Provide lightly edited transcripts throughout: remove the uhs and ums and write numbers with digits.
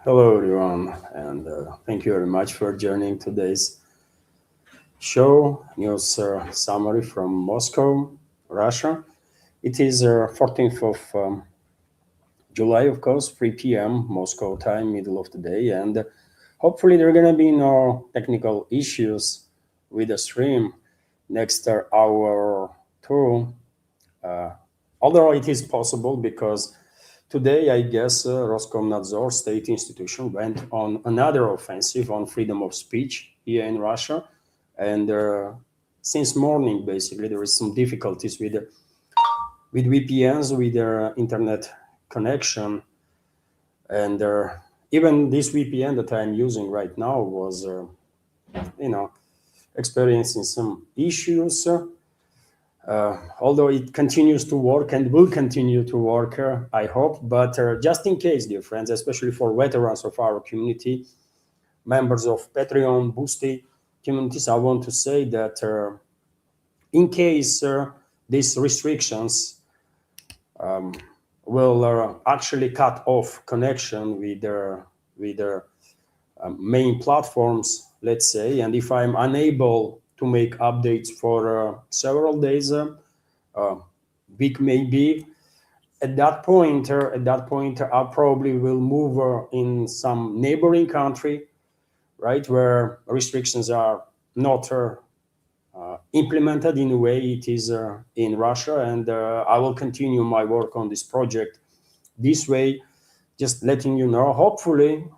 Hello, everyone, and thank you very much for joining today's show news summary from Moscow, Russia. It is 14th of July, of course, 3 p.m. Moscow time, middle of the day, and hopefully there are gonna be no technical issues with the stream next hour or two. Uh, Although it is possible because today, I guess, Roskomnadzor state institution went on another offensive on freedom of speech here in Russia, and since morning, basically, there is some difficulties with VPNs, with their internet connection, and even this VPN that I'm using right now was, you know, experiencing some issues. Although it continues to work and will continue to work, I hope. But just in case, dear friends, especially for veterans of our community, members of Patreon, Boosty communities, I want to say that in case these restrictions will actually cut off connection with their main platforms, let's say, and if I'm unable to make updates for several days, week maybe, at that point, I probably will move in some neighboring country, right, where restrictions are not implemented in a way it is in Russia, and I will continue my work on this project this way, just letting you know. Hopefully,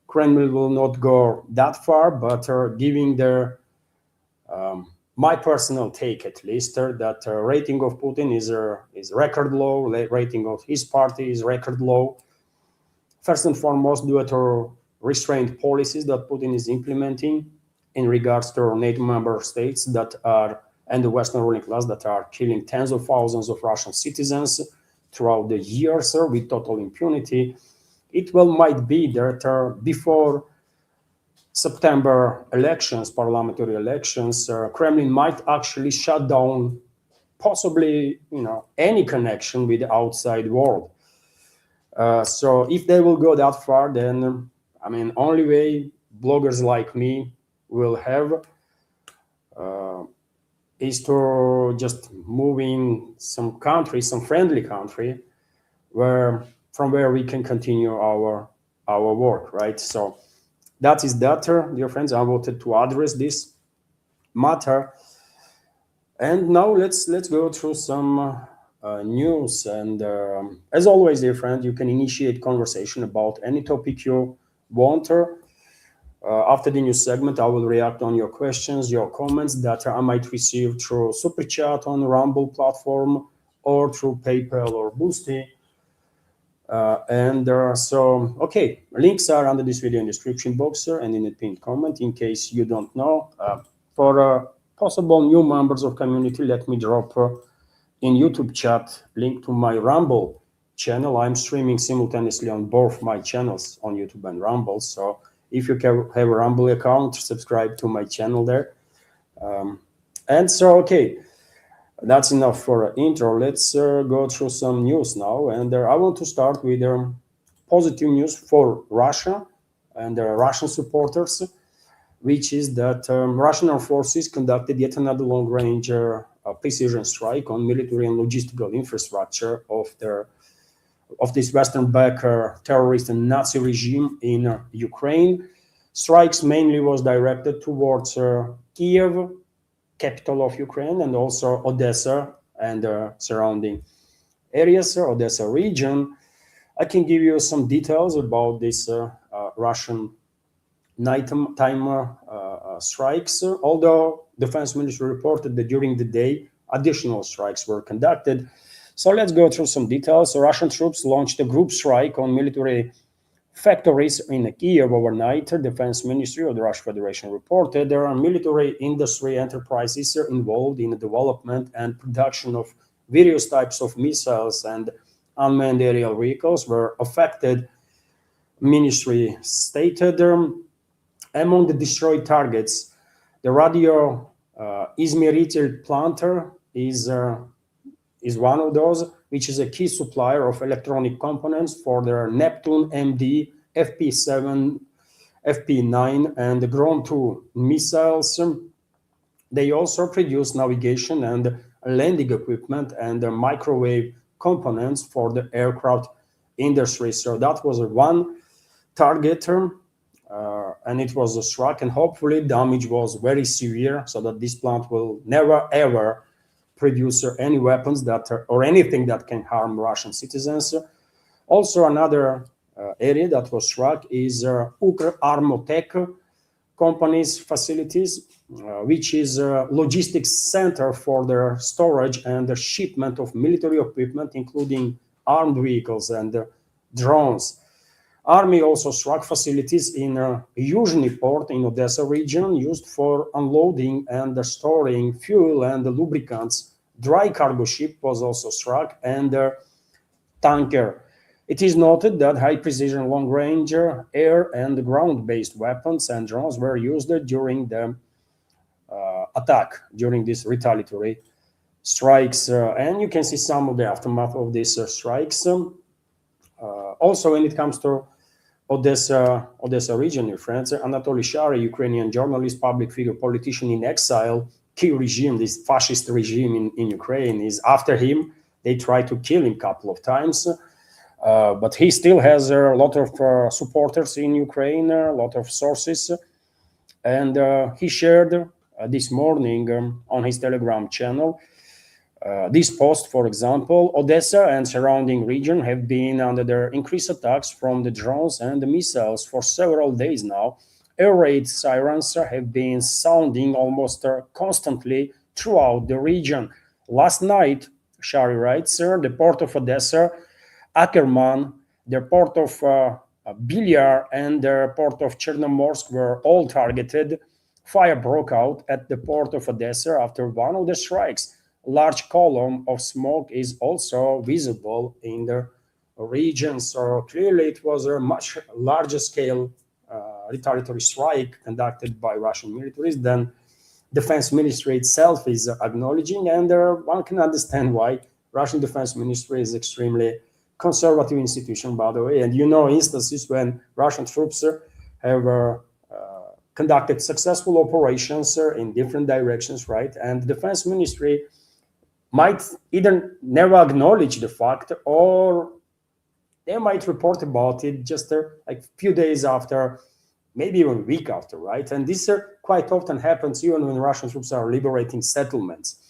Kremlin will not go that far, but giving their my personal take, at least, that rating of Putin is record low. Rating of his party is record low. First and foremost, due to restrained policies that Putin is implementing in regards to NATO member states that are and the Western ruling class that are killing tens of thousands of Russian citizens throughout the years with total impunity. It well might be that before September elections, parliamentary elections, Kremlin might actually shut down possibly, any connection with the outside world. So if they will go that far, then I mean, only way bloggers like me will have is to just move in some country, some friendly country, where from where we can continue our work, right? So that is that, dear friends. I wanted to address this matter, and now let's go through some news. And as always, dear friend, you can initiate conversation about any topic you want. After the news segment, I will react on your questions, your comments that I might receive through Super Chat on Rumble platform or through PayPal or Boosty. Okay, links are under this video in the description box and in the pinned comment. In case you don't know, for possible new members of community, let me drop in YouTube chat link to my Rumble channel. I'm streaming simultaneously on both my channels on YouTube and Rumble. So if you have a Rumble account, subscribe to my channel there. Okay, that's enough for intro. Let's go through some news now. And I want to start with positive news for Russia and Russian supporters, which is that Russian armed forces conducted yet another long-range precision strike on military and logistical infrastructure of this Western backer terrorist and Nazi regime in Ukraine. Strikes mainly was directed towards Kiev, capital of Ukraine, and also Odessa and surrounding areas, Odessa region. I can give you some details about this Russian nighttime strikes, although Defense Ministry reported that during the day additional strikes were conducted. So let's go through some details. So Russian troops launched a group strike on military factories in Kiev overnight. Defense Ministry of the Russian Federation reported there are military industry enterprises involved in the development and production of various types of missiles and unmanned aerial vehicles were affected. Ministry stated among the destroyed targets, the radio Izmeritel planter is one of those, which is a key supplier of electronic components for their Neptune MD FP7, FP9, and the Ground 2 missiles. They also produce navigation and landing equipment and microwave components for the aircraft industry. So that was one target, and it was struck, and hopefully damage was very severe, so that this plant will never ever produce any weapons that or anything that can harm Russian citizens. Also, another area that was struck is Ukr Armotech company's facilities, which is a logistics center for the storage and the shipment of military equipment, including armed vehicles and drones. Army also struck facilities in Yuzhny port in Odessa region, used for unloading and storing fuel and lubricants. Dry cargo ship was also struck, and tanker. It is noted that high-precision, long-range air and ground-based weapons and drones were used during the attack, during these retaliatory strikes. And you can see some of the aftermath of these strikes. Also, when it comes to Odessa region, your friends, Anatoly Shary, Ukrainian journalist, public figure, politician in exile, Kiev regime, this fascist regime in Ukraine, is after him. They tried to kill him a couple of times. But he still has a lot of supporters in Ukraine, a lot of sources. And he shared this morning on his Telegram channel this post, for example: Odessa and surrounding region have been under the increased attacks from the drones and the missiles for several days now. Air raid sirens have been sounding almost constantly throughout the region. Last night, Shary writes, the port of Odessa, Ackerman, the port of Bilyar, and the port of Chernomorsk were all targeted. Fire broke out at the port of Odessa after one of the strikes. A large column of smoke is also visible in the region. So clearly it was a much larger scale retaliatory strike conducted by Russian militaries than Defense Ministry itself is acknowledging. And one can understand why. Russian Defense Ministry is extremely conservative institution, by the way, and you know instances when Russian troops have conducted successful operations in different directions, right? And the Defense Ministry might either never acknowledge the fact, or they might report about it just like a few days after, maybe even a week after, right? And this quite often happens even when Russian troops are liberating settlements.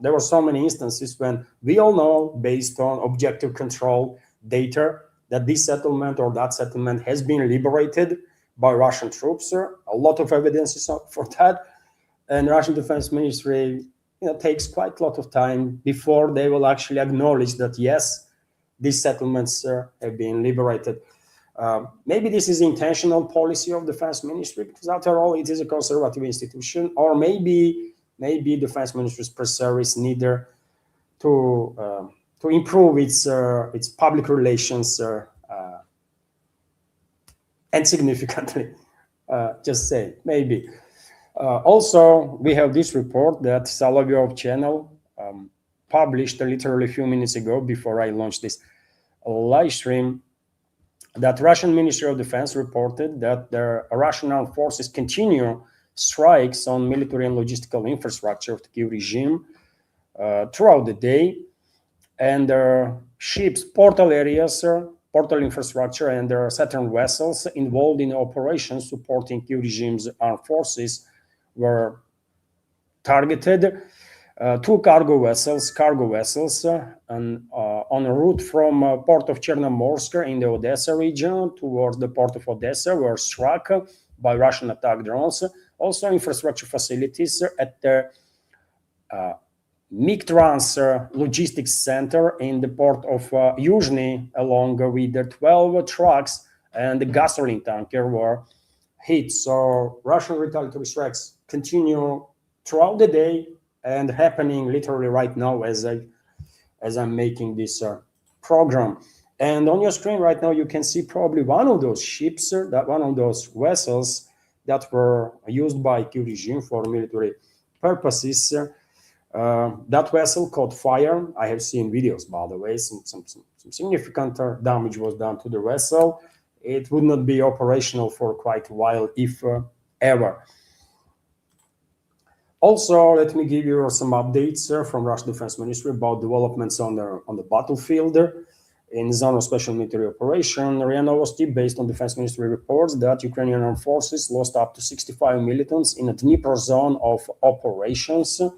There were so many instances when we all know, based on objective control data, that this settlement or that settlement has been liberated by Russian troops. A lot of evidence for that. And Russian Defense Ministry takes quite a lot of time before they will actually acknowledge that, yes, these settlements have been liberated. Maybe this is intentional policy of Defense Ministry, because after all, it is a conservative institution, or maybe Defense Ministry's press service neither to improve its public relations and significantly. Just say maybe. Also, we have this report that Solovyov channel published literally a few minutes ago before I launched this live stream, that Russian Ministry of Defense reported that the Russian armed forces continue strikes on military and logistical infrastructure of the Kiev regime throughout the day, and ships, portal areas, portal infrastructure, and there are Saturn vessels involved in operations supporting Kiev regime's armed forces were targeted. Two cargo vessels on a route from port of Chernomorsk in the Odessa region towards the port of Odessa were struck by Russian attack drones. Also, infrastructure facilities at the MiGTrans logistics center in the port of Yuzhny, along with the 12 trucks and the gasoline tanker, were hit. So Russian retaliatory strikes continue throughout the day and happening literally right now as I'm making this program. And on your screen right now, you can see probably one of those ships, one of those vessels that were used by Kiev regime for military purposes. That vessel caught fire. I have seen videos, by the way. Some significant damage was done to the vessel. it would not be operational for quite a while, if ever. Also, let me give you some updates from Russian Defense Ministry about developments on the battlefield. In the zone of special military operation, RIA Novosti, based on Defense Ministry reports that Ukrainian armed forces lost up to 65 militants in a Dnipro zone of operations in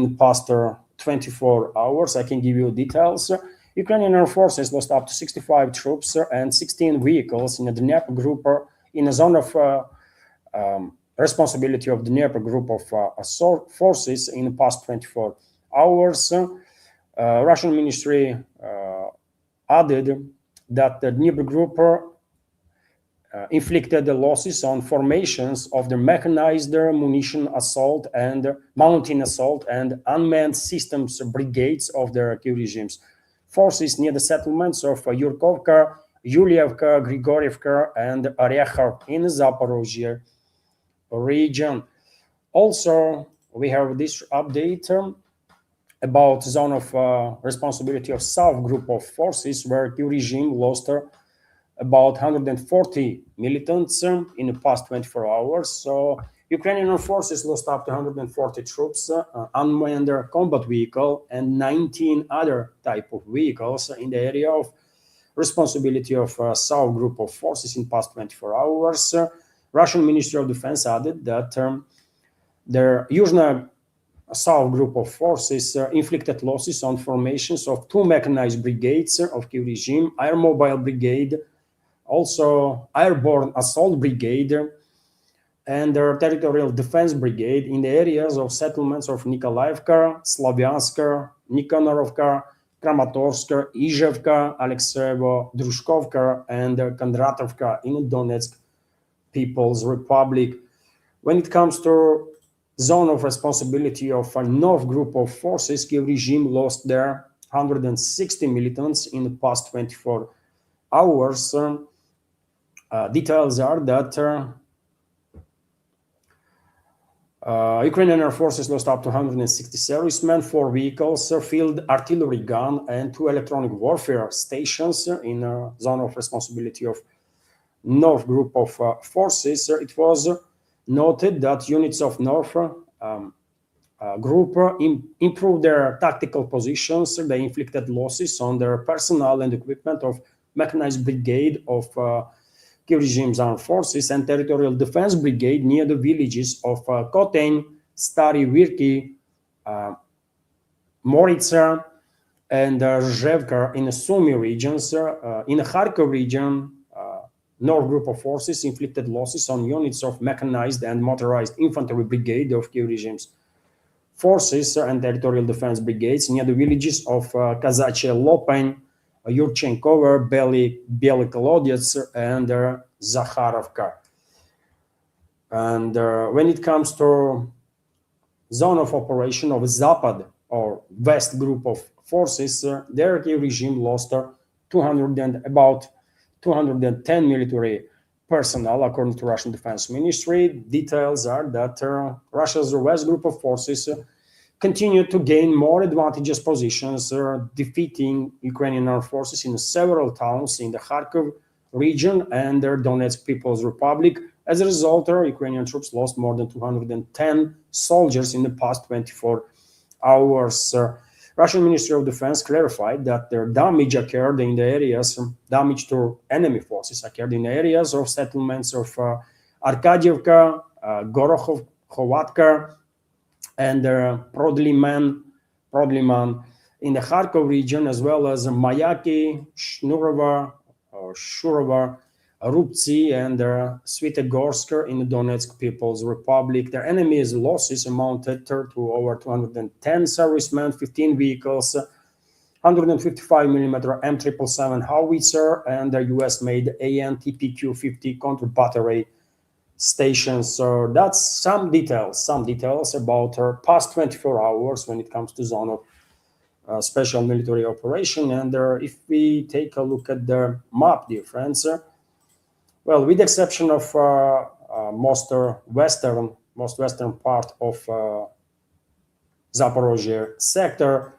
the past 24 hours. I can give you details. Ukrainian armed forces lost up to 65 troops and 16 vehicles in the Dnieper group, in a zone of responsibility of the Dnieper group of forces in the past 24 hours. Russian ministry added that the Dnieper group inflicted the losses on formations of the mechanized munition assault and mountain assault and unmanned systems brigades of the Kiev regime's forces near the settlements of Yurkovka, Yulievka, Grigorievka, and Orekhov in Zaporozhye region. Also, we have this update about zone of responsibility of South group of forces, where Kiev regime lost about 140 militants in the past 24 hours. So Ukrainian armed forces lost up to 140 troops, unmanned combat vehicle, and 19 other type of vehicles in the area of responsibility of South group of forces in past 24 hours. Russian Ministry of Defense added that their Yuzhno South group of forces inflicted losses on formations of 2 mechanized brigades of Kiev regime, Air Mobile Brigade, also Airborne Assault Brigade, and their Territorial Defense Brigade in the areas of settlements of Nikolaevka, Slavyansk, Nikonorovka, Kramatorsk, Izhevka, Alexeyevo, Drushkovka, and Kondratovka in Donetsk People's Republic. When it comes to zone of responsibility of a North group of forces, Kiev regime lost their 160 militants in the past 24 hours. Details are that Ukrainian Air Forces lost up to 160 servicemen, 4 vehicles, field artillery gun, and 2 electronic warfare stations in a zone of responsibility of North group of forces. It was noted that units of North group improved their tactical positions. They inflicted losses on their personnel and equipment of mechanized brigade of Kiev regime's armed forces and territorial defense brigade near the villages of Koten, Stary Virki, Moritsa, and Zhevka in the Sumy regions. In the Kharkov region, North group of forces inflicted losses on units of mechanized and motorized infantry brigade of Kiev regime's forces and territorial defense brigades near the villages of Kazachye Lopen, Yurchenkovo, Bely Kolodets, and Zakharovka. And when it comes to zone of operation of Zapad or West group of forces, their Kiev regime lost about 210 military personnel, according to Russian Defense Ministry. Details are that Russia's West group of forces continue to gain more advantageous positions, defeating Ukrainian armed forces in several towns in the Kharkov region and the Donetsk People's Republic. As a result, Ukrainian troops lost more than 210 soldiers in the past 24 hours. Russian Ministry of Defense clarified that their damage occurred in the areas, damage to enemy forces occurred in the areas of settlements of Arkadievka, Gorokhov, Khovatka, and Prodliman in the Kharkov region, as well as Mayaki, Shnurova, Shurova, Rubtsi, and Svitegorsk in the Donetsk People's Republic. Their enemy's losses amounted to over 210 servicemen, 15 vehicles, 155mm M777 howitzer, and the US-made AN-TPQ-50 counter-battery stations. So that's some details about our past 24 hours when it comes to zone of special military operation. And if we take a look at the map, dear friends, well, with the exception of most western part of Zaporozhye sector,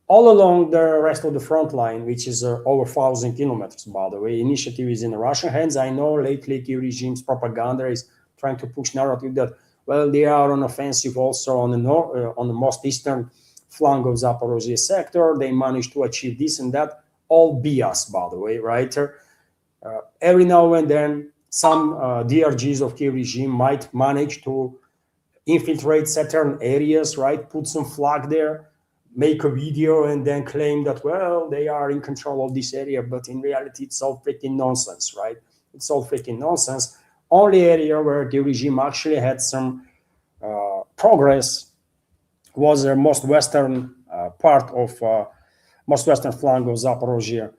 all along the rest of the front line, which is over 1,000 kilometers, by the way. Initiative is in Russian hands. I know lately Kiev regime's propaganda is trying to push narrative that, well, they are on offensive also on on the most eastern flank of Zaporozhye sector. They managed to achieve this and that. All BS, by the way, right? Every now and then, some DRGs of Kiev regime might manage to infiltrate certain areas, right? Put some flag there, make a video, and then claim that, well, they are in control of this area. But in reality, it's all freaking nonsense, right? It's all freaking nonsense. Only area where the regime actually had some progress was the most western part of most western flank of Zaporozhye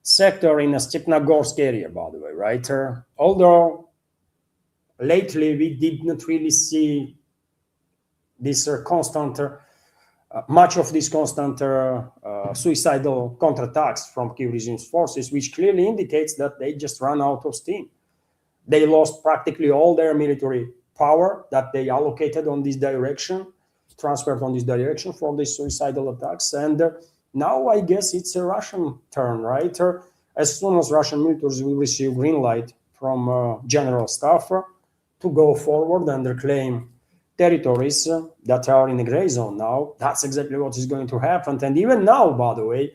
sector in the Stepnogorsk area, by the way, right? Although lately we did not really see this constant, much of this constant suicidal counterattacks from Kiev regime's forces, which clearly indicates that they just ran out of steam. They lost practically all their military power that they allocated on this direction, transferred on this direction for these suicidal attacks. And now I guess it's a Russian turn, right? As soon as Russian militaries will receive green light from general staff to go forward and reclaim territories that are in the gray zone now, that's exactly what is going to happen. And even now, by the way,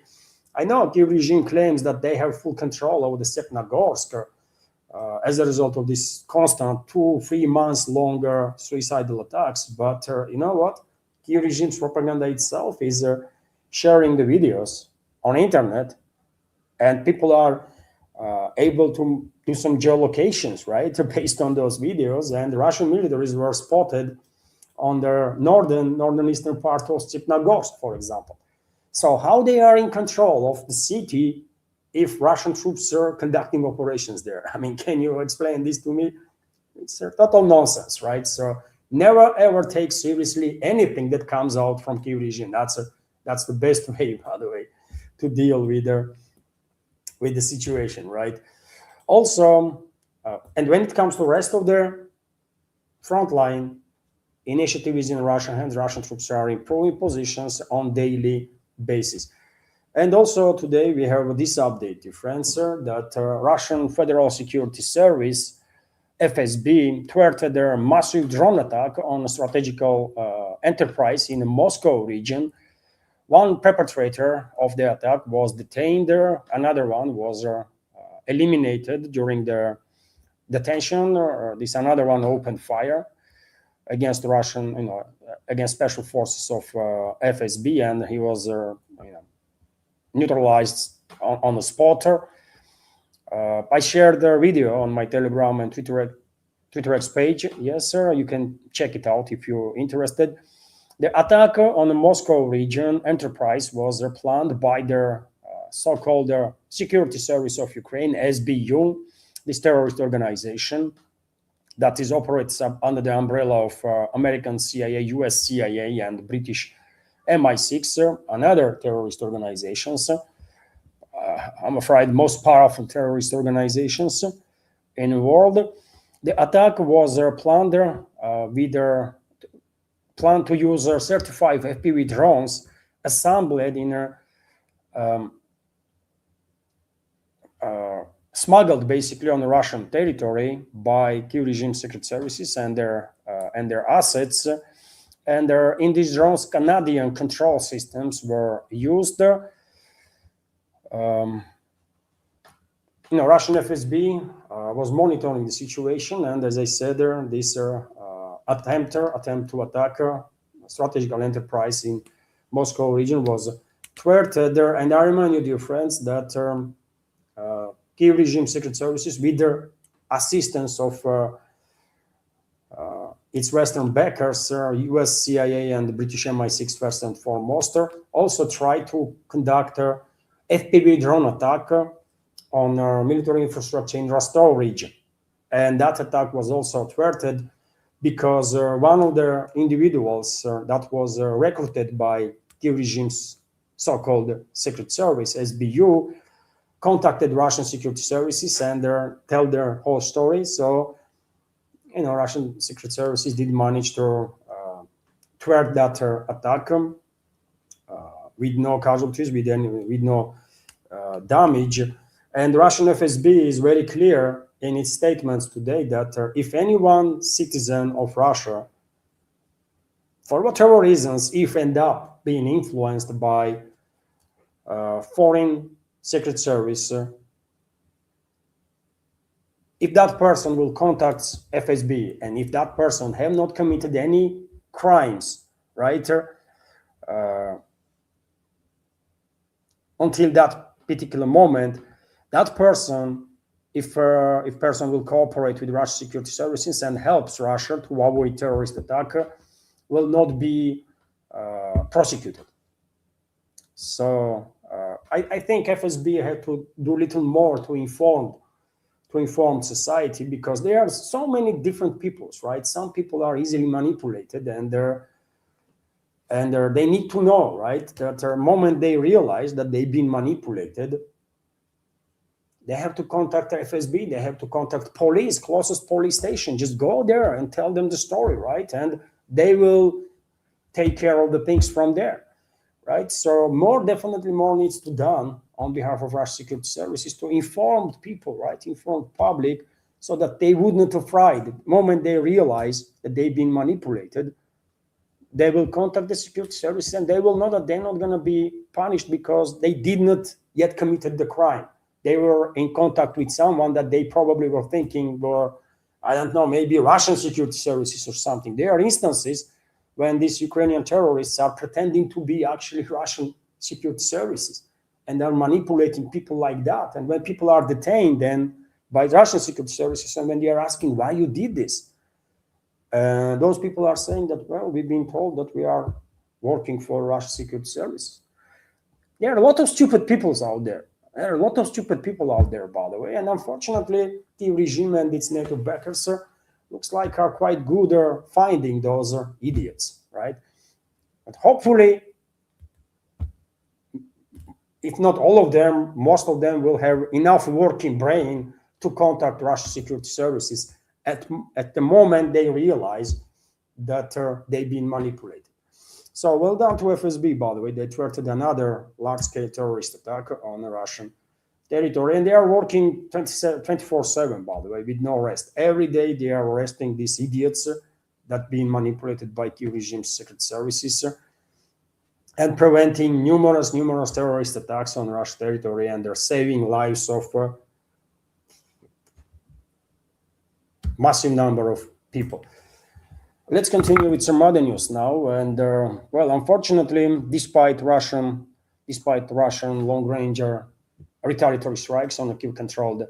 I know Kiev regime claims that they have full control over the Stepnogorsk as a result of this constant 2-3 months longer suicidal attacks. But you know what? Kiev regime's propaganda itself is sharing the videos on internet, and people are able to do some geolocations, right, based on those videos. And the Russian militaries were spotted on the northeastern part of Stepnogorsk, for example. So how they are in control of the city if Russian troops are conducting operations there? I mean, can you explain this to me? It's a total nonsense, right? So never ever take seriously anything that comes out from Kiev regime. That's the best way, by the way, to deal with the situation, right? Also, and when it comes to the rest of the front line, initiative is in Russian hands. Russian troops are improving positions on daily basis. And also today we have this update, dear friends, that Russian Federal Security Service, FSB, thwarted their massive drone attack on a strategical enterprise in the Moscow region. One perpetrator of the attack was detained there. Another one was eliminated during the detention. This another one opened fire against Russian, against special forces of FSB, and he was, neutralized on the spot. I shared the video on my Telegram and Twitter X page. Yes, sir, you can check it out if you're interested. The attack on the Moscow region enterprise was planned by their so-called Security Service of Ukraine, SBU, this terrorist organization that is operates under the umbrella of American CIA, US CIA, and British MI6, another terrorist organizations. I'm afraid most powerful terrorist organizations in the world. The attack was planned with their plan to use 35 FPV drones assembled in smuggled basically on the Russian territory by Kiev regime secret services and their assets. And in these drones, Canadian control systems were used. Russian FSB was monitoring the situation, and as I said, this attempt to attack a strategical enterprise in Moscow region was thwarted. And I remind you, dear friends, that Kiev regime secret services, with the assistance of its Western backers, US CIA and the British MI6 first and foremost, also tried to conduct a FPV drone attack on military infrastructure in Rostov region. And that attack was also thwarted because one of the individuals that was recruited by Kiev regime's so-called secret service, SBU, contacted Russian security services and tell their whole story. So, Russian secret services did manage to thwart that attack. with no casualties, with no damage. And Russian FSB is very clear in its statements today that if any one citizen of Russia, for whatever reasons, if end up being influenced by foreign secret service, if that person will contact FSB and if that person have not committed any crimes, right, until that particular moment, that person, if person will cooperate with Russian security services and helps Russia to avoid terrorist attack, will not be prosecuted. So I think FSB had to do little more to inform society, because there are so many different peoples, right? Some people are easily manipulated, and they need to know, right, that the moment they realize that they've been manipulated, they have to contact FSB, they have to contact police, closest police station. Just go there and tell them the story, right? And they will take care of the things from there, right? So definitely more needs to be done on behalf of Russian security services to inform people, right? Inform public, so that they wouldn't afraid. The moment they realize that they've been manipulated, they will contact the security services, and they will know that they're not going to be punished because they did not yet committed the crime. They were in contact with someone that they probably were thinking were, I don't know, maybe Russian security services or something. There are instances when these Ukrainian terrorists are pretending to be actually Russian security services, and they're manipulating people like that. And when people are detained then by Russian security services, and when they are asking why you did this, those people are saying that, well, we've been told that we are working for Russian security services. There are a lot of stupid people out there. There are a lot of stupid people out there, by the way. And unfortunately, the regime and its NATO backers looks like are quite good at finding those idiots, right? But hopefully, if not all of them, most of them will have enough working brain to contact Russian security services at the moment they realize that they've been manipulated. So well done to FSB, by the way. They thwarted another large-scale terrorist attack on Russian territory, and they are working 24/7, by the way, with no rest. Every day they are arresting these idiots that being manipulated by Kiev regime's secret services and preventing numerous terrorist attacks on Russian territory, and they're saving lives of massive number of people. Let's continue with some other news now. And well, unfortunately, despite Russian long-range retaliatory strikes on the Kiev-controlled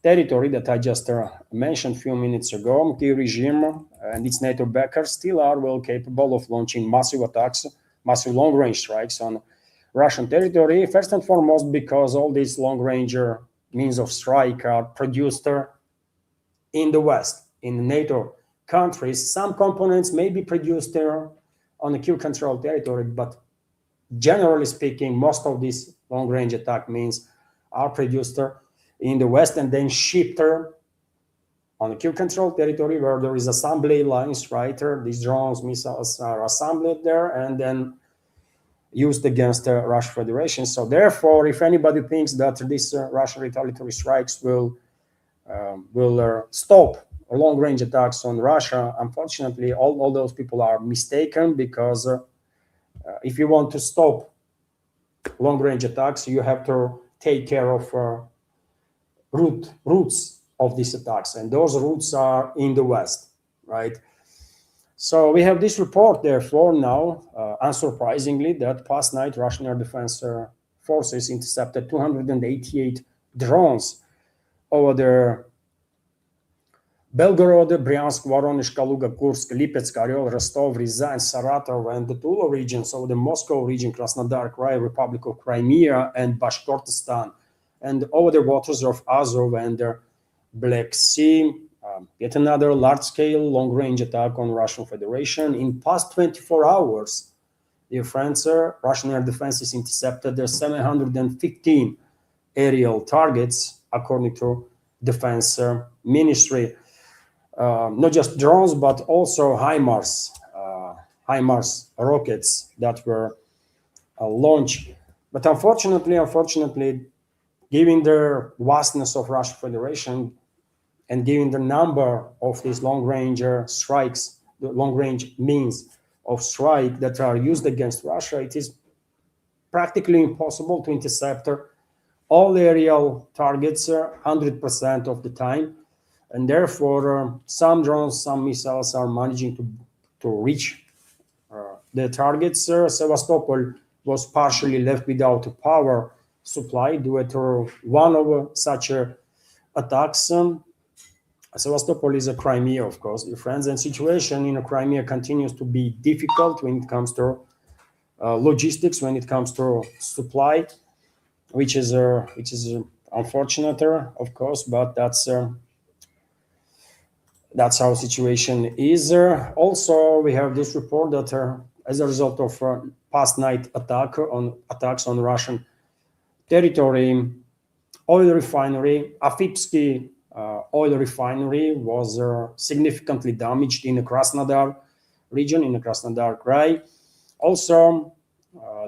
territory that I just mentioned a few minutes ago, Kiev regime and its NATO backers still are well capable of launching massive attacks, massive long-range strikes on Russian territory. First and foremost, because all these long-range means of strike are produced in the West, in the NATO countries. Some components may be produced there on the Kiev-controlled territory, but generally speaking, most of these long-range attack means are produced in the West and then shipped on the Kiev-controlled territory, where there is assembly lines, right? These drones, missiles are assembled there and then used against the Russian Federation. So therefore, if anybody thinks that these Russian retaliatory strikes will stop long-range attacks on Russia, unfortunately, all those people are mistaken, because if you want to stop long-range attacks, you have to take care of roots of these attacks, and those roots are in the West, right? So we have this report, therefore, now, unsurprisingly, that past night Russian Air Defense forces intercepted 288 drones over the Belgorod, Bryansk, Voronezh, Kaluga, Kursk, Lipetsk, Oryol, Rostov, Ryazan, Saratov, and the Tula regions, so the Moscow region, Krasnodar Krai, Republic of Crimea, and Bashkortostan, and over the waters of Azov and the Black Sea. Yet another large-scale, long-range attack on Russian Federation. In past 24 hours, dear friends, Russian Air Defenses intercepted 715 aerial targets, according to Defense Ministry. Not just drones, but also HIMARS rockets that were launch. But unfortunately, given the vastness of Russian Federation and given the number of these long-range strikes, the long-range means of strike that are used against Russia, it is practically impossible to intercept all aerial targets 100% of the time. And therefore, some drones, some missiles are managing to reach the targets. Sevastopol was partially left without a power supply due to one of such attacks. Sevastopol is a Crimea, of course, dear friends, and situation in Crimea continues to be difficult when it comes to logistics, when it comes to supply, which is unfortunate, of course, but that's how situation is. Also, we have this report that as a result of past night attacks on Russian territory, oil refinery, Afipsky oil refinery was significantly damaged in the Krasnodar region, in the Krasnodar Krai. Also,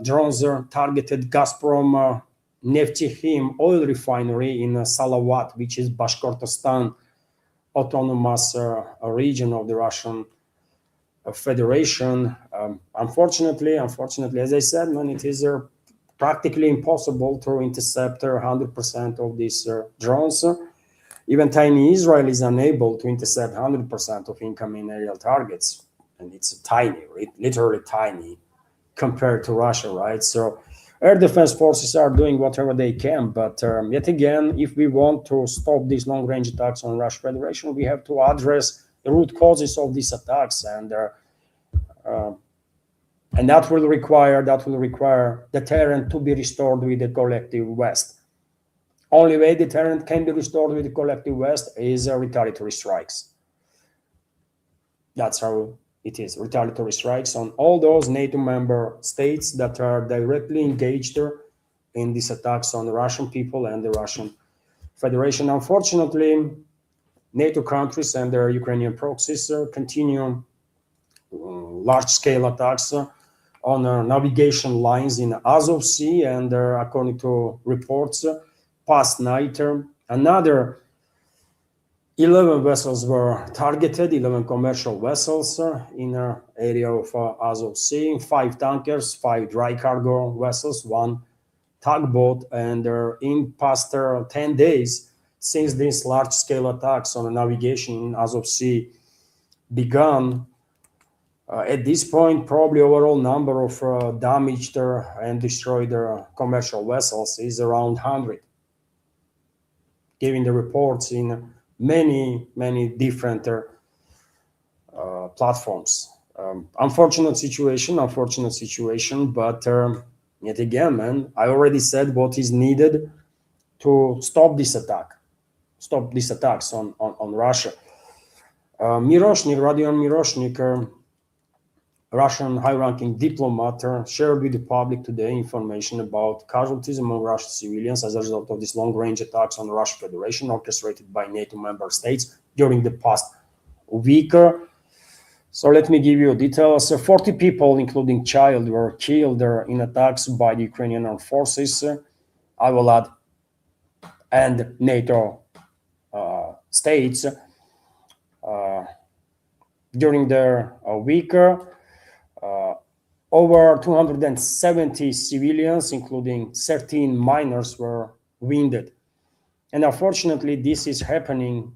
drones targeted Gazprom Neftekhim oil refinery in Salawat, which is Bashkortostan autonomous region of the Russian Federation. Unfortunately, as I said, man, it is practically impossible to intercept 100% of these drones. Even tiny Israel is unable to intercept 100% of incoming aerial targets, and it's tiny, literally tiny, compared to Russia, right? So air defense forces are doing whatever they can, but yet again, if we want to stop these long-range attacks on Russian Federation, we have to address the root causes of these attacks, and that will require deterrent to be restored with the collective West. Only way deterrent can be restored with the collective West is retaliatory strikes. That's how it is, retaliatory strikes on all those NATO member states that are directly engaged in these attacks on the Russian people and the Russian Federation. Unfortunately, NATO countries and their Ukrainian proxies continue large-scale attacks on navigation lines in Azov Sea, and according to reports, past night, another 11 vessels were targeted, 11 commercial vessels in an area of Azov Sea, 5 tankers, 5 dry cargo vessels, 1 tugboat, and in past 10 days, since these large-scale attacks on navigation in Azov Sea began, at this point, probably overall number of damaged and destroyed commercial vessels is around 100, giving the reports in many different platforms. Unfortunate situation, but yet again, man, I already said what is needed to stop this these attacks on Russia. Miroshnik, Radion Miroshnik, Russian high-ranking diplomat, shared with the public today information about casualties among Russian civilians as a result of these long-range attacks on the Russian Federation orchestrated by NATO member states during the past week. So let me give you details. 40 people, including child, were killed in attacks by the Ukrainian armed forces, I will add, and NATO states during the week. Over 270 civilians, including 13 minors, were wounded. And unfortunately, this is happening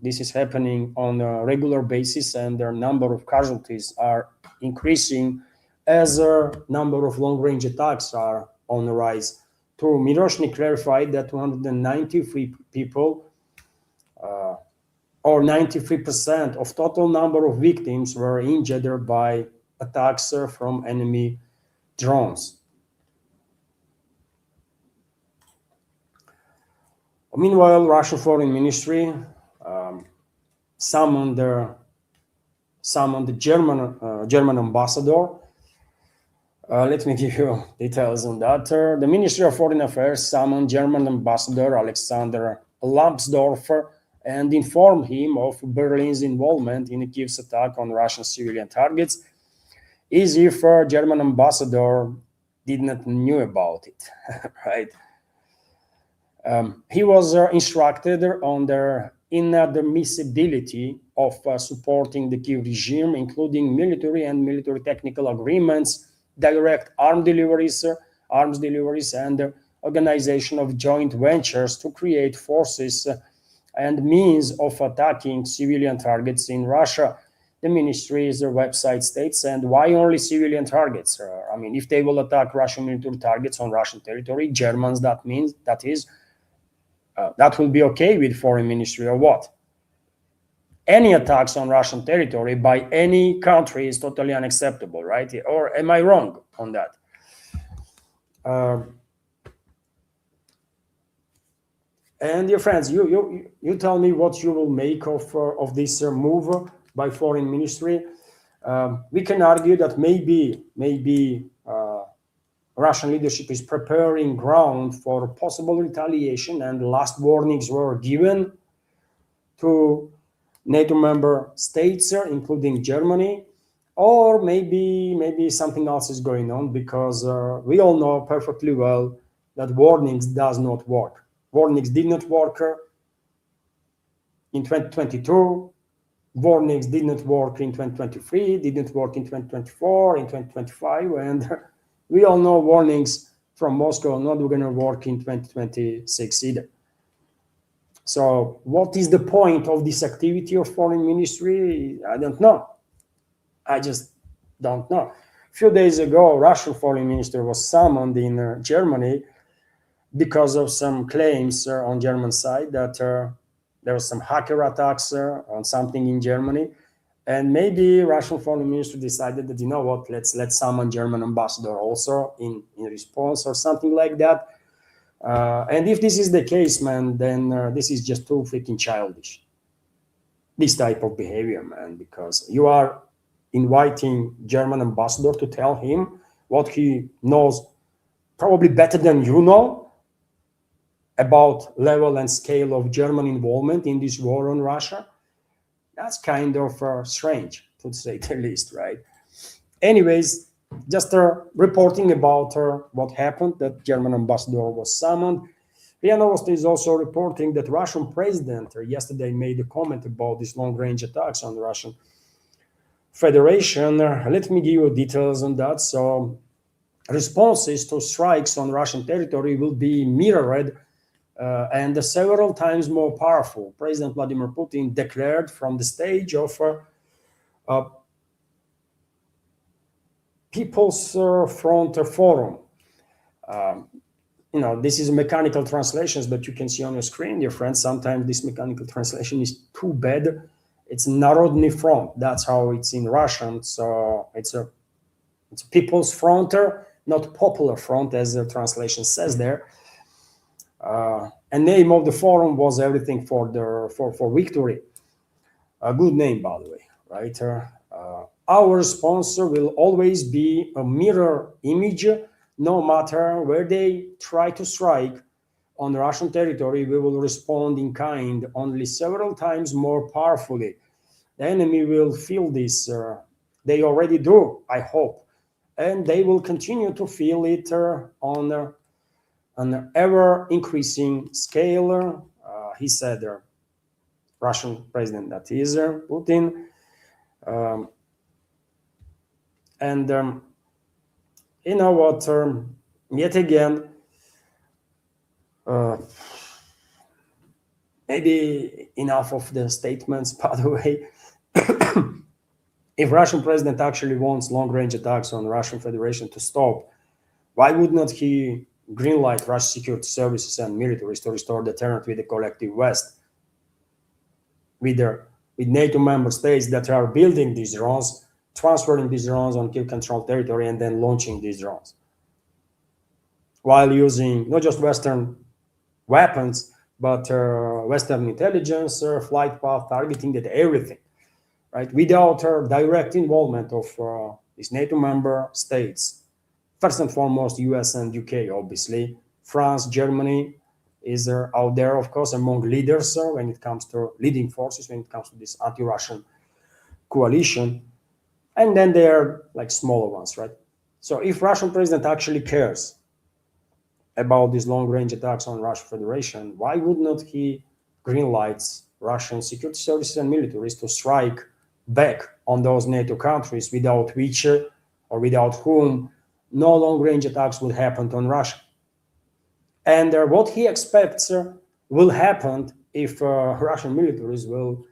on a regular basis, and the number of casualties are increasing as a number of long-range attacks are on the rise. Too, Miroshnik clarified that 293 people, or 93% of total number of victims, were injured by attacks from enemy drones. Meanwhile, Russian Foreign Ministry summoned the German ambassador. Let me give you details on that. The Ministry of Foreign Affairs summoned German ambassador Alexander Lambsdorff and informed him of Berlin's involvement in Kiev's attack on Russian civilian targets, as if German ambassador did not knew about it, right? He was instructed on the inadmissibility of supporting the Kiev regime, including military and military technical agreements, direct arms deliveries, and organization of joint ventures to create forces and means of attacking civilian targets in Russia. The ministry's website states, and why only civilian targets? I mean, if they will attack Russian military targets on Russian territory, Germans, that will be okay with foreign ministry or what? Any attacks on Russian territory by any country is totally unacceptable, right? Or am I wrong on that? And dear friends, you tell me what you will make of this move by foreign ministry. We can argue that maybe Russian leadership is preparing ground for possible retaliation, and last warnings were given to NATO member states, including Germany, or maybe something else is going on, because we all know perfectly well that warnings does not work. Warnings did not work in 2022. Warnings did not work in 2023, didn't work in 2024, in 2025, and we all know warnings from Moscow are not going to work in 2026 either. So what is the point of this activity of foreign ministry? I don't know. I just don't know. A few days ago, Russian foreign minister was summoned in Germany because of some claims on German side that there was some hacker attacks on something in Germany. And maybe Russian foreign minister decided that, you know what, let's summon German ambassador also in response or something like that. And if this is the case, man, then this is just too freaking childish. This type of behavior, man, because you are inviting German ambassador to tell him what he knows probably better than you know about level and scale of German involvement in this war on Russia. That's kind of strange, to say the least, right? Anyways, just reporting about what happened, that German ambassador was summoned. RIA Novosti is also reporting that Russian president yesterday made a comment about these long-range attacks on the Russian Federation. Let me give you details on that. So responses to strikes on Russian territory will be mirrored and several times more powerful. President Vladimir Putin declared from the stage of People's Front Forum. This is mechanical translations, but you can see on your screen, dear friends, sometimes this mechanical translation is too bad. It's Narodny Front. That's how it's in Russian. So it's a People's Front, not Popular Front, as the translation says there. And name of the forum was Everything for Victory. A good name, by the way, right? Our sponsor will always be a mirror image. No matter where they try to strike on Russian territory, we will respond in kind, only several times more powerfully. The enemy will feel this. They already do, I hope. And they will continue to feel it on an ever-increasing scale, he said, Russian president, that is Putin. You know what, yet again, maybe enough of the statements, by the way. If Russian president actually wants long-range attacks on the Russian Federation to stop, why would not he greenlight Russian security services and militaries to restore deterrent with the collective West, with NATO member states that are building these drones, transferring these drones on Kiev-controlled territory, and then launching these drones, while using not just Western weapons, but Western intelligence, flight path, targeting, that everything, right? Without direct involvement of these NATO member states. First and foremost, US and UK, obviously. France, Germany is out there, of course, among leaders when it comes to leading forces, when it comes to this anti-Russian coalition. And then there are like smaller ones, right? So if Russian president actually cares about these long-range attacks on Russian Federation, why would not he greenlights Russian security services and militaries to strike back on those NATO countries without which or without whom no long-range attacks will happen on Russia? And what he expects will happen if Russian militaries will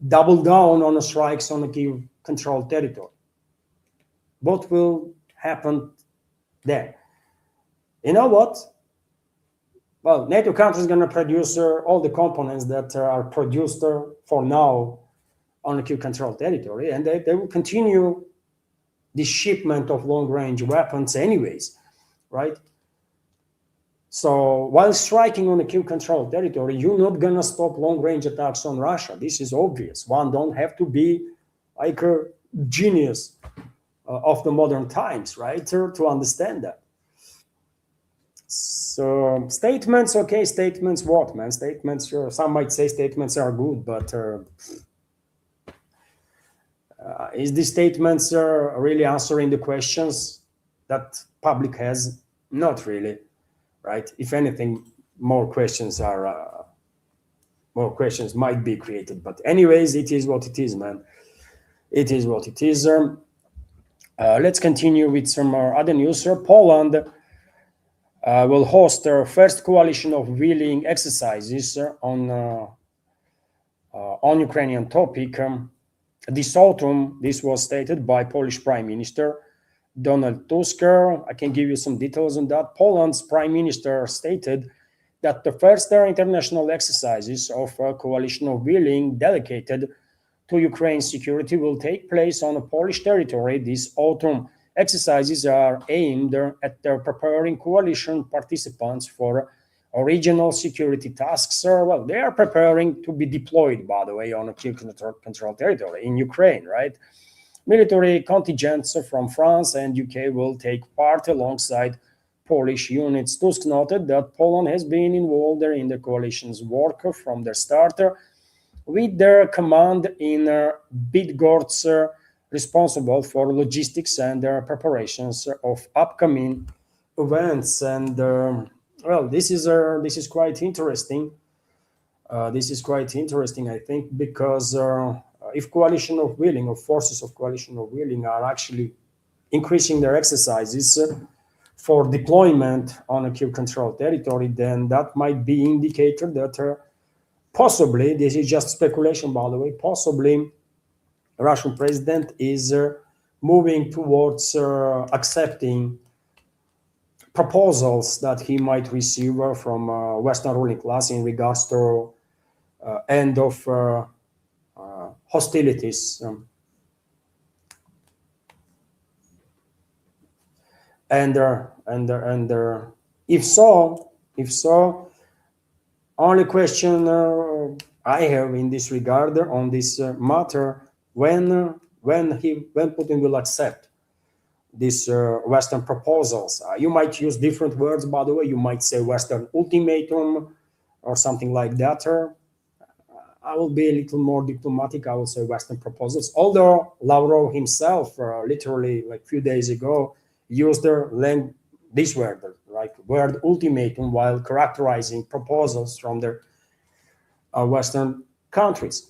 double down on the strikes on the Kiev-controlled territory. What will happen then? You know what? Well, NATO countries are going to produce all the components that are produced for now on the Kiev-controlled territory, and they will continue the shipment of long-range weapons anyways, right? So while striking on the Kiev-controlled territory, you're not going to stop long-range attacks on Russia. This is obvious. One don't have to be like a genius of the modern times, right, to understand that. So statements, okay, statements what, man? Statements, some might say statements are good, but is these statements really answering the questions that public has? Not really, right? If anything, more questions might be created. But anyways, it is what it is, man. It is what it is. Let's continue with some other news. Poland will host their first coalition of wheeling exercises on Ukrainian topic this autumn. This was stated by Polish Prime Minister Donald Tusk. I can give you some details on that. Poland's Prime Minister stated that the first international exercises of a coalition of wheeling dedicated to Ukraine's security will take place on Polish territory this autumn. Exercises are aimed at preparing coalition participants for regional security tasks. Well, they are preparing to be deployed, by the way, on a Kiev-controlled territory in Ukraine, right? Military contingents from France and UK will take part alongside Polish units. Tusk noted that Poland has been involved in the coalition's work from the start, with their command in Bydgoszcz responsible for logistics and preparations of upcoming events. And well, this is quite interesting. This is quite interesting, I think, because if coalition of wheeling, or forces of coalition of wheeling, are actually increasing their exercises for deployment on a Kiev-controlled territory, then that might be indicator that possibly, this is just speculation, by the way, possibly Russian president is moving towards accepting proposals that he might receive from Western ruling class in regards to end of hostilities. And if so, only question I have in this regard on this matter, when Putin will accept these Western proposals. You might use different words, by the way. You might say Western ultimatum or something like that. I will be a little more diplomatic. I will say Western proposals. Although Lavrov himself, literally like a few days ago, used this word, like word ultimatum, while characterizing proposals from the Western countries.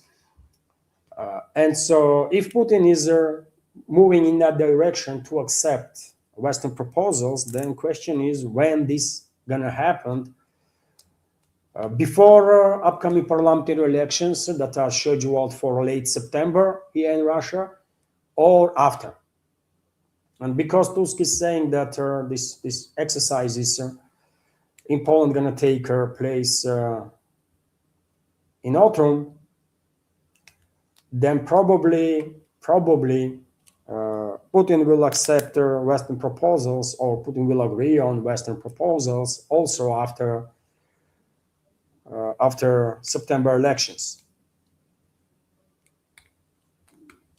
And so if Putin is moving in that direction to accept Western proposals, then question is when this gonna happen, before upcoming parliamentary elections that are scheduled for late September here in Russia, or after. And because Tusk is saying that this exercises in Poland gonna take place in autumn, then probably Putin will accept Western proposals, or Putin will agree on Western proposals also after September elections.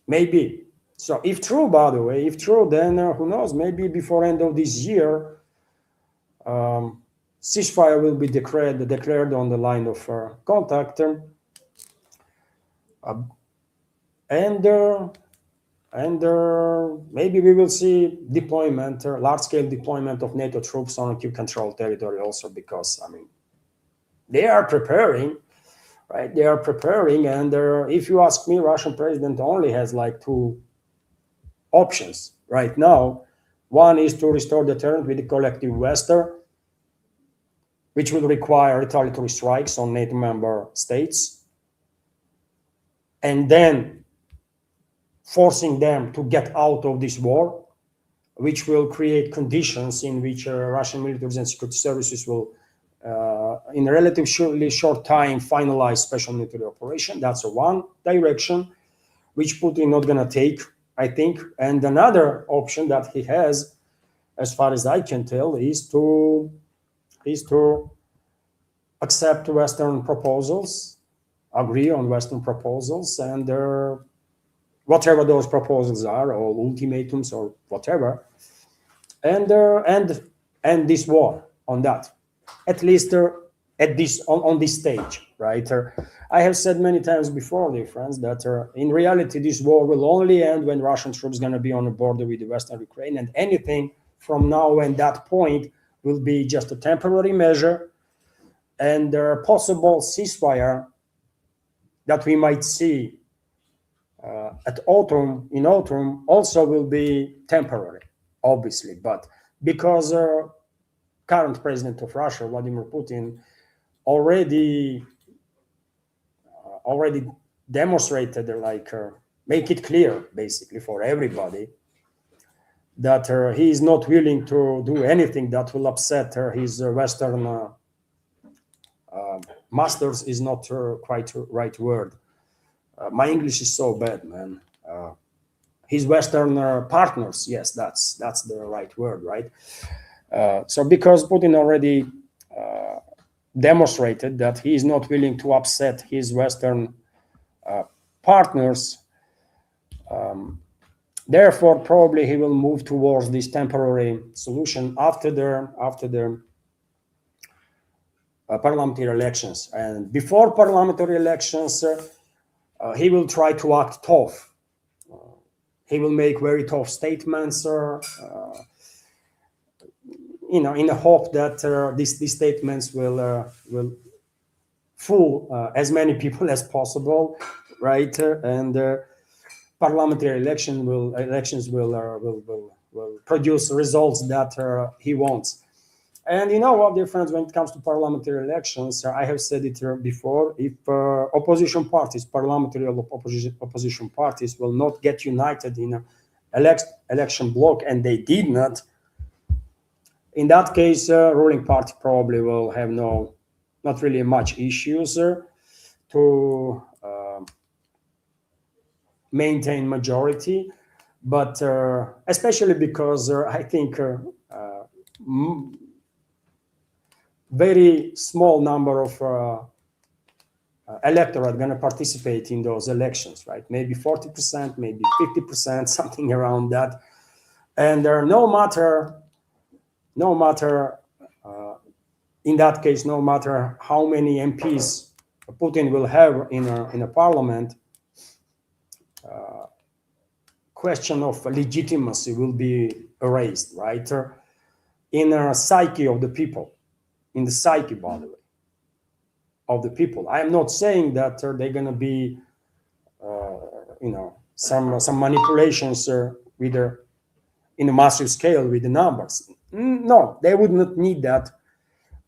Maybe. So if true, by the way, then who knows, maybe before end of this year, ceasefire will be declared on the line of contact. And And maybe we will see deployment, large-scale deployment of NATO troops on Kiev-controlled territory also, because, I mean, they are preparing, right? They are preparing, and if you ask me, Russian president only has like two options right now. One is to restore deterrent with the collective Western, which will require retaliatory strikes on NATO member states, and then forcing them to get out of this war, which will create conditions in which Russian militaries and security services will, in a relatively short time, finalize special military operation. That's one direction, which Putin not going to take, I think. And another option that he has, as far as I can tell, is to accept Western proposals, agree on Western proposals, and whatever those proposals are, or ultimatums, or whatever, and end this war on that, at least at this on this stage, right? I have said many times before, dear friends, that in reality this war will only end when Russian troops are going to be on the border with the Western Ukraine, and anything from now and that point will be just a temporary measure, and possible ceasefire that we might see in autumn also will be temporary, obviously. But because current president of Russia, Vladimir Putin, already demonstrated, make it clear basically for everybody that he is not willing to do anything that will upset his Western masters, is not quite right word. My English is so bad, man. His Western partners, yes, that's the right word, right? So because Putin already demonstrated that he is not willing to upset his Western partners, therefore probably he will move towards this temporary solution after the parliamentary elections. And before parliamentary elections, he will try to act tough. He will make very tough statements, in the hope that these statements will fool as many people as possible, right? And parliamentary elections will produce results that he wants. And you know what, dear friends, when it comes to parliamentary elections, I have said it before, if opposition parties, parliamentary opposition parties will not get united in an election bloc, and they did not, in that case, ruling party probably will have not really much issues to maintain majority, but especially because I think very small number of electorate going to participate in those elections, right? Maybe 40%, maybe 50%, something around that. And no matter in that case, no matter how many MPs Putin will have in a parliament, question of legitimacy will be erased, right? In a psyche of the people, in the psyche, by the way, of the people. I am not saying that they're going to be, some manipulations with in a massive scale with the numbers. No, they would not need that,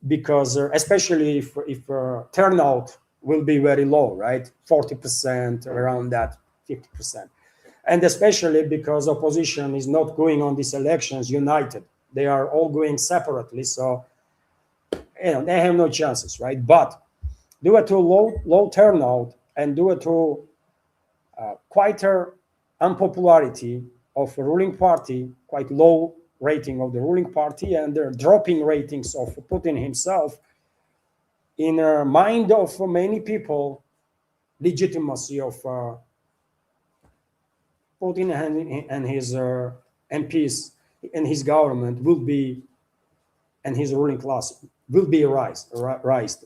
because especially if turnout will be very low, right? 40%, around that, 50%. And especially because opposition is not going on these elections united. They are all going separately, so they have no chances, right? But due to low turnout and due to quieter unpopularity of the ruling party, quite low rating of the ruling party, and their dropping ratings of Putin himself, in the mind of many people, legitimacy of Putin and his MPs and his government will be, and his ruling class will be raised,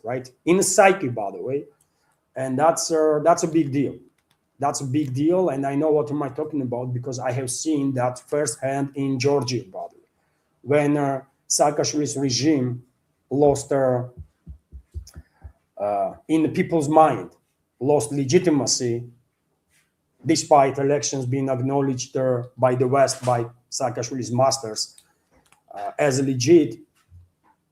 right? In the psyche, by the way, and that's a big deal. That's a big deal, and I know what am I talking about because I have seen that firsthand in Georgia, by the way, when Saakashvili's regime lost in the people's mind, lost legitimacy, despite elections being acknowledged by the West, by Saakashvili's masters as legit.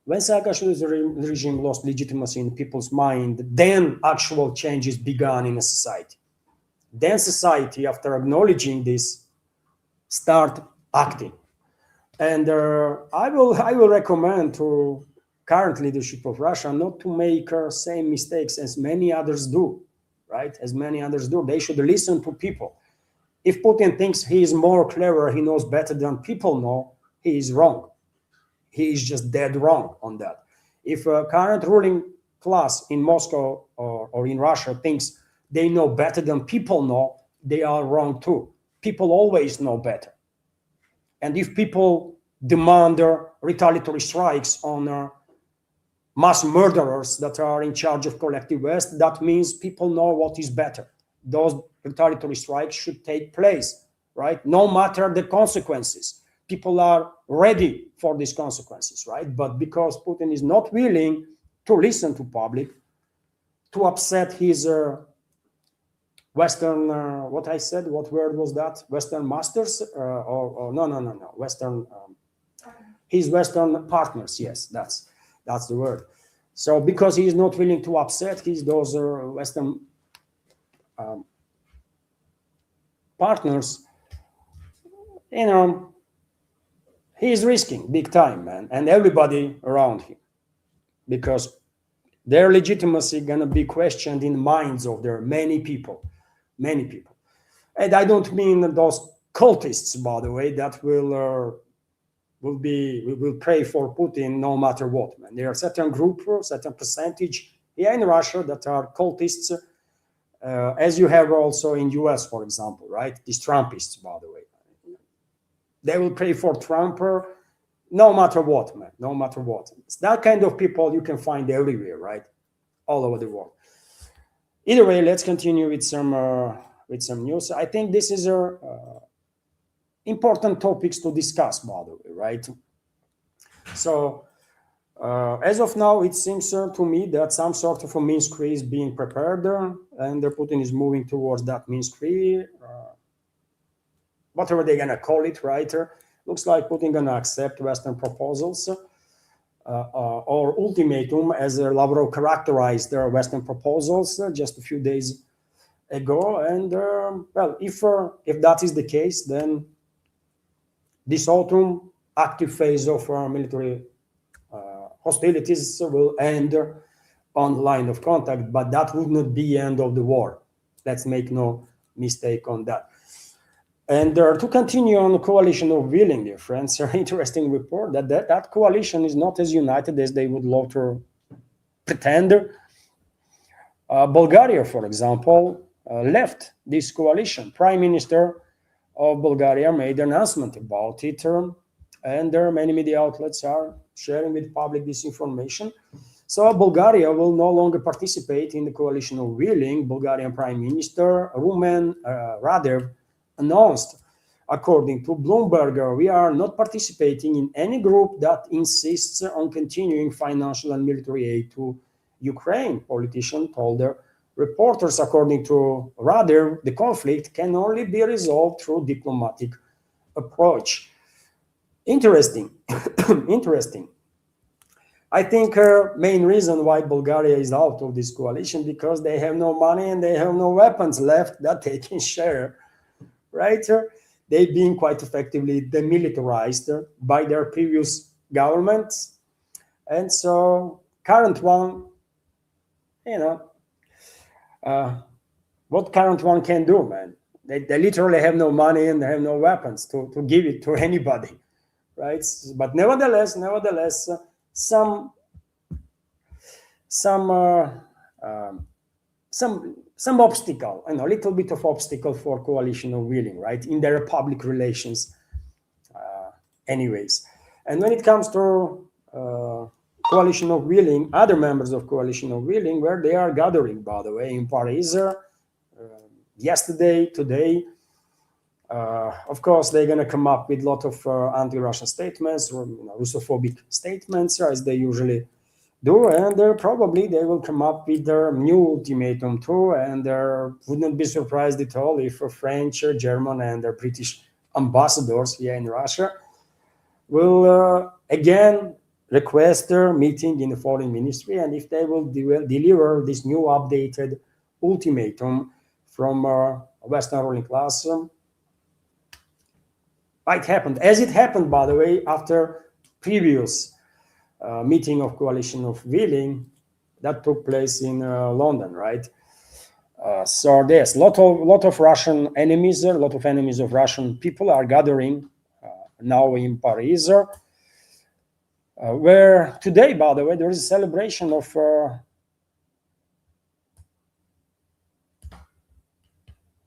When Saakashvili's regime lost legitimacy in people's mind, then actual changes began in a society. Then society, after acknowledging this, start acting. And I will recommend to current leadership of Russia not to make same mistakes as many others do, right? As many others do. They should listen to people. If Putin thinks he is more clever, he knows better than people know, he is wrong. He is just dead wrong on that. If a current ruling class in Moscow or in Russia thinks they know better than people know, they are wrong too. People always know better. And if people demand retaliatory strikes on mass murderers that are in charge of collective West, that means people know what is better. Those retaliatory strikes should take place, right? No matter the consequences. People are ready for these consequences, right? But because Putin is not willing to listen to public, to upset his Western, what I said, what word was that? Western masters? No. Western, his Western partners, yes, that's the word. So because he is not willing to upset those Western partners, you know, he is risking big time, man, and everybody around him, because their legitimacy gonna be questioned in the minds of their many people. And I don't mean those cultists, by the way, that will pray for Putin no matter what, man. There are certain group, certain percentage here in Russia that are cultists, as you have also in US, for example, right? These Trumpists, by the way. They will pray for Trump no matter what, man, no matter what. It's that kind of people you can find everywhere, right? All over the world. Either way, let's continue with some news. I think this is important topics to discuss, by the way, right? So as of now, it seems to me that some sort of a mean screen is being prepared, and Putin is moving towards that mean screen. Whatever they're gonna call it, right? Looks like Putin gonna accept Western proposals or ultimatum, as Lavrov characterized their Western proposals just a few days ago. And well, if that is the case, then this autumn active phase of military hostilities will end on line of contact, but that would not be end of the war. Let's make no mistake on that. And to continue on the coalition of willing, dear friends, an interesting report that coalition is not as united as they would love to pretend. Bulgaria, for example, left this coalition. Prime Minister of Bulgaria made an announcement about it, and there are many media outlets are sharing with public this information. So Bulgaria will no longer participate in the coalition of willing. Bulgarian Prime Minister Rumen Radev announced, according to Bloomberg, we are not participating in any group that insists on continuing financial and military aid to Ukraine, politician told their reporters. According to Radev, the conflict can only be resolved through diplomatic approach. Interesting. Interesting. I think main reason why Bulgaria is out of this coalition because they have no money and they have no weapons left that they can share. Right? They've been quite effectively demilitarized by their previous governments. And so current one, you know, what current one can do, man? They literally have no money and they have no weapons to give it to anybody, right? But nevertheless, some obstacle, and a little bit of obstacle for coalition of willing, right, in their public relations anyways. And when it comes to coalition of willing, other members of coalition of willing, where they are gathering, by the way, in Paris, yesterday, today. Of course, they're going to come up with a lot of anti-Russian statements, or Russophobic statements, as they usually do, and probably they will come up with their new ultimatum too, and wouldn't be surprised at all if French, German, and British ambassadors here in Russia will again request a meeting in the foreign ministry, and if they will deliver this new updated ultimatum from Western ruling class, it happened, as it happened, by the way, after previous meeting of coalition of willing that took place in London, right? So there's a lot of Russian enemies, a lot of enemies of Russian people are gathering now in Paris, where today, by the way, there is a celebration of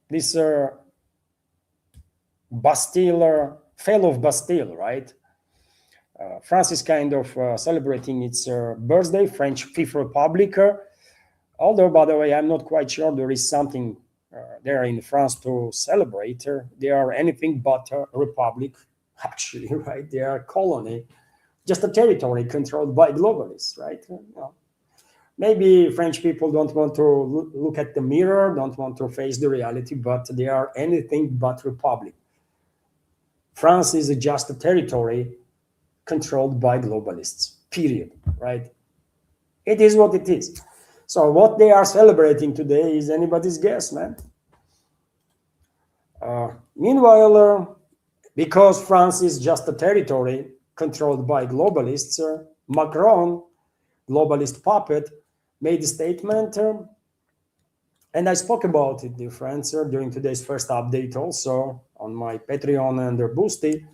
this Bastille, fall of Bastille, right? France is kind of celebrating its birthday, French Fifth Republic. Although, by the way, I'm not quite sure there is something there in France to celebrate. They are anything but a republic, actually, right? They are a colony, just a territory controlled by globalists, right? Maybe French people don't want to look at the mirror, don't want to face the reality, but they are anything but republic. France is just a territory controlled by globalists, period, right? It is what it is. So what they are celebrating today is anybody's guess, man. Meanwhile, because France is just a territory controlled by globalists, Macron, globalist puppet, made a statement, and I spoke about it, dear friends, during today's first update also on my Patreon and Boosty.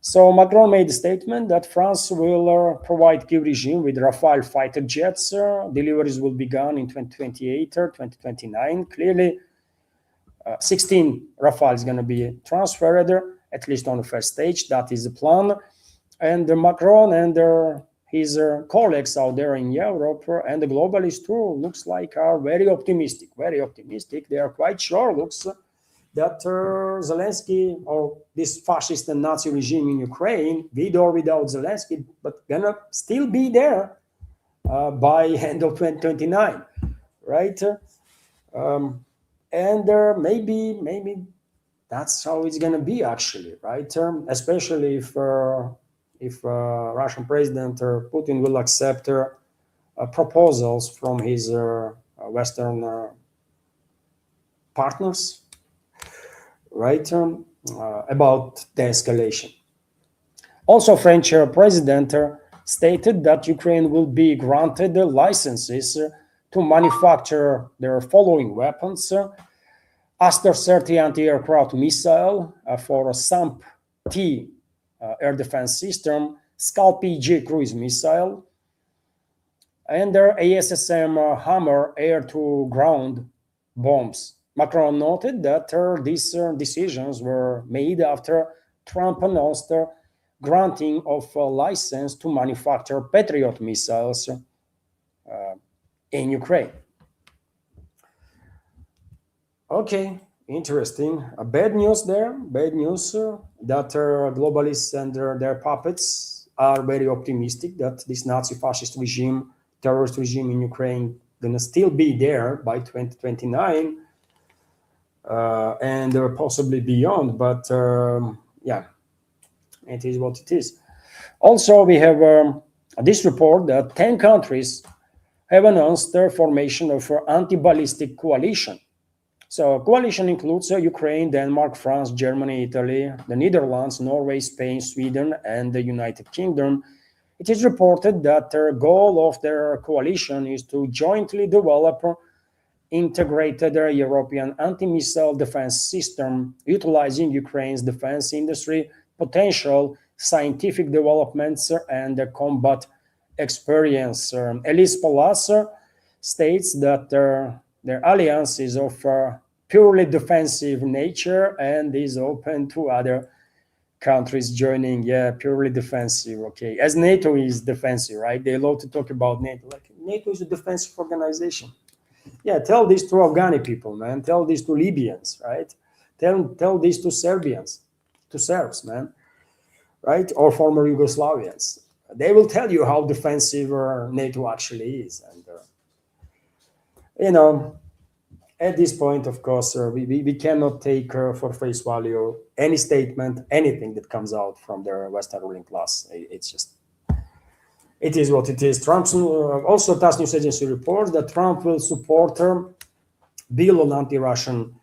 So Macron made a statement that France will provide Kiev regime with Rafale fighter jets. Deliveries will begin in 2028 or 2029. Clearly, 16 Rafale is going to be transferred, at least on the first stage. That is the plan. And Macron and his colleagues out there in Europe and the globalists too, looks like are very optimistic, very optimistic. They are quite sure, looks, that Zelensky, or this fascist and Nazi regime in Ukraine, with or without Zelensky, but gonna still be there by end of 2029, right? And maybe that's how it's gonna be, actually, right? Especially if Russian President Putin will accept proposals from his Western partners, right, about the escalation. Also, French President stated that Ukraine will be granted licenses to manufacture their following weapons: Aster-30 anti-aircraft missile for SAMP-T air defense system, Scalp-EJ cruise missile, and their ASSM Hammer air-to-ground bombs. Macron noted that these decisions were made after Trump announced granting of a license to manufacture Patriot missiles in Ukraine. Okay, interesting. Bad news there. Bad news that globalists and their puppets are very optimistic that this Nazi fascist regime, terrorist regime in Ukraine, gonna still be there by 2029. And possibly beyond, but yeah, it is what it is. Also, we have this report that 10 countries have announced their formation of an anti-ballistic coalition. So coalition includes Ukraine, Denmark, France, Germany, Italy, the Netherlands, Norway, Spain, Sweden, and the United Kingdom. It is reported that the goal of their coalition is to jointly develop integrated European anti-missile defense system, utilizing Ukraine's defense industry potential, scientific developments, and combat experience. Elise Palas states that their alliance is of purely defensive nature and is open to other countries joining. Yeah, purely defensive. Okay, as NATO is defensive, right? They love to talk about NATO. Like NATO is a defensive organization. Yeah, tell this to Afghani people, man. Tell this to Libyans, right? Tell this to Serbians, to Serbs, man, right? Or former Yugoslavians. They will tell you how defensive NATO actually is. And, you know, at this point, of course, we cannot take for face value any statement, anything that comes out from the Western ruling class. It's just, it is what it is. Trump's also TASS news agency reports that Trump will support bill on anti-Russian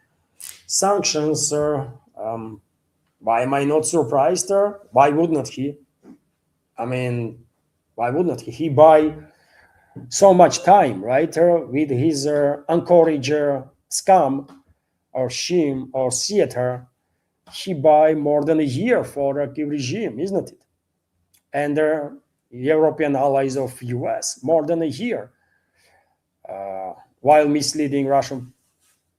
sanctions. Why am I not surprised? Why would not he? I mean, why would not he? He buy so much time, right? With his Anchorage scam or shim or theater, he buy more than a year for a Kiev regime, isn't it? And European allies of US more than a year, while misleading Russian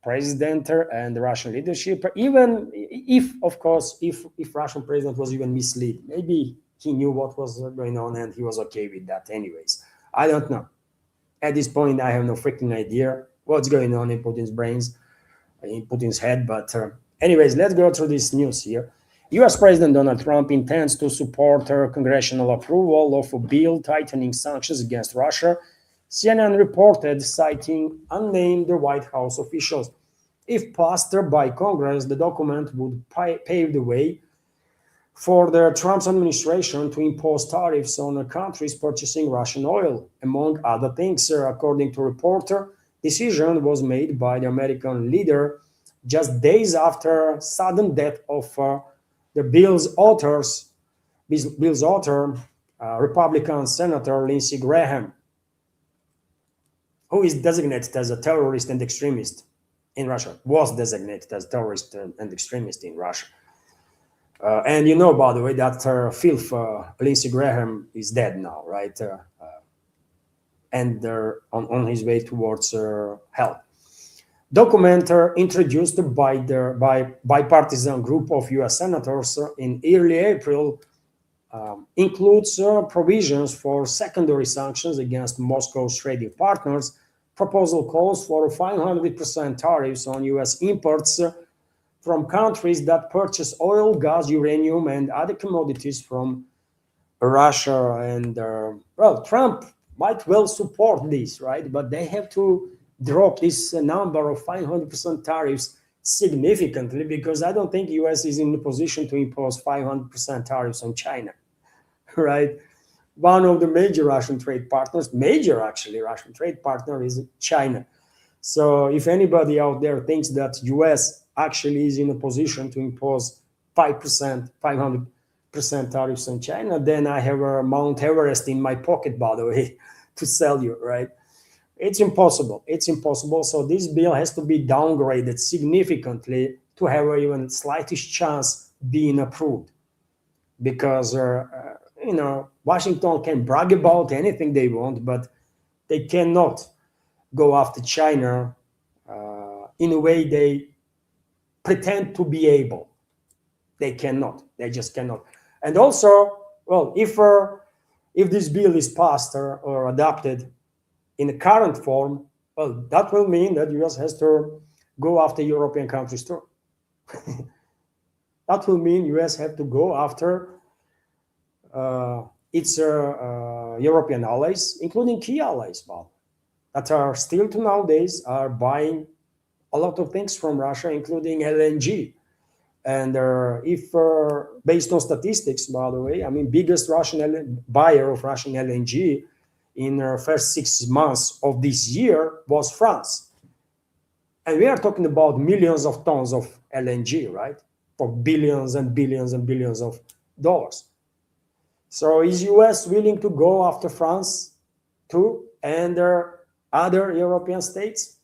president and the Russian leadership. Even if, of course, if Russian president was even misled, maybe he knew what was going on and he was okay with that, anyways. I don't know. At this point, I have no freaking idea what's going on in Putin's brains, in Putin's head. But anyways, let's go through this news here. US President Donald Trump intends to support congressional approval of a bill tightening sanctions against Russia, CNN reported, citing unnamed White House officials. If passed by Congress, the document would pave the way for the Trump administration to impose tariffs on countries purchasing Russian oil, among other things. According to reporter, decision was made by the American leader just days after sudden death of the bill's author, Republican Senator Lindsey Graham, who is designated as a terrorist and extremist in Russia, was designated as terrorist and extremist in Russia. And you know, by the way, that filth, Lindsey Graham, is dead now, right? And on his way towards hell. Document introduced by the bipartisan group of U.S. senators in early April includes provisions for secondary sanctions against Moscow's trading partners. Proposal calls for 500% tariffs on U.S. imports from countries that purchase oil, gas, uranium, and other commodities from Russia. And, well, Trump might well support this, right? But they have to drop this number of 500% tariffs significantly, because I don't think U.S. is in a position to impose 500% tariffs on China, right? One of the major Russian trade partners, Russian trade partner is China. So if anybody out there thinks that US actually is in a position to impose 5%, 500% tariffs on China, then I have a Mount Everest in my pocket, by the way, to sell you, right? It's impossible. It's impossible. So this bill has to be downgraded significantly to have even slightest chance being approved. Because, Washington can brag about anything they want, but they cannot go after China in a way they pretend to be able. They cannot. They just cannot. And also, well, if this bill is passed or adopted in the current form, well, that will mean that U.S. has to go after European countries too. That will mean U.S. have to go after its European allies, including key allies, Bob, that are still to nowadays are buying a lot of things from Russia, including LNG. And if based on statistics, by the way, I mean, biggest Russian buyer of Russian LNG in the first 6 months of this year was France. And we are talking about millions of tons of LNG, right? For billions and billions and billions of dollars. So is US willing to go after France too, and other European states?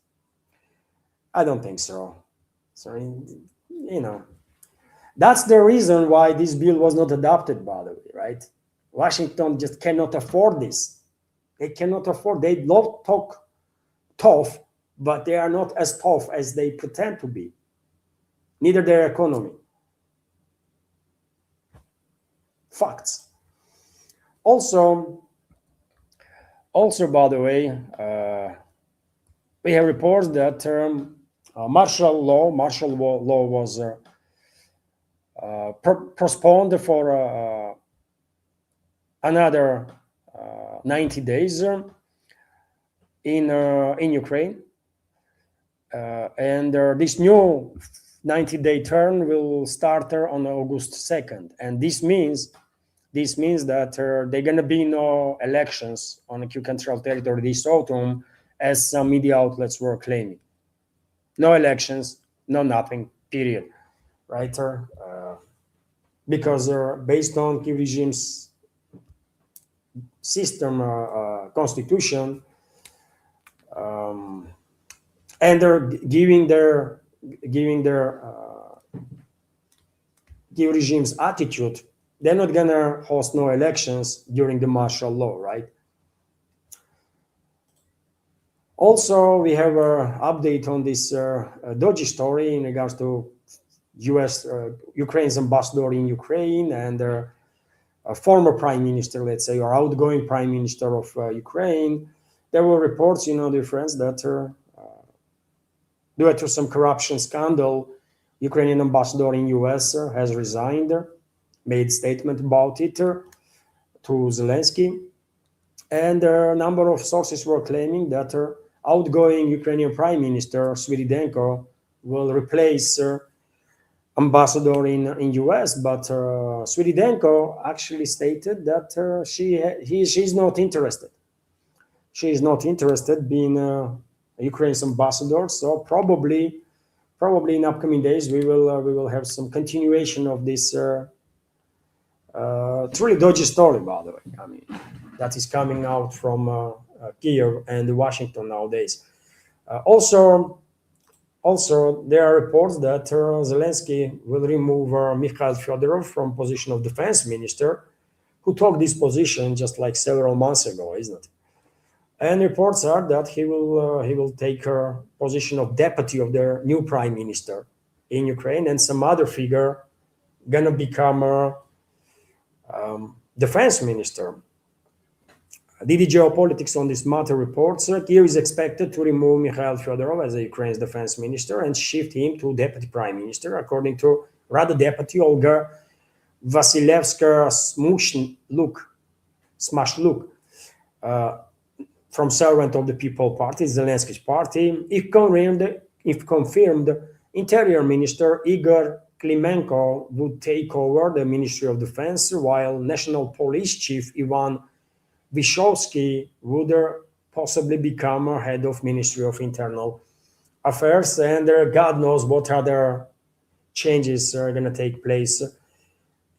I don't think so. So, that's the reason why this bill was not adopted, by the way, right? Washington just cannot afford this. They cannot afford. They love talk tough, but they are not as tough as they pretend to be. Neither their economy. Facts. Also, by the way, we have reports that martial law was postponed for another 90 days in Ukraine, and this new 90-day term will start on August 2nd, and this means that there gonna be no elections on the Kiev controlled territory this autumn, as some media outlets were claiming. No elections, no nothing. Period. Right? Because based on Kiev regime's system constitution, and they're giving their Kiev regime's attitude, they're not gonna host no elections during the martial law, right? Also, we have an update on this dodgy story in regards to U.S. Ukraine's ambassador in Ukraine and a former prime minister, let's say, or outgoing prime minister of Ukraine. There were reports, dear friends, that due to some corruption scandal, Ukrainian ambassador in U.S. has resigned, made statement about it to Zelensky, and a number of sources were claiming that outgoing Ukrainian prime minister Sviridенko will replace ambassador in U.S., but Sviridенko actually stated that she's not interested. She is not interested being Ukraine's ambassador. So probably in upcoming days we will have some continuation of this truly dodgy story. By the way, I mean, that is coming out from Kiev and Washington nowadays. Also, there are reports that Zelensky will remove Mikhail Fedorov from position of defense minister, who took this position just like several months ago, isn't it? And reports are that he will take a position of deputy of their new prime minister in Ukraine, and some other figure gonna become a defense minister. DD Geopolitics on this matter reports Kiev is expected to remove Mikhail Fedorov as Ukraine's defense minister and shift him to deputy prime minister, according to Rada deputy Olga Vasilevska Smashlyuk, from Servant of the People Party, Zelensky's party. If confirmed, Interior Minister Igor Klimenko would take over the Ministry of Defense, while National Police Chief Ivan Vyshkovsky would possibly become head of Ministry of Internal Affairs, and God knows what other changes are going to take place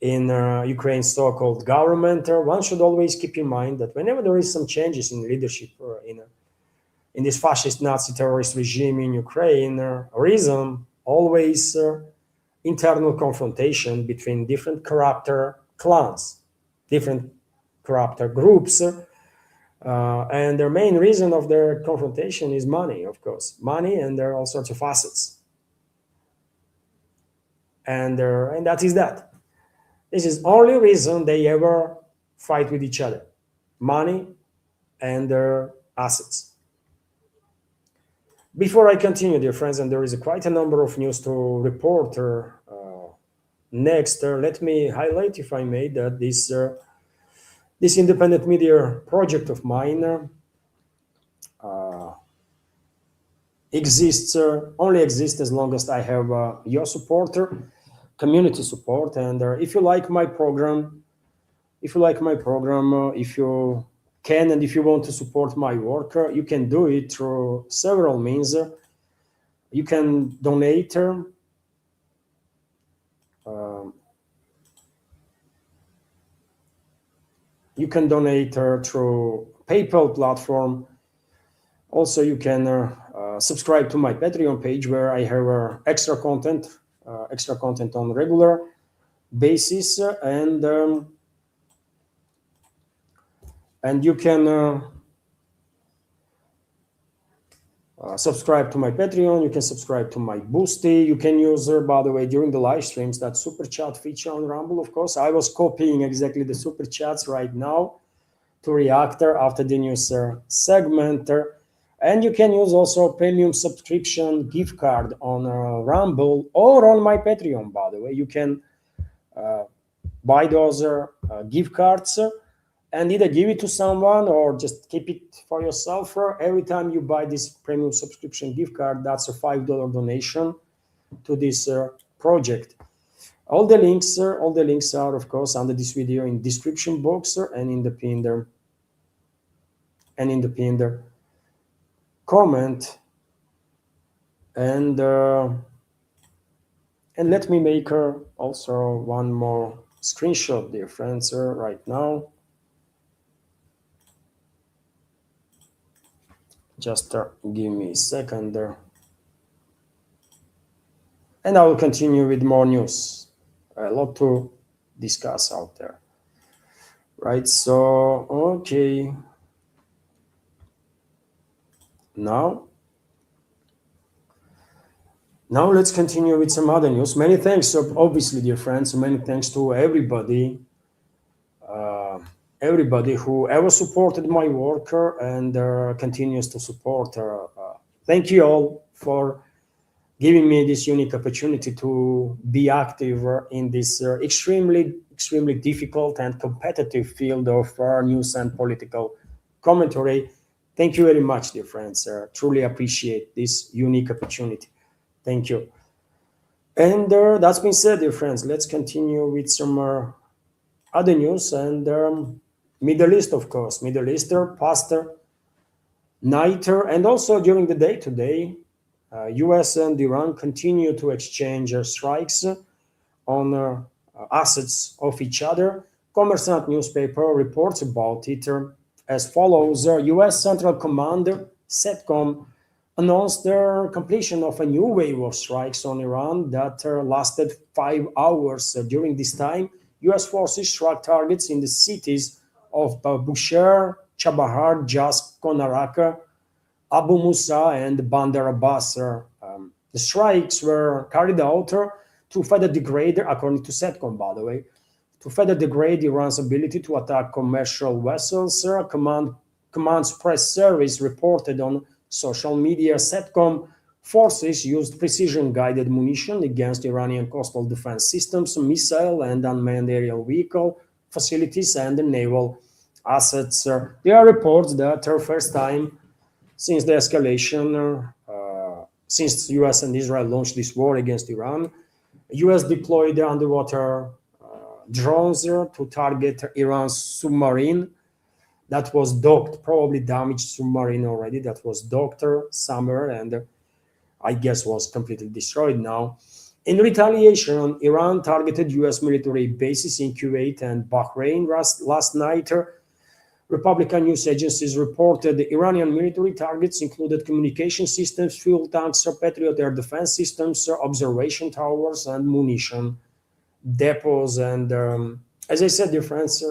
in Ukraine's so-called government. One should always keep in mind that whenever there is some changes in leadership in this fascist Nazi terrorist regime in Ukraine, reason always internal confrontation between different corrupt clans, different corrupt groups, and their main reason of their confrontation is money, of course, money, and there are all sorts of assets, and that is that. This is only reason they ever fight with each other: money and their assets. Before I continue, dear friends, and there is quite a number of news to report next, let me highlight, if I may, that this independent media project of mine only exists as long as I have your support, community support. And if you like my program, if you can, and if you want to support my work, you can do it through several means. You can donate. You can donate through PayPal platform. Also, you can subscribe to my Patreon page, where I have extra content on regular basis, and you can subscribe to my Patreon. You can subscribe to my Boosty. You can use, by the way, during the live streams, that super chat feature on Rumble. Of course, I was copying exactly the super chats right now to react after the news segment. And you can use also premium subscription gift card on Rumble or on my Patreon, by the way. You can buy those gift cards and either give it to someone or just keep it for yourself. Every time you buy this premium subscription gift card, that's a $5 donation to this project. All the links are, of course, under this video in description box and in the pinned comment. And let me make also one more screenshot, dear friends, right now. Just give me a second there. And I will continue with more news. A lot to discuss out there. Right, so, okay. Now let's continue with some other news. Many thanks, obviously, dear friends. Many thanks to everybody who ever supported my work and continues to support. Thank you all for giving me this unique opportunity to be active in this extremely difficult and competitive field of news and political commentary. Thank you very much, dear friends. Truly appreciate this unique opportunity. Thank you. And that's been said, dear friends, let's continue with some other news. And Middle East, of course, Middle Easter, Pastor, Nighter, and also during the day today, US and Iran continue to exchange strikes on assets of each other. Commerçant newspaper reports about it as follows. US Central Command, CENTCOM, announced the completion of a new wave of strikes on Iran that lasted 5 hours. During this time, US forces struck targets in the cities of Bushehr, Chabahar, Jask, Konaraka, Abu Musa, and Bandar Abbas. The strikes were carried out to further degrade, according to CENTCOM, by the way, to further degrade Iran's ability to attack commercial vessels. Command's press service reported on social media CENTCOM forces used precision-guided munition against Iranian coastal defense systems, missile and unmanned aerial vehicle facilities, and naval assets. There are reports that for the first time since the escalation, since US and Israel launched this war against Iran, US deployed underwater drones to target Iran's submarine that was docked, probably damaged submarine already, that was docked somewhere and I guess was completely destroyed now. In retaliation, Iran targeted US military bases in Kuwait and Bahrain last night. Republican news agencies reported the Iranian military targets included communication systems, fuel tanks, Patriot air defense systems, observation towers, and munition depots. And as I said, dear friends,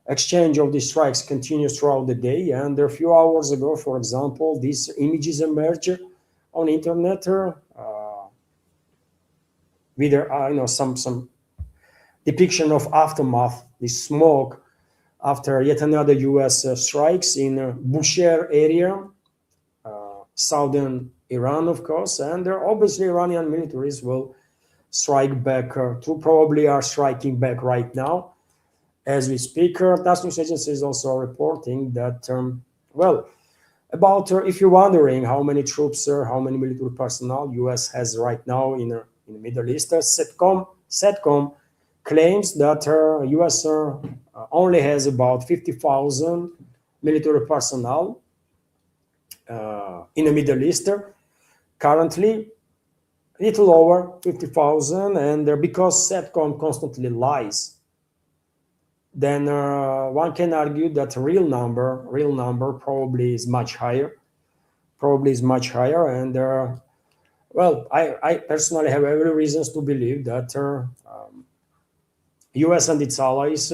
exchange of these strikes continues throughout the day. And a few hours ago, for example, these images emerged on internet with some depiction of aftermath, this smoke after yet another US strikes in Bushehr area, southern Iran, of course, and obviously Iranian militaries will strike back, probably are striking back right now as we speak. TASS news agency is also reporting that, if you're wondering how many troops, how many military personnel US has right now in the Middle East, CENTCOM claims that US only has about 50,000 military personnel in the Middle East currently, a little over 50,000, and because CENTCOM constantly lies, then one can argue that real number probably is much higher, and I personally have every reasons to believe that US and its allies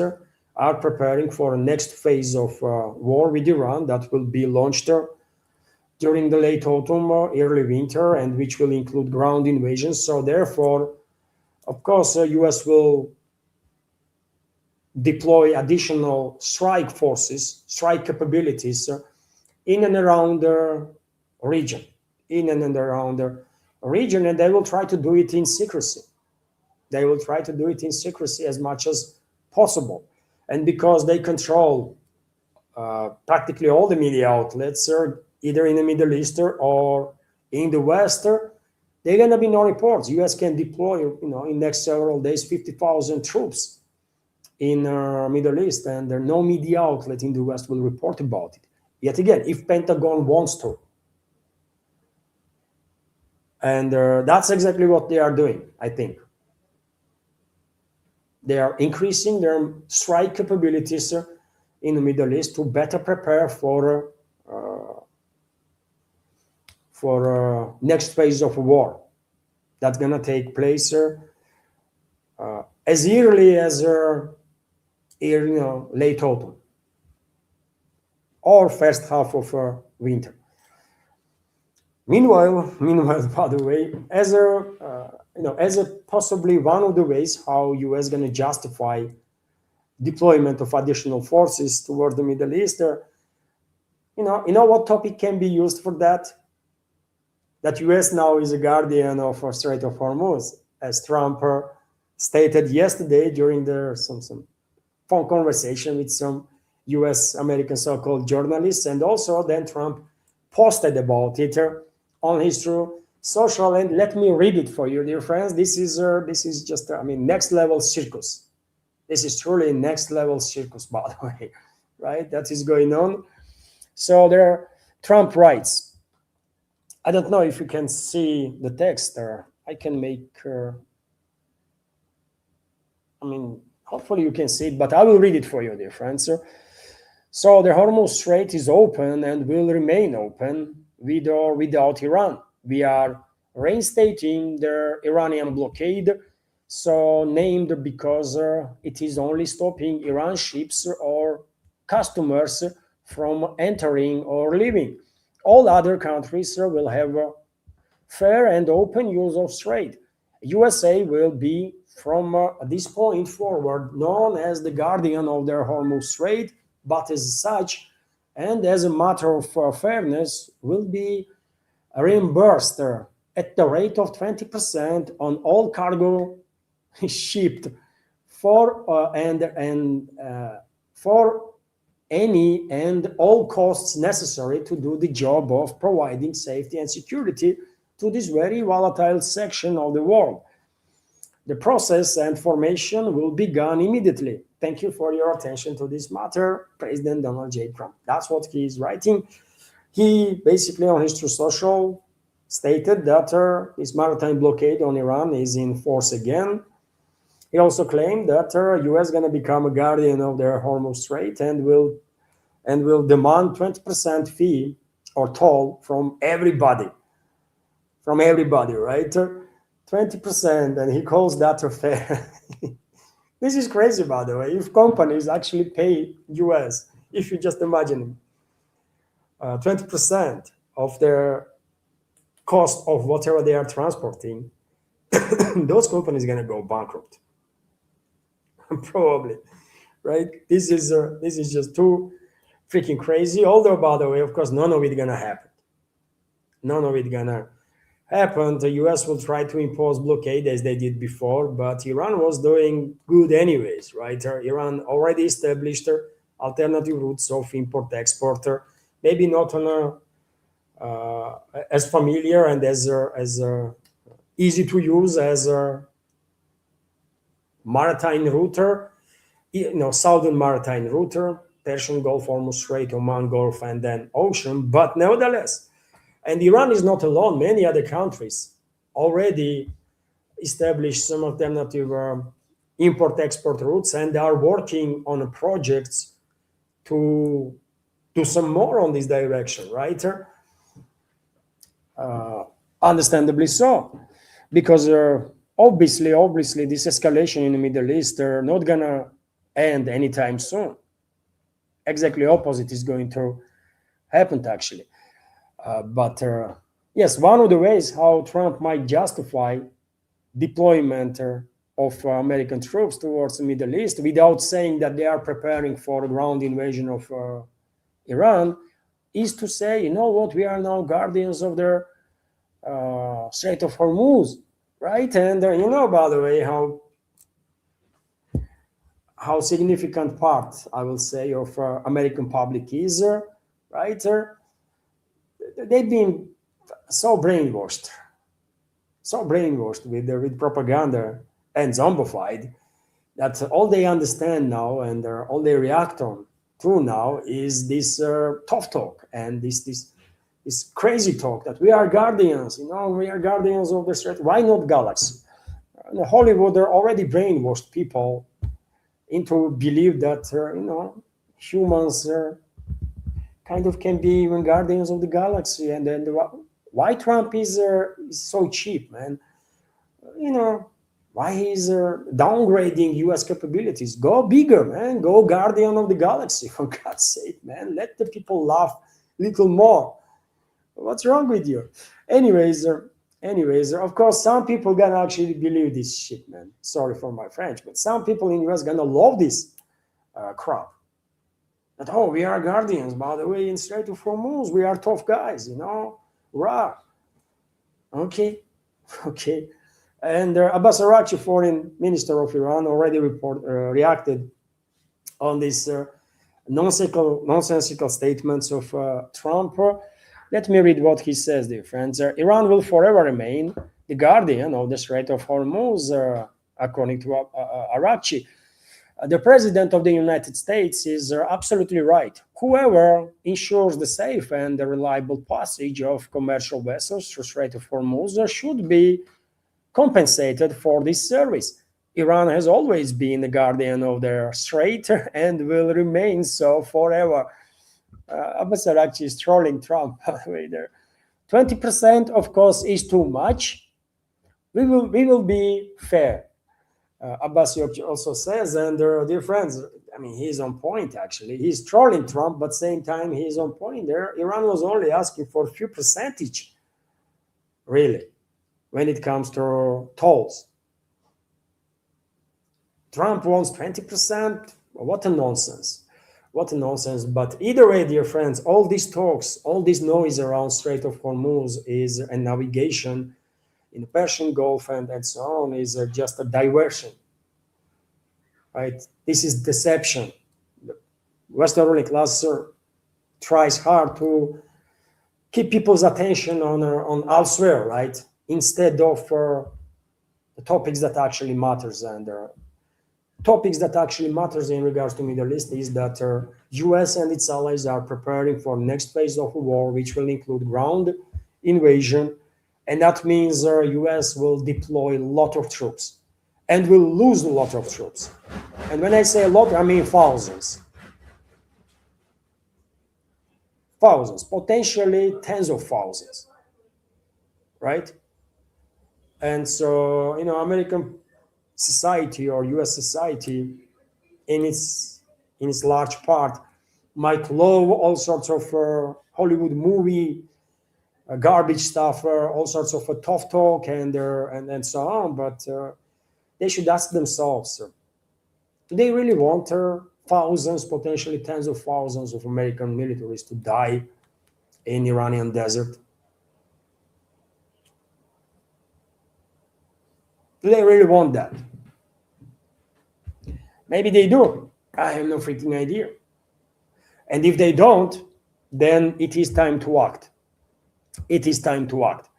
are preparing for a next phase of war with Iran that will be launched during the late autumn, early winter, and which will include ground invasions. So therefore, of course, US will deploy additional strike forces, strike capabilities in and around the region, in and around the region, and they will try to do it in secrecy. They will try to do it in secrecy as much as possible. And because they control practically all the media outlets, either in the Middle East or in the West, there are going to be no reports. U.S. can deploy, in next several days, 50,000 troops in Middle East, and there no media outlet in the West will report about it. Yet again, if Pentagon wants to, and that's exactly what they are doing. I think they are increasing their strike capabilities in the Middle East to better prepare for next phase of war that's gonna take place as early as late autumn or first half of winter. Meanwhile, by the way, as a possibly one of the ways how U.S. going to justify deployment of additional forces toward the Middle East, you know what topic can be used for that? That U.S. now is a guardian of Strait of Hormuz, as Trump stated yesterday during some phone conversation with some U.S. American so-called journalists, and also then Trump posted about it on his true social. And let me read it for you, dear friends. This is just next level circus. This is truly next level circus, by the way, right? That is going on. So there, Trump writes. I don't know if you can see the text there. I can make. Hopefully you can see it, but I will read it for you, dear friends. So the Hormuz Strait is open and will remain open with or without Iran. We are reinstating the Iranian blockade, so named because it is only stopping Iran ships or customers from entering or leaving. All other countries will have a fair and open use of Strait. USA will be, from this point forward, known as the guardian of their Hormuz Strait, but as such, and as a matter of fairness, will be reimbursed at the rate of 20% on all cargo shipped for any and all costs necessary to do the job of providing safety and security to this very volatile section of the world. The process and formation will begin immediately. Thank you for your attention to this matter, President Donald J. Trump. That's what he is writing. He basically, on his Truth Social, stated that his maritime blockade on Iran is in force again. He also claimed that U.S. is going to become a guardian of their Hormuz Strait and will demand 20% fee or toll from everybody, right? 20%, and he calls that a fair. This is crazy, by the way. If companies actually pay U.S., if you just imagine 20% of their cost of whatever they are transporting, those companies are going to go bankrupt. Probably, right? This is just too freaking crazy. Although, by the way, of course, none of it gonna happen. None of it gonna happen. The U.S. will try to impose blockade as they did before, but Iran was doing good anyways, right? Iran already established alternative routes of import-export, maybe not on as familiar and as easy to use as a maritime router, southern maritime router, Persian Gulf, Hormuz Strait, Oman Gulf, and then ocean. But nevertheless, and Iran is not alone. Many other countries already established some alternative import-export routes and are working on projects to do some more on this direction, right? Understandably so, because obviously, this escalation in the Middle East are not gonna end anytime soon. Exactly opposite is going to happen, actually. But yes, one of the ways how Trump might justify deployment of American troops towards the Middle East without saying that they are preparing for a ground invasion of Iran is to say, you know what, we are now guardians of the Strait of Hormuz, right? And you know, by the way, how significant part, I will say, of American public is, right? They've been so brainwashed with propaganda and zombified that all they understand now and all they react on to now is this tough talk and this crazy talk that we are guardians, we are guardians of the Strait. Why not galaxy? In Hollywood, they already brainwashed people into believe that humans kind of can be even guardians of the galaxy. And then why Trump is so cheap, man? Why he's downgrading U.S. capabilities? Go bigger, man. Go guardian of the galaxy, for God's sake, man. Let the people laugh a little more. What's wrong with you? Anyways, of course, some people gonna actually believe this shit, man. Sorry for my French, but some people in US gonna love this crap. That, oh, we are guardians, by the way, in Strait of Hormuz, we are tough guys, rah. Okay. And Abbas Araghchi, foreign minister of Iran, already reacted on these nonsensical statements of Trump. Let me read what he says, dear friends. Iran will forever remain the guardian of the Strait of Hormuz, according to Araghchi. The president of the United States is absolutely right. Whoever ensures the safe and the reliable passage of commercial vessels through Strait of Hormuz should be compensated for this service. Iran has always been the guardian of the Strait and will remain so forever. Abbas Araghchi is trolling Trump, by the way, there. 20%, of course, is too much. We will be fair. Abbas also says, and dear friends, I mean, he's on point, actually. He's trolling Trump, but same time, he's on point there. Iran was only asking for a few percentage, really, when it comes to tolls. Trump wants 20%. What a nonsense. What a nonsense. But either way, dear friends, all these talks, all this noise around Strait of Hormuz is a navigation in the Persian Gulf and so on is just a diversion, right? This is deception. The Western ruling class tries hard to keep people's attention on elsewhere, right? Instead of the topics that actually matters. And topics that actually matters in regards to Middle East is that US and its allies are preparing for next phase of war, which will include ground invasion. And that means US will deploy a lot of troops and will lose a lot of troops. And when I say a lot, I mean thousands. Thousands, potentially tens of thousands, right? And so, American society or US society in its large part might love all sorts of Hollywood movie garbage stuff, all sorts of tough talk and so on, but they should ask themselves, do they really want thousands, potentially tens of thousands of American militaries to die in Iranian desert? Do they really want that? Maybe they do. I have no freaking idea. And if they don't, then it is time to act. It is time to act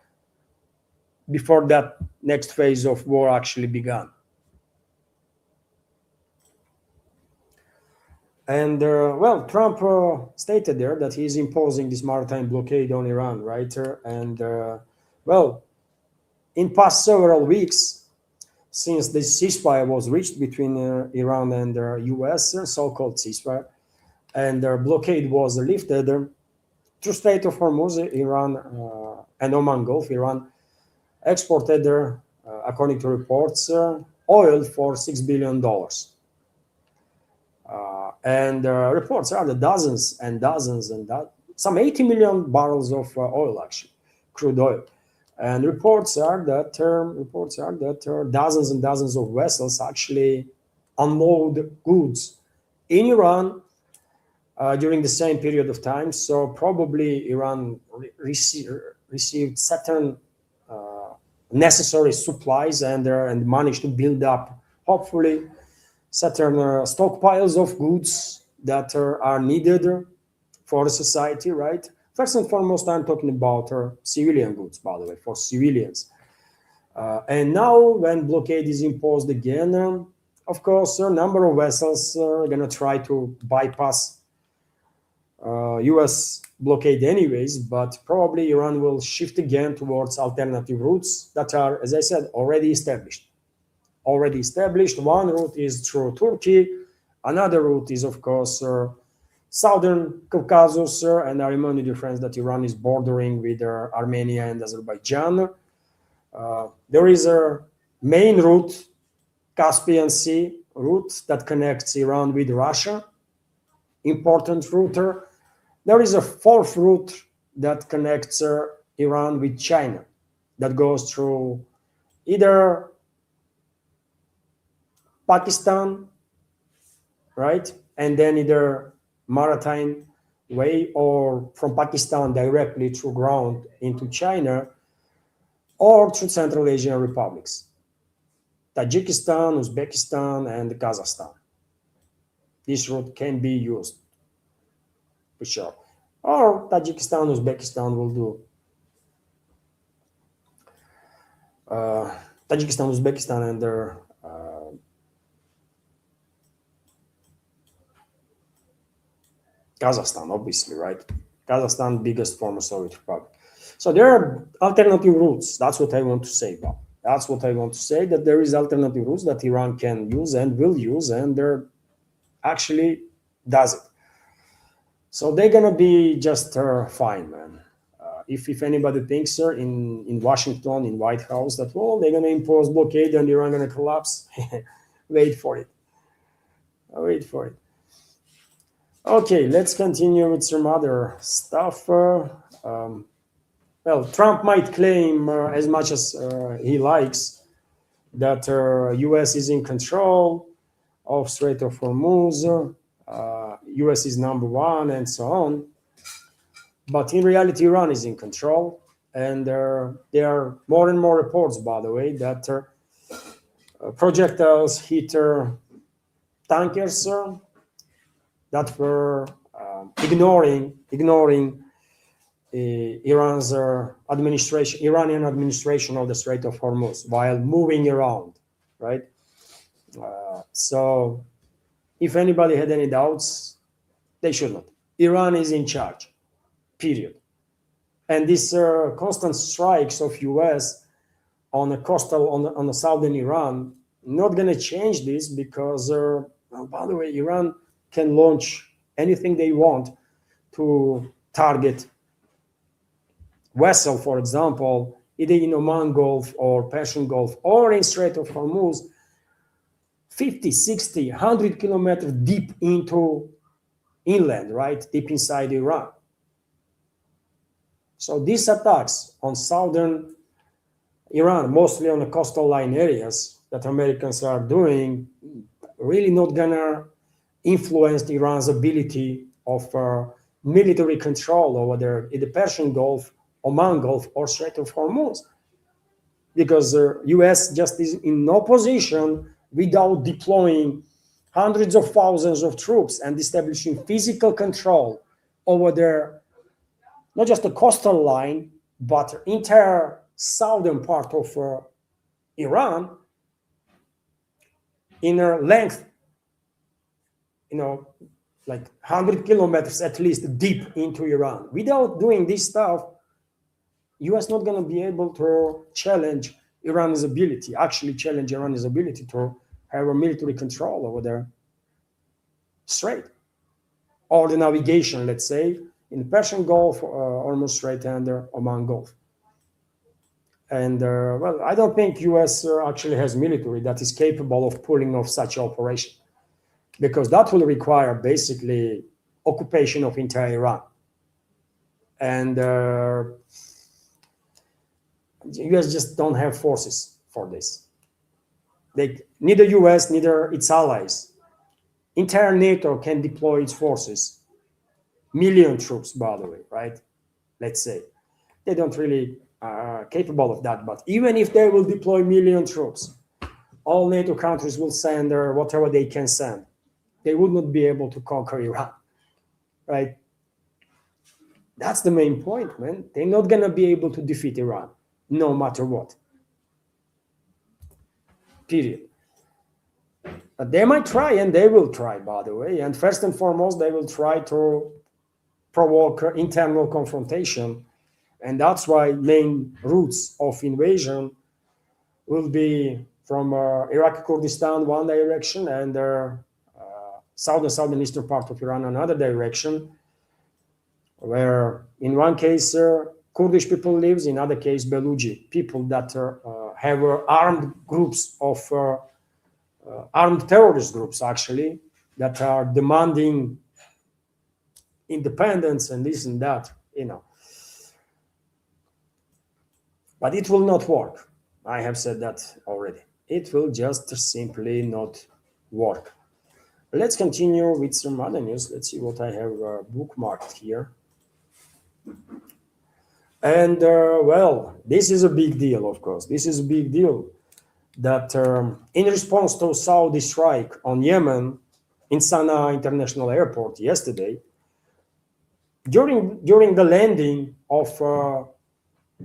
before that next phase of war actually began. And Trump stated there that he's imposing this maritime blockade on Iran, right? And in past several weeks, since the ceasefire was reached between Iran and the US, so-called ceasefire, and their blockade was lifted through Strait of Hormuz, Iran and Oman Gulf, Iran exported, according to reports, oil for $6 billion. And reports are the dozens and dozens and some 80 million barrels of oil, actually, crude oil. And reports are that dozens and dozens of vessels actually unload goods in Iran during the same period of time. So probably Iran received certain necessary supplies and managed to build up, hopefully, certain stockpiles of goods that are needed for the society, right? First and foremost, I'm talking about civilian goods, by the way, for civilians. And now, when blockade is imposed again, of course, a number of vessels are going to try to bypass US blockade anyways, but probably Iran will shift again towards alternative routes that are, as I said, already established. Already established. One route is through Turkey. Another route is, of course, southern Caucasus, and I remind you, dear friends, that Iran is bordering with Armenia and Azerbaijan. There is a main route, Caspian Sea route, that connects Iran with Russia, important route. There is a fourth route that connects Iran with China, that goes through either Pakistan, right, and then either maritime way, or from Pakistan directly through ground into China, or through Central Asian republics, Tajikistan, Uzbekistan, and Kazakhstan. This route can be used for sure. Or Tajikistan, Uzbekistan will do. Tajikistan, Uzbekistan, and their Kazakhstan, obviously, right? Kazakhstan, biggest former Soviet republic. So there are alternative routes. That's what I want to say, Bob. That's what I want to say, that there is alternative routes that Iran can use and will use, and they're actually does it. So they're gonna be just fine, man. If anybody thinks, sir, in Washington, in White House, that, well, they're gonna impose blockade and Iran gonna collapse, wait for it. Wait for it. Okay, let's continue with some other stuff. Well, Trump might claim as much as he likes that U.S. is in control of Strait of Hormuz, U.S. is number one, and so on. But in reality, Iran is in control, and there are more and more reports, by the way, that projectiles hit tankers that were ignoring Iranian administration of the Strait of Hormuz while moving around, right? So if anybody had any doubts, they should not. Iran is in charge, period. And these constant strikes of US on the coastal, on the southern Iran, not going to change this, because, well, by the way, Iran can launch anything they want to target vessel, for example, either in Oman Gulf or Persian Gulf or in Strait of Hormuz, 50, 60, 100 kilometers deep into inland, right? Deep inside Iran. So these attacks on southern Iran, mostly on the coastal line areas that Americans are doing, really not gonna influence Iran's ability of military control over the Persian Gulf, Oman Gulf, or Strait of Hormuz, because the US just is in no position, without deploying hundreds of thousands of troops and establishing physical control over their, not just the coastal line, but entire southern part of Iran, in a length, like 100 kilometers at least deep into Iran. Without doing this stuff, US not going to be able to challenge Iran's ability to have a military control over their strait, or the navigation, let's say, in the Persian Gulf, Hormuz Strait, and Oman Gulf. And well, I don't think US actually has military that is capable of pulling off such operation, because that will require basically occupation of entire Iran. And US just don't have forces for this. Neither US, neither its allies, entire NATO can deploy its forces million troops, by the way, right? Let's say they don't really capable of that, but even if they will deploy million troops, all NATO countries will send whatever they can send. They would not be able to conquer Iran, right? That's the main point, man. They're not gonna be able to defeat Iran, no matter what. Period. But they might try, and they will try, by the way. And first and foremost, they will try to provoke internal confrontation, and that's why main routes of invasion will be from Iraqi Kurdistan one direction and southern eastern part of Iran another direction, where in one case Kurdish people lives, in other case Baluchi people that have armed groups of armed terrorist groups actually that are demanding independence and this and that, you know. But it will not work. I have said that already. It will just simply not work. Let's continue with some other news. Let's see what I have bookmarked here. And well, this is a big deal, of course. This is a big deal that in response to Saudi strike on Yemen in Sana'a International Airport yesterday, during the landing of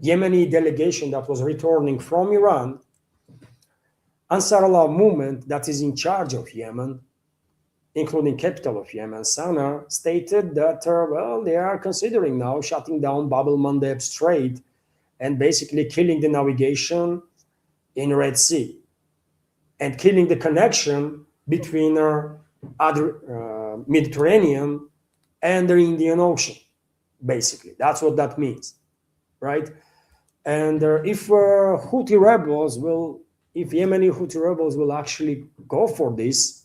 Yemeni delegation that was returning from Iran, Ansar Allah movement that is in charge of Yemen, including capital of Yemen, Sana'a, stated that well, they are considering now shutting down Bab el-Mandeb Strait and basically killing the navigation in Red Sea and killing the connection between other Mediterranean and the Indian Ocean. Basically, that's what that means, right? And if Yemeni Houthi rebels will actually go for this,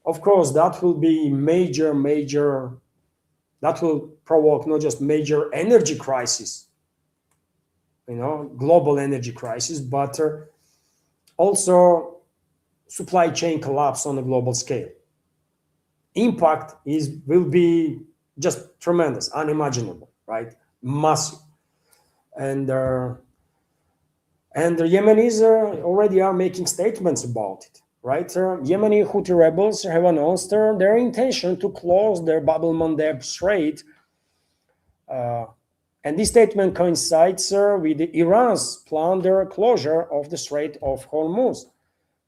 of course, that will be major, that will provoke not just major energy crisis, global energy crisis, but also supply chain collapse on a global scale. Impact will be just tremendous, unimaginable, right? Massive. And the Yemenis already are making statements about it, right? Yemeni Houthi rebels have announced their intention to close their Bab el-Mandeb Strait. And this statement coincides with Iran's planned closure of the Strait of Hormuz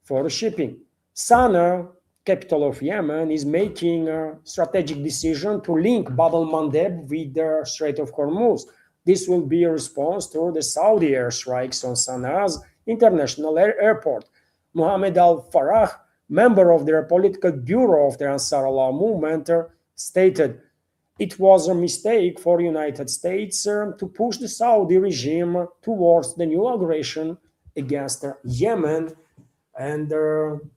for shipping. Sana'a, capital of Yemen, is making a strategic decision to link Bab el-Mandeb with the Strait of Hormuz. This will be a response to the Saudi airstrikes on Sana'a's international airport. Mohammed al-Farah, member of the political bureau of the Ansar Allah movement, stated it was a mistake for the United States to push the Saudi regime towards the new aggression against Yemen. And,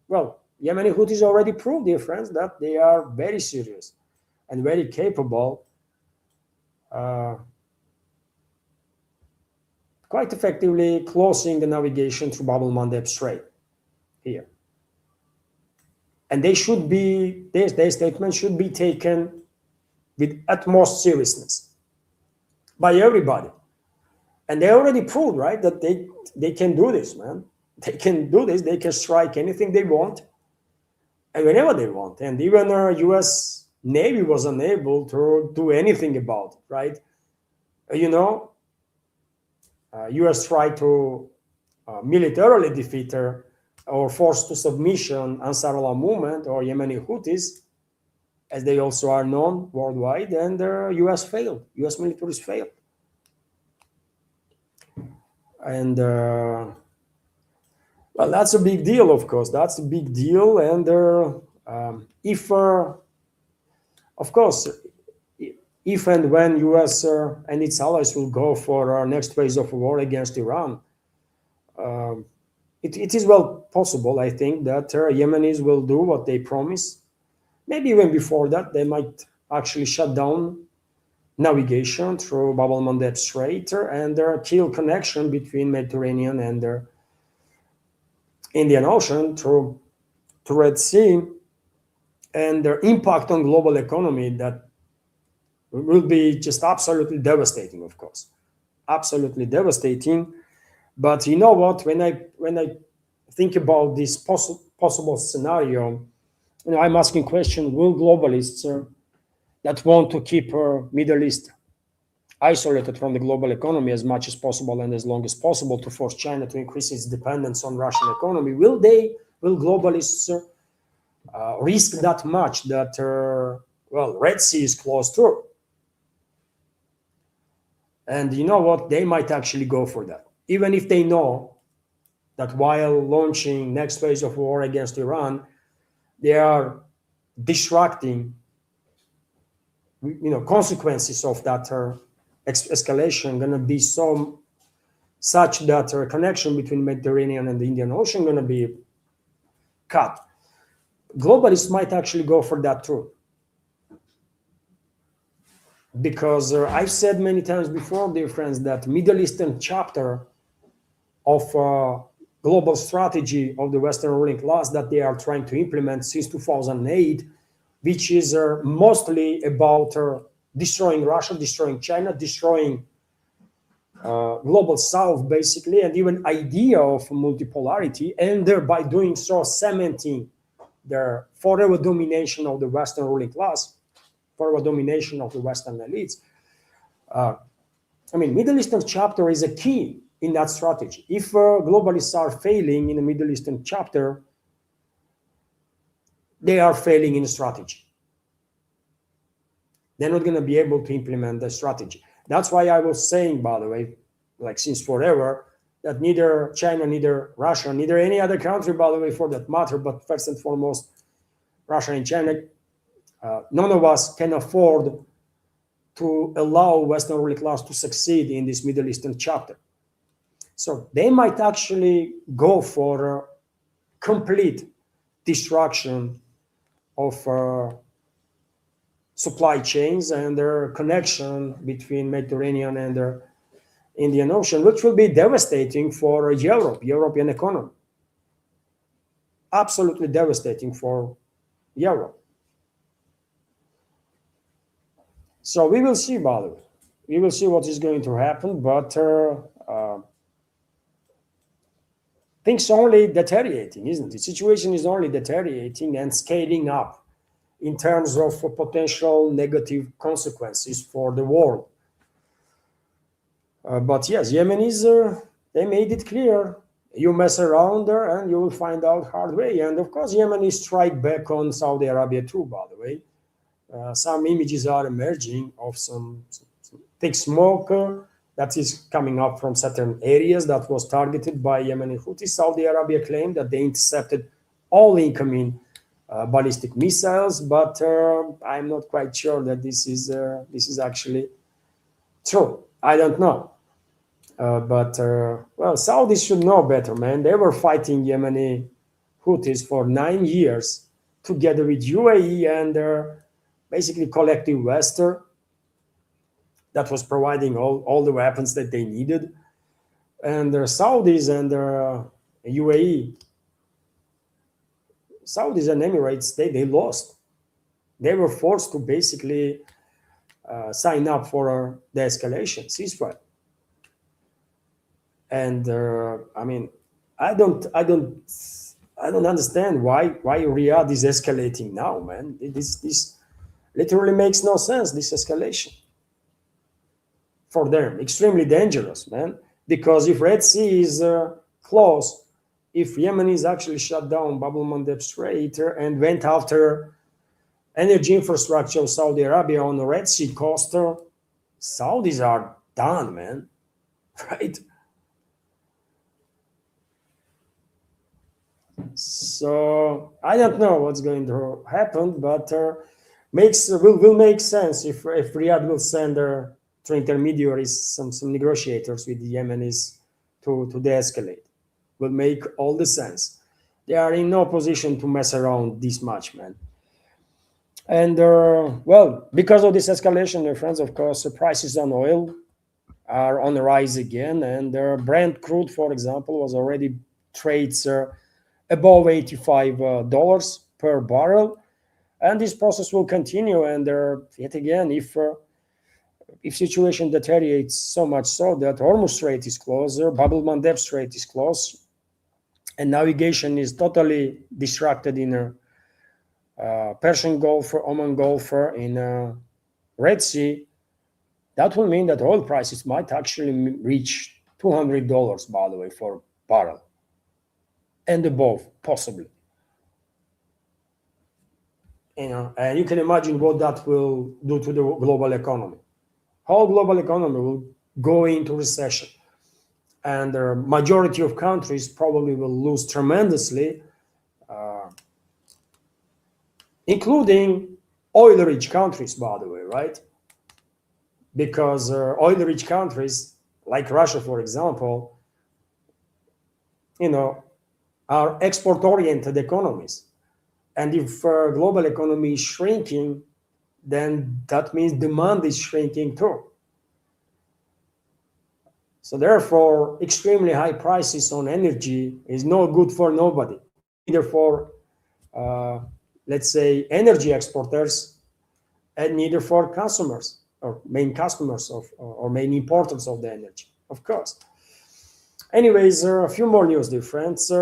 well, Yemeni Houthis already proved, dear friends, that they are very serious and very capable, quite effectively closing the navigation through Bab el-Mandeb Strait here. And their statement should be taken with utmost seriousness by everybody. And they already proved, right, that they can do this, man. They can do this. They can strike anything they want and whenever they want. And even our U.S. Navy was unable to do anything about it, right? U.S. tried to militarily defeat or force to submission Ansar Allah movement or Yemeni Houthis, as they also are known worldwide, and the U.S. failed. U.S. militaries failed. And, well, that's a big deal, of course. That's a big deal. And of course, if and when U.S. and its allies will go for our next phase of war against Iran, it is well possible, I think, that Yemenis will do what they promise. Maybe even before that, they might actually shut down navigation through Bab el-Mandeb Strait and kill connection between Mediterranean and the Indian Ocean through Red Sea, and their impact on global economy that will be just absolutely devastating, of course, absolutely devastating. But you know what? When I think about this possible scenario, I'm asking question: will globalists that want to keep Middle East isolated from the global economy as much as possible and as long as possible to force China to increase its dependence on Russian economy, will globalists risk that much that Red Sea is closed through? And you know what? They might actually go for that, even if they know that while launching next phase of war against Iran, they are disrupting, consequences of that escalation going to be such that connection between Mediterranean and the Indian Ocean going to be cut. Globalists might actually go for that too, because I've said many times before, dear friends, that Middle Eastern chapter of global strategy of the Western ruling class that they are trying to implement since 2008, which is mostly about destroying Russia, destroying China, destroying global South, basically, and even idea of multipolarity, and thereby doing so cementing their forever domination of the Western ruling class, forever domination of the Western elites. Middle Eastern chapter is a key in that strategy. If globalists are failing in the Middle Eastern chapter, they are failing in the strategy. They're not going to be able to implement the strategy. That's why I was saying, by the way, like since forever, that neither China, neither Russia, neither any other country, by the way, for that matter, but first and foremost, Russia and China, none of us can afford to allow Western ruling class to succeed in this Middle Eastern chapter. So they might actually go for complete destruction of supply chains and their connection between Mediterranean and the Indian Ocean, which will be devastating for European economy. Absolutely devastating for Europe. So we will see, by the way. We will see what is going to happen, but things only deteriorating, isn't it? The situation is only deteriorating and scaling up in terms of potential negative consequences for the world. But yes, Yemenis, they made it clear. You mess around there and you will find out hard way. And of course, Yemenis strike back on Saudi Arabia too, by the way. Some images are emerging of some thick smoke that is coming up from certain areas that was targeted by Yemeni Houthis. Saudi Arabia claimed that they intercepted all incoming ballistic missiles, but I'm not quite sure that this is actually true. I don't know. But Saudis should know better, man. They were fighting Yemeni Houthis for 9 years together with UAE and basically collective West that was providing all the weapons that they needed. And the Saudis and UAE, Saudis and Emirates, they lost. They were forced to basically sign up for the escalation ceasefire. And I don't understand why Riyadh is escalating now, man. This literally makes no sense. This escalation for them extremely dangerous, man. Because if Red Sea is closed, if Yemen is actually shut down Bab el-Mandeb Strait and went after energy infrastructure of Saudi Arabia on the Red Sea coast, Saudis are done, man. Right? So I don't know what's going to happen, but will make sense if Riyadh will send their intermediaries, some negotiators with the Yemenis to de-escalate. Will make all the sense. They are in no position to mess around this much, man. And because of this escalation, dear friends, of course, the prices on oil are on the rise again, and Brent crude, for example, was already trades above $85 per barrel, and this process will continue. And yet again, if if situation deteriorates so much so that Hormuz Strait is closer, Bab el-Mandeb Strait is close, and navigation is totally distracted in a Persian Gulf, Oman Gulf, in Red Sea, that will mean that oil prices might actually reach $200, by the way, for a barrel, and above, possibly. And you can imagine what that will do to the global economy. Whole global economy will go into recession, and the majority of countries probably will lose tremendously, including oil-rich countries, by the way, right? Because oil-rich countries like Russia, for example, are export-oriented economies. And if global economy is shrinking, then that means demand is shrinking too. So therefore, extremely high prices on energy is no good for nobody, either for, let's say, energy exporters, and neither for consumers or main customers of or main importers of the energy, of course. Anyways, a few more news, dear friends.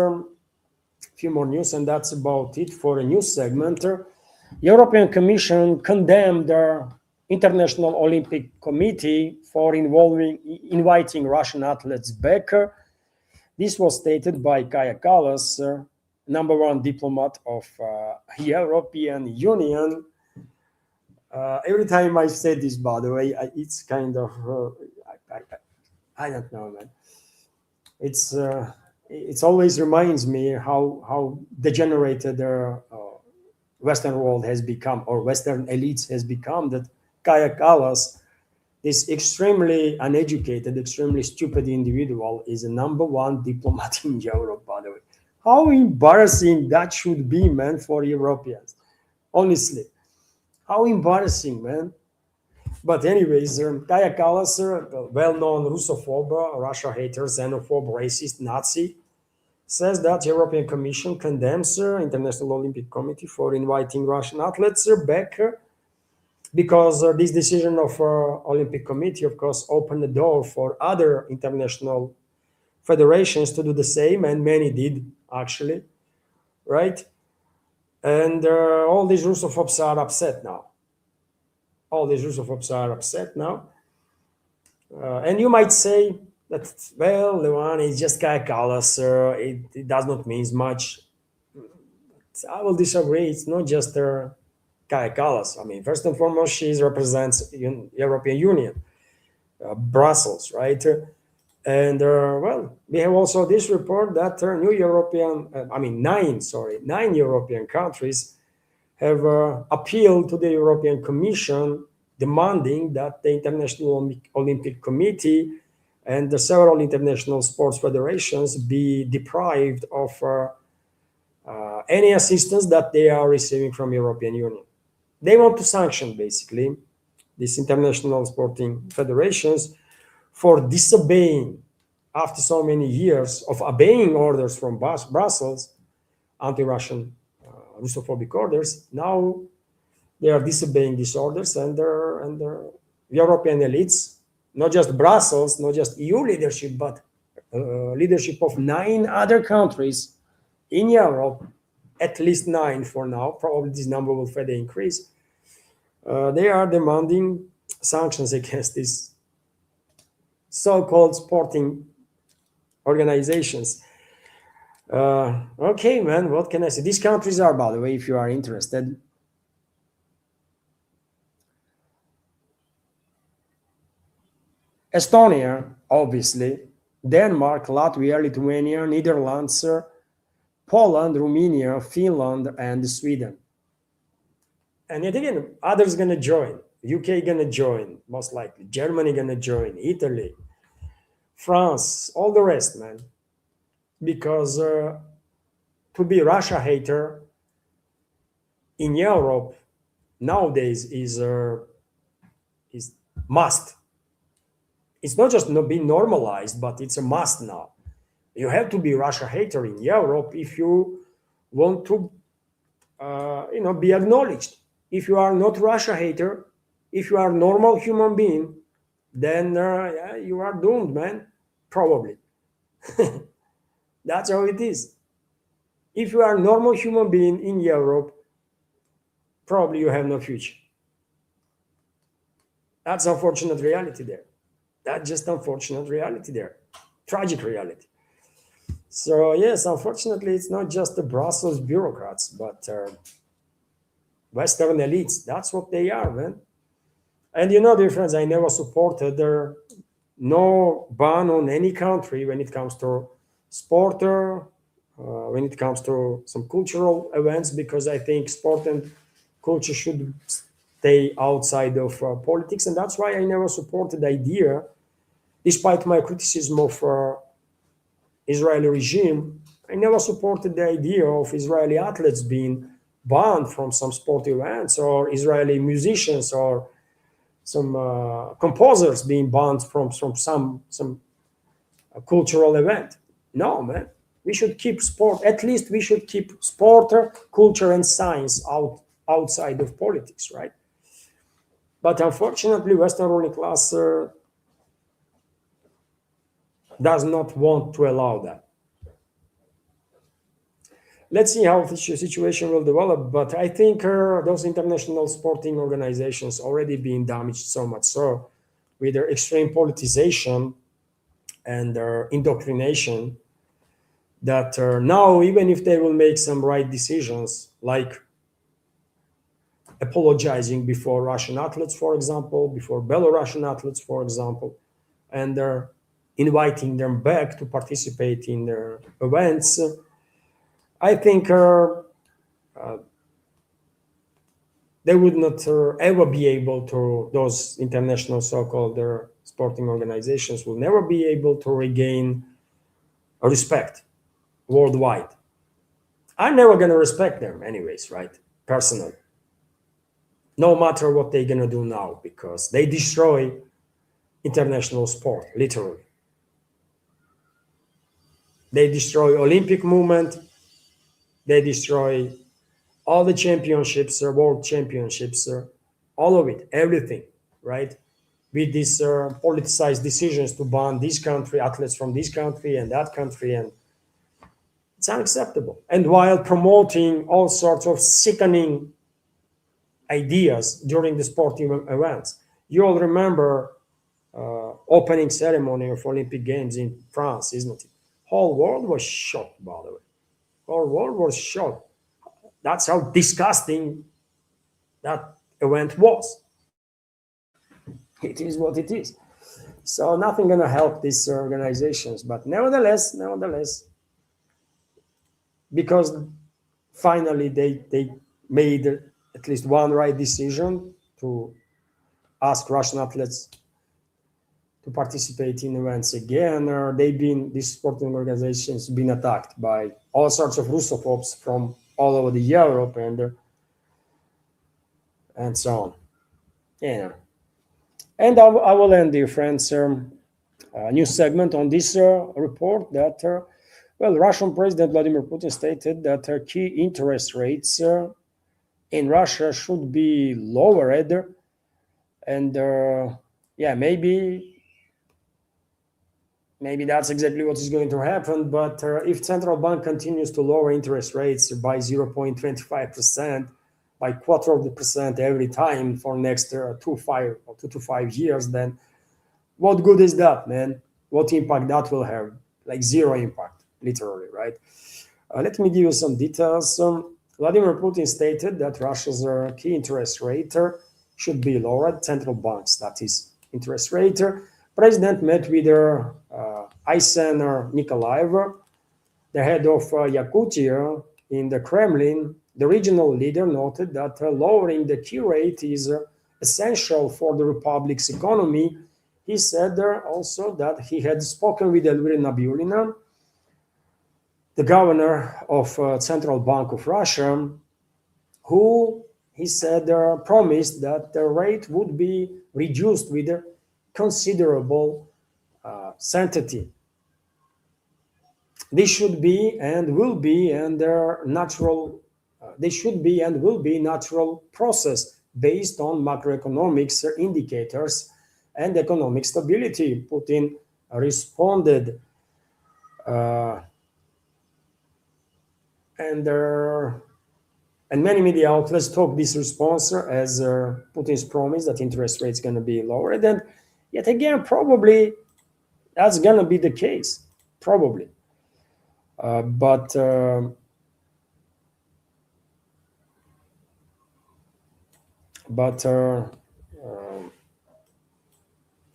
Few more news, and that's about it for a news segment. European Commission condemned the International Olympic Committee for inviting Russian athletes back. This was stated by Kaja Kallas, number one diplomat of European Union. Every time I say this, by the way, it's kind of I don't know, man. It's always reminds me how degenerated the Western world has become, or Western elites has become, that Kaja Kallas, this extremely uneducated, extremely stupid individual, is a number one diplomat in Europe, by the way. How embarrassing that should be, man, for Europeans. Honestly, how embarrassing, man. But anyways, Kaja Kallas, well-known Russophobe, Russia hater, xenophobe, racist, Nazi, says that European Commission condemns International Olympic Committee for inviting Russian athletes back, because this decision of Olympic Committee, of course, opened the door for other international federations to do the same, and many did actually, right? And all these Russophobes are upset now. All these Russophones are upset now. And you might say that, well, Levan, it's just Kaja Kallas, it does not mean much. I will disagree. It's not just Kaja Kallas. I mean, first and foremost, she represents European Union, Brussels, right? And well, we have also this report that nine European countries have appealed to the European Commission, demanding that the International Olympic Committee and the several international sports federations be deprived of any assistance that they are receiving from European Union. They want to sanction, basically, these international sporting federations for disobeying, after so many years of obeying orders from Brussels, anti-Russian Russophobic orders. Now they are disobeying these orders, and their European elites, not just Brussels, not just EU leadership, but leadership of 9 other countries in Europe, at least 9 for now, probably this number will further increase. They are demanding sanctions against these so-called sporting organizations. Okay, man, what can I say? These countries are, by the way, if you are interested, Estonia, obviously, Denmark, Latvia, Lithuania, Netherlands, Poland, Romania, Finland, and Sweden. And yet again, others gonna join. UK gonna join, most likely. Germany gonna join. Italy, France, all the rest, man. Because to be Russia hater in Europe nowadays is must. It's not just not being normalized, but it's a must now. You have to be Russia hater in Europe if you want to, be acknowledged. If you are not Russia hater, if you are a normal human being, then yeah, you are doomed, man. Probably. That's how it is. If you are a normal human being in Europe, probably you have no future. That's unfortunate reality there. That's just unfortunate reality there. Tragic reality. So yes, unfortunately, it's not just the Brussels bureaucrats, but Western elites. That's what they are, man. And you know, dear friends, I never supported no ban on any country when it comes to sport, when it comes to some cultural events, because I think sport and culture should stay outside of politics, and that's why I never supported the idea, despite my criticism of Israeli regime. I never supported the idea of Israeli athletes being banned from some sport events, or Israeli musicians or some composers being banned from some cultural event. No, man. We should keep sport. At least we should keep sport, culture, and science outside of politics, right? But unfortunately, Western ruling class does not want to allow that. Let's see how this situation will develop. But I think those international sporting organizations already being damaged so much so with their extreme politicization and their indoctrination that now, even if they will make some right decisions, like apologizing before Russian athletes, for example, before Belarusian athletes, for example, and they're inviting them back to participate in their events, I think they would not ever be able to, those international so-called sporting organizations will never be able to regain respect worldwide. I'm never going to respect them anyways, right? Personally. No matter what they're going to do now, because they destroy international sport, literally. They destroy Olympic movement. They destroy all the championships, world championships, all of it, everything, right? With these politicized decisions to ban this country, athletes from this country and that country, and it's unacceptable. And while promoting all sorts of sickening ideas during the sporting events, you all remember opening ceremony of Olympic Games in France, isn't it? Whole world was shocked, by the way. Whole world was shocked. That's how disgusting that event was. It is what it is. So nothing gonna help these organizations, but nevertheless, because finally they made at least one right decision to ask Russian athletes to participate in events again, or these sporting organizations been attacked by all sorts of Russophobes from all over the Europe and so on. Yeah. And I will end, dear friends, a new segment on this report that, well, Russian President Vladimir Putin stated that key interest rates in Russia should be lowered. And yeah, maybe that's exactly what is going to happen. But if central bank continues to lower interest rates by 0.25%, by quarter of the percent every time for next 2 to 5 years, then what good is that, man? What impact that will have? Like zero impact, literally, right? Let me give you some details. Vladimir Putin stated that Russia's key interest rate should be lowered, central banks, that is, interest rate. President met with Aysen Nikolaev, the head of Yakutia, in the Kremlin. The regional leader noted that lowering the key rate is essential for the republic's economy. He said also that he had spoken with Elvira Nabiullina, the governor of Central Bank of Russia, who, he said, promised that the rate would be reduced with considerable sanctity. This should be and will be natural. They should be and will be natural process based on macroeconomics indicators and economic stability. Putin responded, and many media outlets took this response as Putin's promise that interest rates going to be lowered. And yet again, probably that's going to be the case, probably. But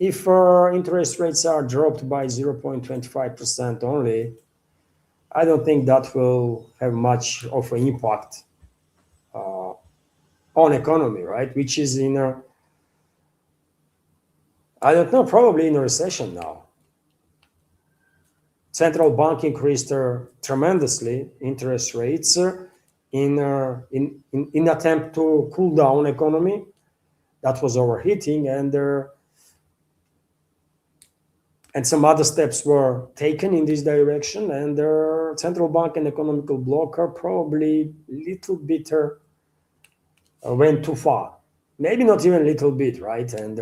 if interest rates are dropped by 0.25% only, I don't think that will have much of an impact on economy, right? Which is in a, I don't know, probably in a recession now. Central bank increased tremendously interest rates in attempt to cool down economy that was overheating, and some other steps were taken in this direction, and the central bank and economical bloc are probably little bit went too far. Maybe not even a little bit, right? And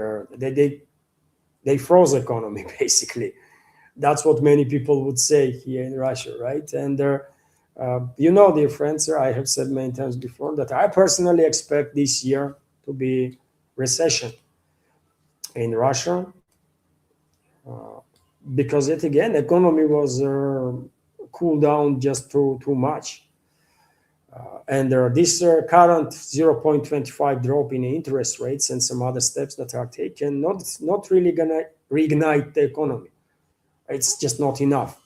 they froze economy basically. That's what many people would say here in Russia, right? And you know, dear friends, I have said many times before that I personally expect this year to be recession in Russia, because yet again, economy was cooled down just too much. And this current 0.25 drop in interest rates and some other steps that are taken, not really gonna reignite the economy. It's just not enough.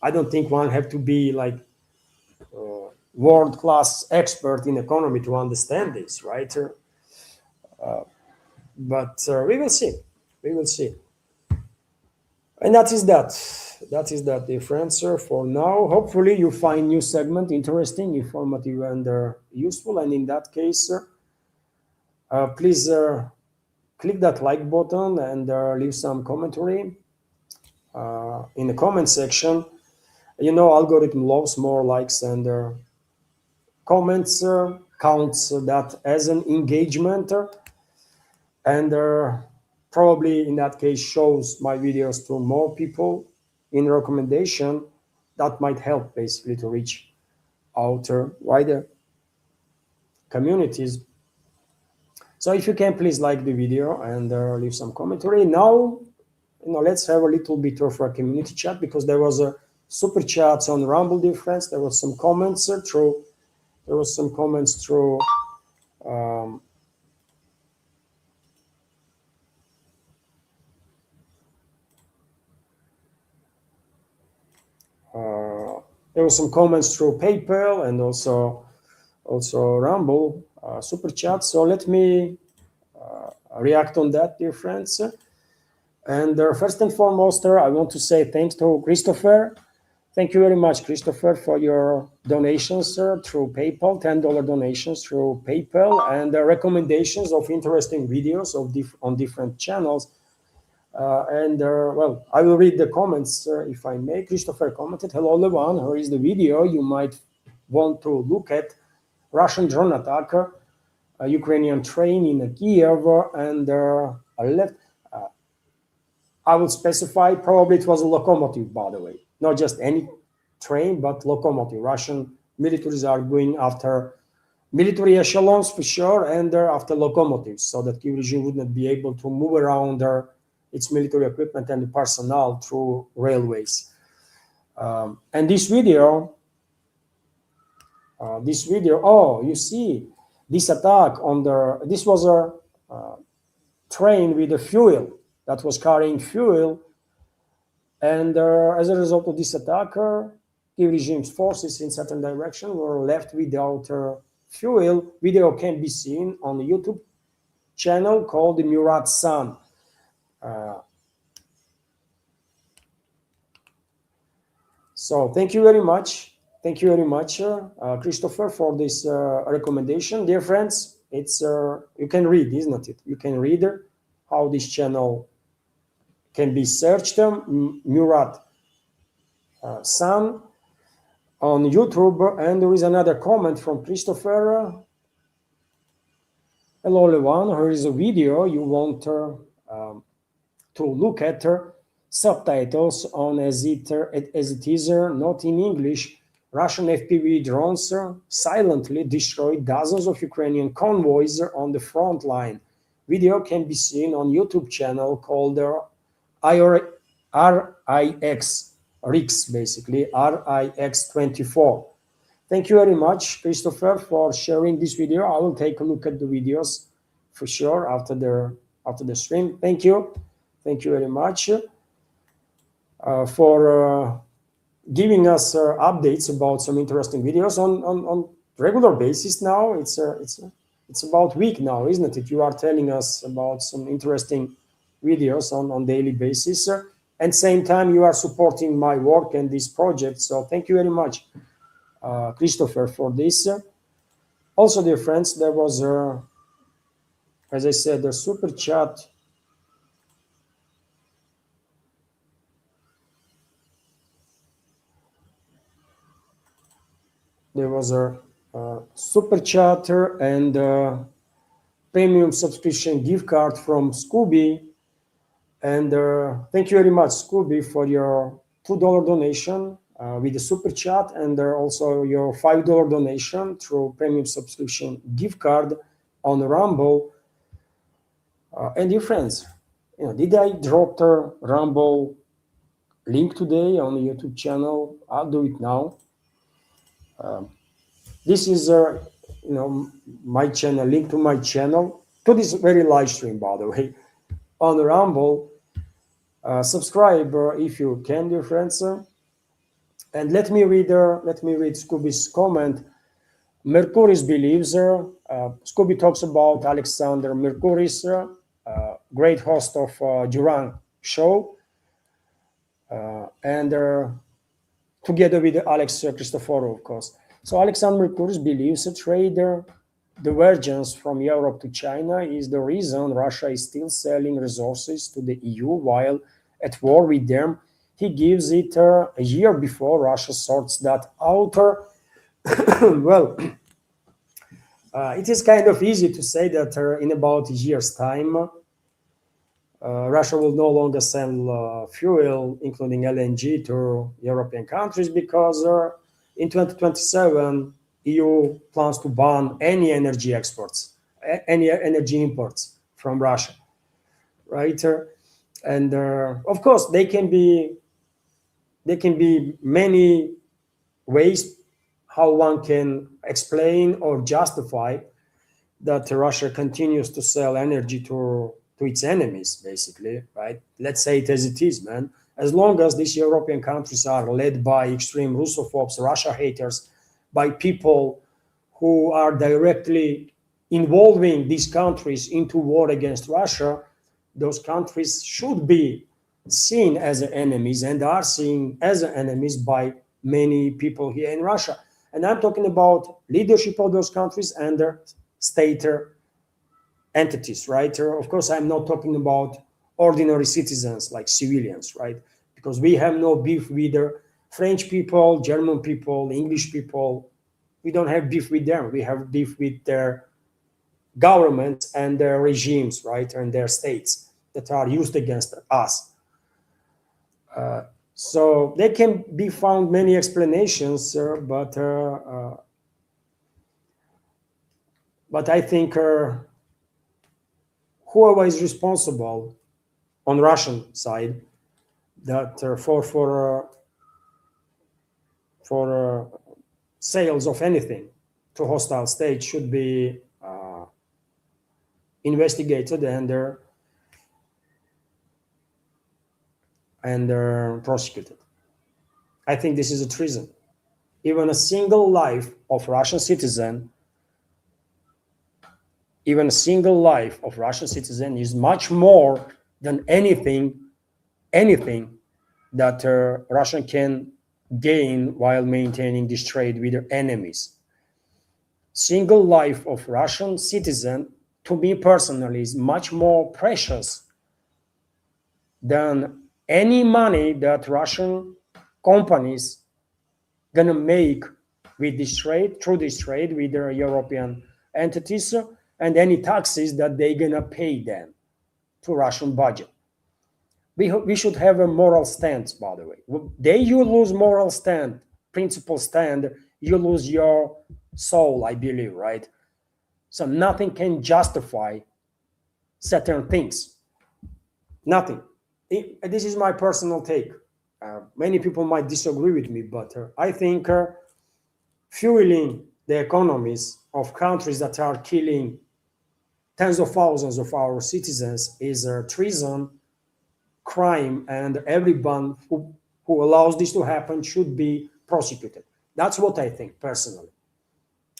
I don't think one have to be like world-class expert in economy to understand this, right? But we will see. We will see. And that is that, dear friends, for now. Hopefully you find new segment interesting, informative, and useful. And in that case, please click that like button and leave some commentary in the comment section. You know, algorithm loves more likes and comments, counts that as an engagement, and probably in that case shows my videos to more people in recommendation. That might help basically to reach out wider communities. So if you can, please like the video and leave some commentary. Now, you know, let's have a little bit of a community chat, because there was a super chats on Rumble, dear friends. There was some comments through. There was some comments through. There were some comments through PayPal and also Rumble super chat. So let me react on that, dear friends. And first and foremost, I want to say thanks to Christopher. Thank you very much, Christopher, for your donations through PayPal, $10 donations through PayPal, and recommendations of interesting videos on different channels. Well, I will read the comments if I may. Christopher commented, "Hello, Levan. Here is the video you might want to look at. Russian drone attack, a Ukrainian train in Kiev, and left." I will specify, probably it was a locomotive, by the way. Not just any train, but locomotive. Russian militaries are going after military echelons for sure, and after locomotives, so that Kiev regime would not be able to move around its military equipment and the personnel through railways. And this video, oh, you see, this attack on this was a train with a fuel that was carrying fuel, and as a result of this attack, Kiev regime's forces in certain direction were left without fuel. Video can be seen on the YouTube channel called the Murat San. So thank you very much. Thank you very much, Christopher, for this recommendation. Dear friends, it's you can read, isn't it? You can read how this channel can be searched, Murat San on YouTube. And there is another comment from Christopher. "Hello, Levan. Here is a video you want to look at subtitles on as it is not in English. Russian FPV drones silently destroyed dozens of Ukrainian convoys on the front line. Video can be seen on YouTube channel called RIX, basically RIX24. Thank you very much, Christopher, for sharing this video. I will take a look at the videos for sure after the stream. Thank you very much for giving us updates about some interesting videos on regular basis. Now it's about week now, isn't it? You are telling us about some interesting videos on daily basis, and same time you are supporting my work and this project. So thank you very much, Christopher, for this. Also, dear friends, there was, as I said, a super chat. There was a super chatter and premium subscription gift card from Scooby. And thank you very much, Scooby, for your $2 donation with the super chat, and also your $5 donation through premium subscription gift card on Rumble. And dear friends, did I drop the Rumble link today on the YouTube channel? I'll do it now. This is my channel, link to my channel, to this very live stream, by the way, on Rumble. Subscribe if you can, dear friends. And let me read Scooby's comment. Mercuris believes, Scooby talks about Alexander Mercuris, great host of Duran show, and together with Alex Christoforou, of course. So Alexander Mercuris believes a trader divergence from Europe to China is the reason Russia is still selling resources to the EU while at war with them. He gives it a year before Russia sorts that out. Well, it is kind of easy to say that in about a year's time, Russia will no longer sell fuel, including LNG, to European countries because in 2027, EU plans to ban any energy exports, any energy imports from Russia, right? And of course, there can be many ways how one can explain or justify that Russia continues to sell energy to its enemies, basically, right? Let's say it as it is, man. As long as these European countries are led by extreme Russophobes, Russia haters, by people who are directly involving these countries into war against Russia, those countries should be seen as enemies and are seen as enemies by many people here in Russia. And I'm talking about leadership of those countries and their state entities, right? Of course, I'm not talking about ordinary citizens like civilians, right? Because we have no beef with French people, German people, English people. We don't have beef with them. We have beef with their governments and their regimes, right? And their states that are used against us. So there can be found many explanations, but I think whoever is responsible on Russian side that for sales of anything to hostile states should be investigated and prosecuted. I think this is a treason. Even a single life of Russian citizen, is much more than anything that Russia can gain while maintaining this trade with their enemies. Single life of Russian citizen, to me personally, is much more precious than any money that Russian companies gonna make with this trade, through this trade with their European entities, and any taxes that they're gonna pay them to Russian budget. we should have a moral stance, by the way. Day you lose moral stand, principle stand, you lose your soul, I believe, right? So nothing can justify certain things. Nothing. This is my personal take. Many people might disagree with me, but I think fueling the economies of countries that are killing tens of thousands of our citizens is a treason, crime, and everyone who allows this to happen should be prosecuted. That's what I think personally.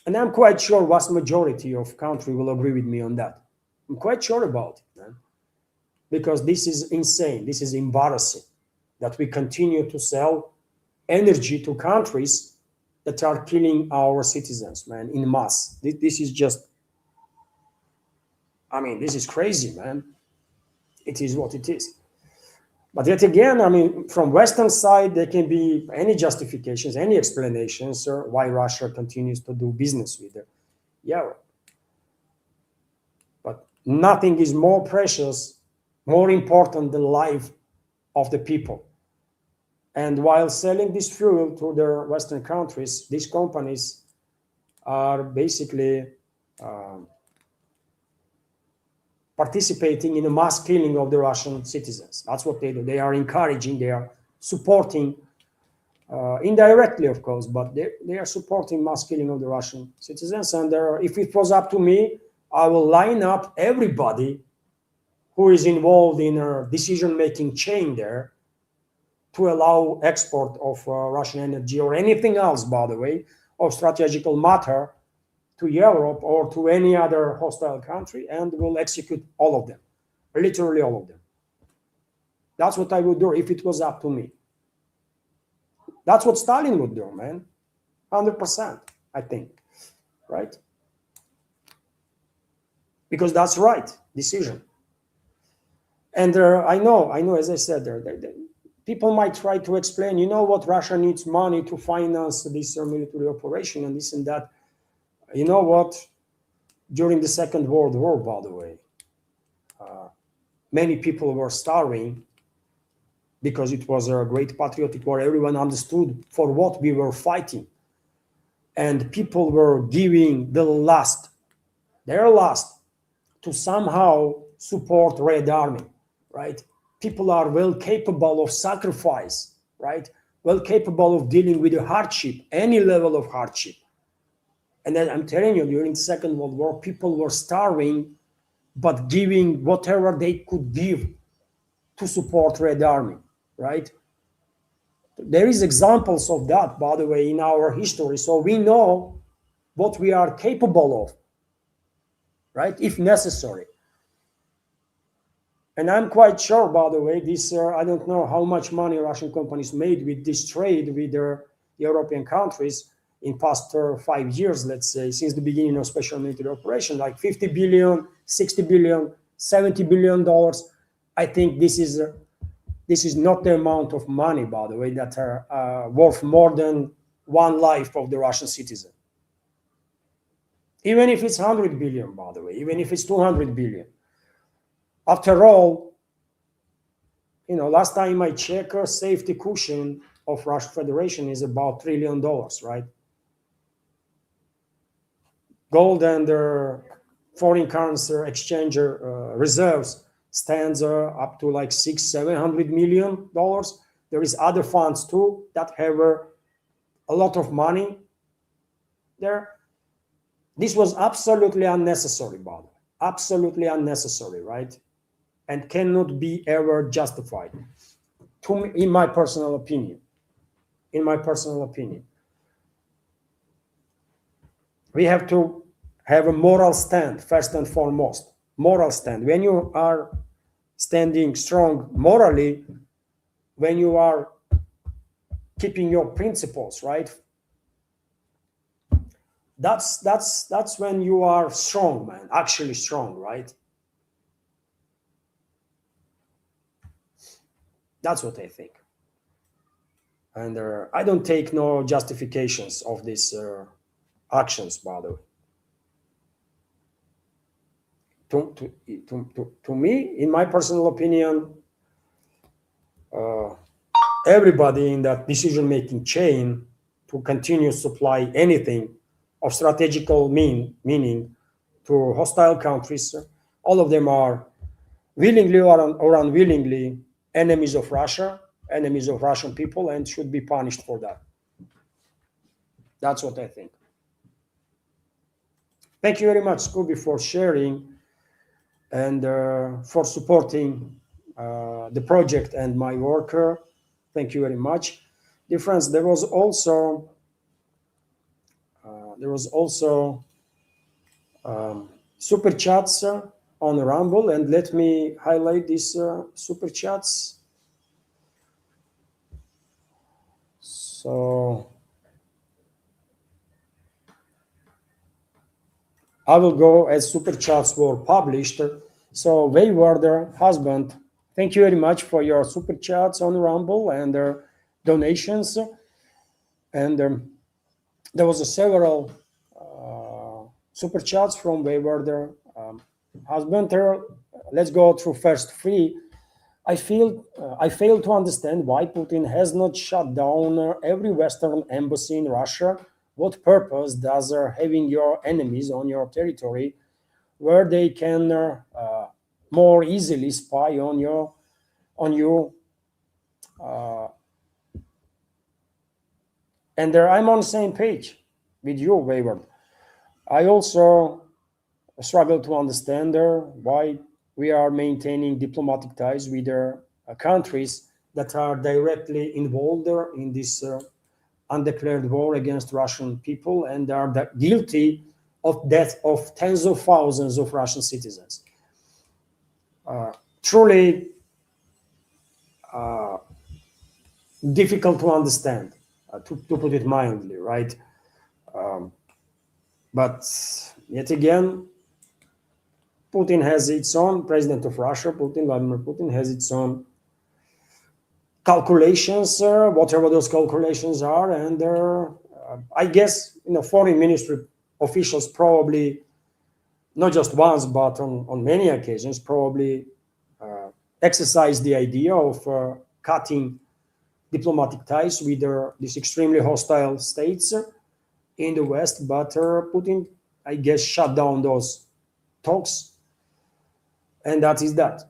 And I'm quite sure vast majority of country will agree with me on that. I'm quite sure about it, man. Because this is insane. This is embarrassing that we continue to sell energy to countries that are killing our citizens, man, in mass. This is just, I mean, this is crazy, man. It is what it is. But yet again, I mean, from Western side, there can be any justifications, any explanations why Russia continues to do business with it. Yeah. But nothing is more precious, more important than life of the people. And while selling this fuel to the Western countries, these companies are basically participating in a mass killing of the Russian citizens. That's what they do. They are encouraging, they are supporting, indirectly, of course, but they are supporting mass killing of the Russian citizens. And if it was up to me, I will line up everybody who is involved in a decision-making chain there to allow export of Russian energy or anything else, by the way, of strategical matter to Europe or to any other hostile country, and will execute all of them, literally all of them. That's what I would do if it was up to me. That's what Stalin would do, man. 100%, I think, right? Because that's right decision. And I know, as I said, people might try to explain, you know what, Russia needs money to finance this military operation and this and that. You know what, during the Second World War, by the way, many people were starving because it was a great patriotic war. Everyone understood for what we were fighting. And people were giving their last, to somehow support Red Army, right? People are well capable of sacrifice, right? Well capable of dealing with a hardship, any level of hardship. And then I'm telling you, during the Second World War, people were starving, but giving whatever they could give to support Red Army, right? There is examples of that, by the way, in our history. So we know what we are capable of, right? If necessary. And I'm quite sure, by the way, this, I don't know how much money Russian companies made with this trade with their European countries in past 5 years, let's say, since the beginning of special military operation, like 50 billion, 60 billion, 70 billion dollars. I think this is not the amount of money, by the way, that are worth more than one life of the Russian citizen. Even if it's 100 billion, by the way, even if it's 200 billion. After all, you know, last time I checked, safety cushion of Russian Federation is about $1 trillion, right? Gold and foreign currency exchange reserves stands up to like $600-700 million. There is other funds too that have a lot of money there. This was absolutely unnecessary, by the way. Absolutely unnecessary, right? And cannot be ever justified, to me, in my personal opinion. In my personal opinion, we have to have a moral stand first and foremost. Moral stand. When you are standing strong morally, when you are keeping your principles, right? That's when you are strong, man. Actually strong, right? That's what I think. And I don't take no justifications of these actions, by the way. To me, in my personal opinion, uh, everybody in that decision-making chain to continue supply anything of strategical meaning to hostile countries. All of them are willingly or unwillingly enemies of Russia, enemies of Russian people, and should be punished for that. That's what I think. Thank you very much, Scooby, for sharing and for supporting the project and my work. Thank you very much. Dear friends, there was also super chats on Rumble, and let me highlight these super chats. So I will go as super chats were published. So Wayward husband, thank you very much for your super chats on Rumble and donations. And there was several super chats from Wayward husband. Let's go through first three. I fail to understand why Putin has not shut down every Western embassy in Russia. What purpose does having your enemies on your territory, where they can more easily spy on you? And I'm on the same page with you, Wayward. I also struggle to understand why we are maintaining diplomatic ties with countries that are directly involved in this undeclared war against Russian people and are guilty of death of tens of thousands of Russian citizens. Truly difficult to understand, to put it mildly, right? But yet again, Putin has its own, President of Russia, Vladimir Putin, has its own calculations, whatever those calculations are. And I guess, foreign ministry officials probably, not just once, but on many occasions, probably exercise the idea of cutting diplomatic ties with these extremely hostile states in the West. But Putin, I guess, shut down those talks. And that is that.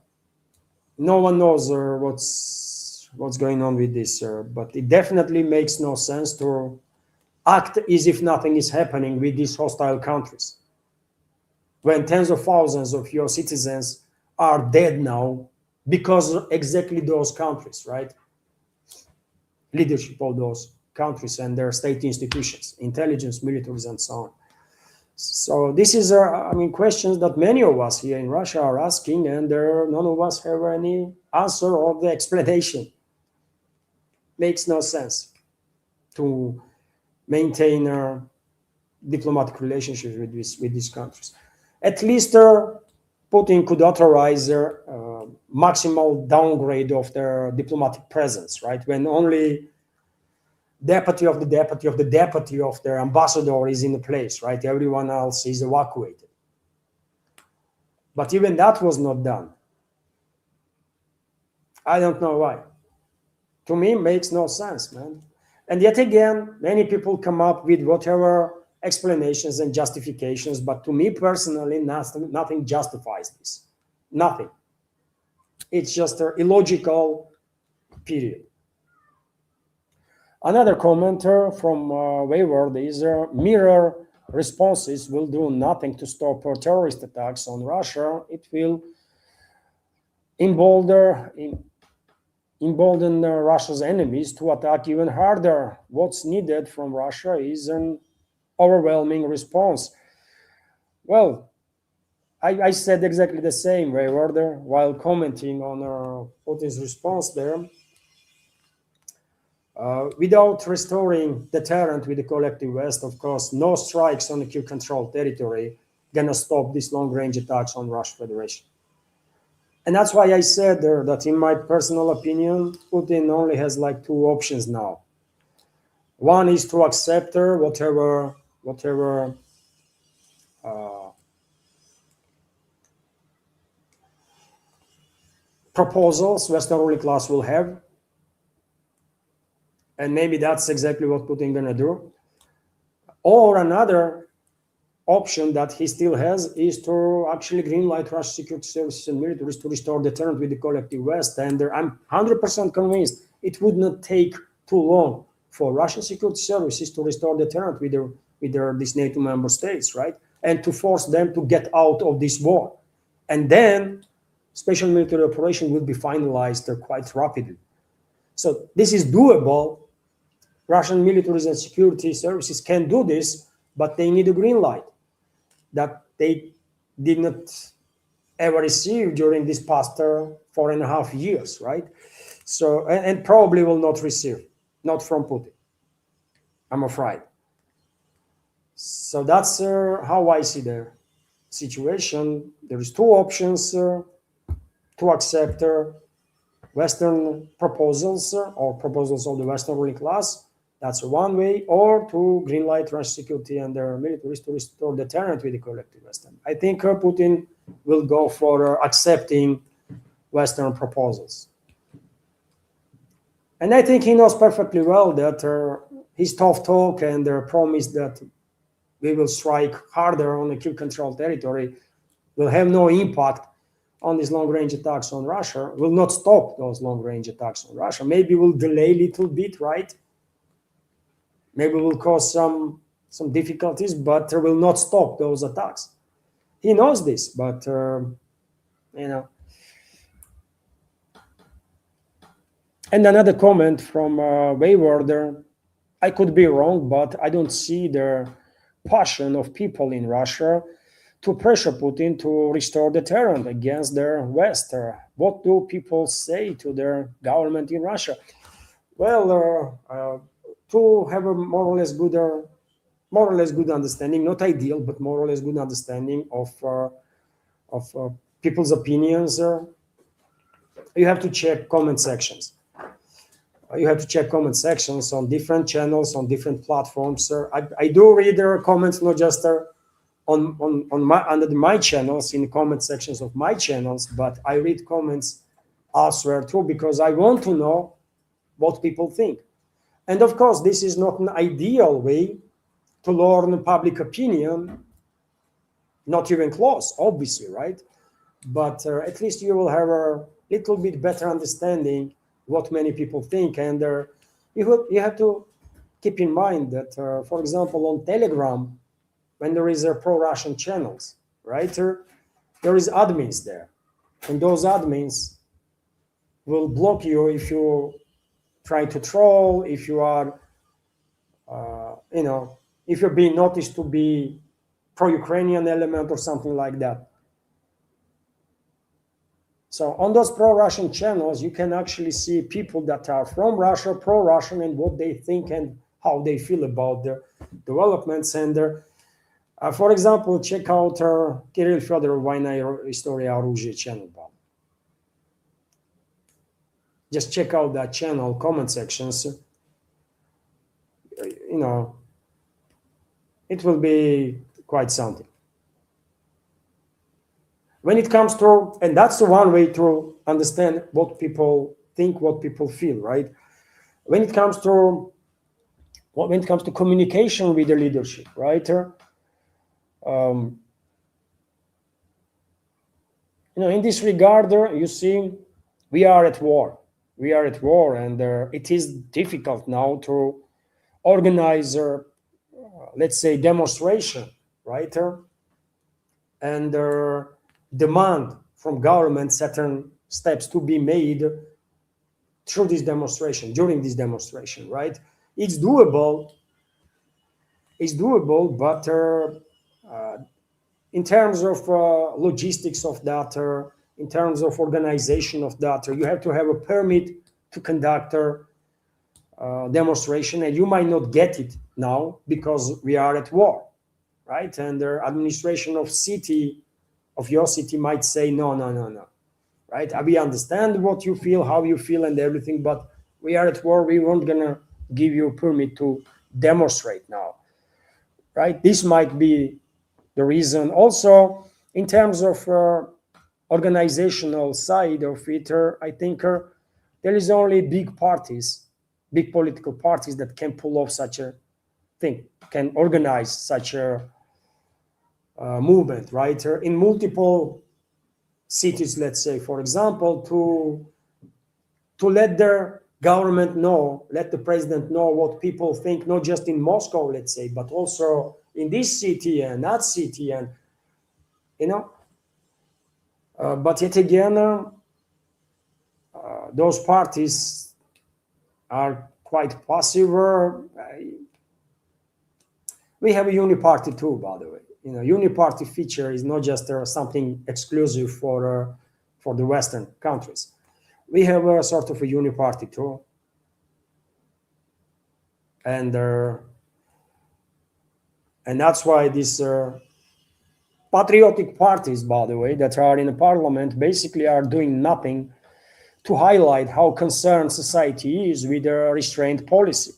No one knows what's going on with this, but it definitely makes no sense to act as if nothing is happening with these hostile countries. When tens of thousands of your citizens are dead now because of exactly those countries, right? Leadership of those countries and their state institutions, intelligence, militaries, and so on. So this is, questions that many of us here in Russia are asking, and none of us have any answer or the explanation. Makes no sense to maintain diplomatic relationships with these countries. At least Putin could authorize maximal downgrade of their diplomatic presence, right? When only deputy of the deputy of the deputy of their ambassador is in the place, right? Everyone else is evacuated. But even that was not done. I don't know why. To me, makes no sense, man. And yet again, many people come up with whatever explanations and justifications, but to me personally, nothing justifies this. Nothing. It's just an illogical period. Another commenter from Wayward is mirror responses will do nothing to stop terrorist attacks on Russia. It will embolden Russia's enemies to attack even harder. What's needed from Russia is an overwhelming response. Well, I said exactly the same, Wayward, while commenting on Putin's response there. Without restoring deterrent with the collective West, of course, no strikes on the Kiev-controlled territory gonna stop these long-range attacks on Russian Federation. And that's why I said there that, in my personal opinion, Putin only has like two options now. One is to accept whatever proposals Western ruling class will have and maybe that's exactly what Putin gonna do. Or another option that he still has is to actually greenlight Russian security services and militaries to restore deterrent with the collective West. And I'm 100% convinced it would not take too long for Russian security services to restore deterrent with these NATO member states, right? And to force them to get out of this war. And then special military operation will be finalized quite rapidly. So this is doable. Russian militaries and security services can do this, but they need a green light that they did not ever receive during this past 4.5 years, right? So, and probably will not receive, not from Putin, I'm afraid. So that's how I see the situation. There is two options to accept Western proposals or proposals of the Western ruling class. That's one way, or to greenlight Russian security and their militaries to restore deterrent with the collective Western. I think Putin will go for accepting Western proposals. And I think he knows perfectly well that his tough talk and their promise that we will strike harder on the Kiev controlled territory will have no impact on these long-range attacks on Russia, will not stop those long-range attacks on Russia. Maybe will delay a little bit, right? Maybe will cause some difficulties, but will not stop those attacks. He knows this, but you know. And another comment from Wayward, I could be wrong, but I don't see the passion of people in Russia to pressure Putin to restore deterrent against their West. What do people say to their government in Russia? Well, to have a more or less good understanding, not ideal, but more or less good understanding of people's opinions, you have to check comment sections. You have to check comment sections on different channels, on different platforms. I do read their comments, not just under my channels, in the comment sections of my channels, but I read comments elsewhere too, because I want to know what people think. And of course, this is not an ideal way to learn public opinion, not even close, obviously, right? But at least you will have a little bit better understanding what many people think. And you have to keep in mind that, for example, on Telegram, when there is a pro-Russian channels, right, there is admins there. And those admins will block you if you try to troll, if you are, if you're being noticed to be pro-Ukrainian element or something like that. So on those pro-Russian channels, you can actually see people that are from Russia, pro-Russian, and what they think and how they feel about the developments. And for example, check out Kirill Fedorov Война и История оружия channel. Just check out that channel, comment sections. It will be quite something. When it comes to, and that's the one way to understand what people think, what people feel, right? When it comes to communication with the leadership, right? In this regard, you see, we are at war. We are at war, and it is difficult now to organize, let's say, demonstration, right? And demand from government certain steps to be made through this demonstration, during this demonstration, right? It's doable, but in terms of logistics of that, in terms of organization of that, you have to have a permit to conduct a demonstration, and you might not get it now because we are at war, right? And the administration of your city might say, no, right? We understand what you feel, how you feel and everything, but we are at war. We weren't gonna give you a permit to demonstrate now, right? This might be the reason. Also, in terms of organizational side of it, I think there is only big parties big political parties that can pull off such a thing, can organize such a movement, right? In multiple cities, let's say, for example, to let their government know, let the president know what people think, not just in Moscow, let's say, but also in this city and that city, and you know. But yet again, those parties are quite passive. We have a uniparty too, by the way. Uniparty feature is not just something exclusive for the Western countries. We have a sort of a uniparty too, and that's why these patriotic parties, by the way, that are in the parliament basically are doing nothing to highlight how concerned society is with the restraint policy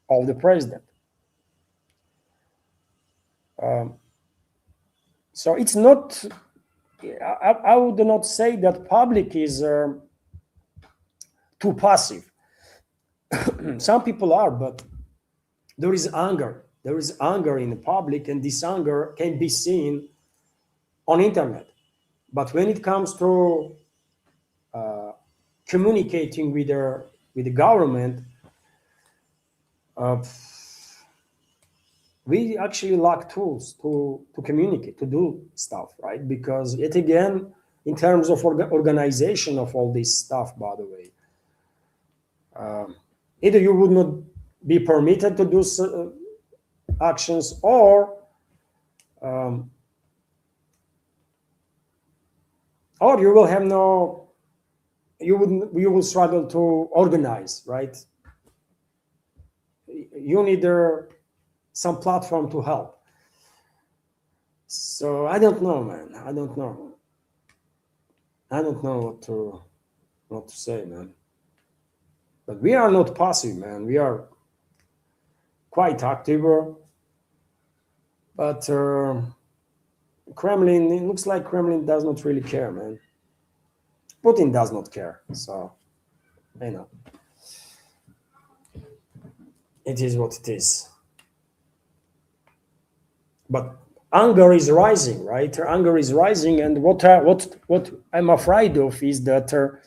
of the president. So it's not, I would not say that public is too passive. Some people are, but there is anger. There is anger in the public, and this anger can be seen on internet. But when it comes to communicating with the government, we actually lack tools to communicate, to do stuff, right? Because yet again, in terms of organization of all this stuff, by the way, either you would not be permitted to do actions, or you will have you will struggle to organize, right? You need some platform to help. So I don't know, man. I don't know what to say, man. But we are not passive, man. We are quite active. But Kremlin, it looks like Kremlin does not really care, man. Putin does not care. So, it is what it is. But anger is rising, right? Anger is rising, and what I'm afraid of is that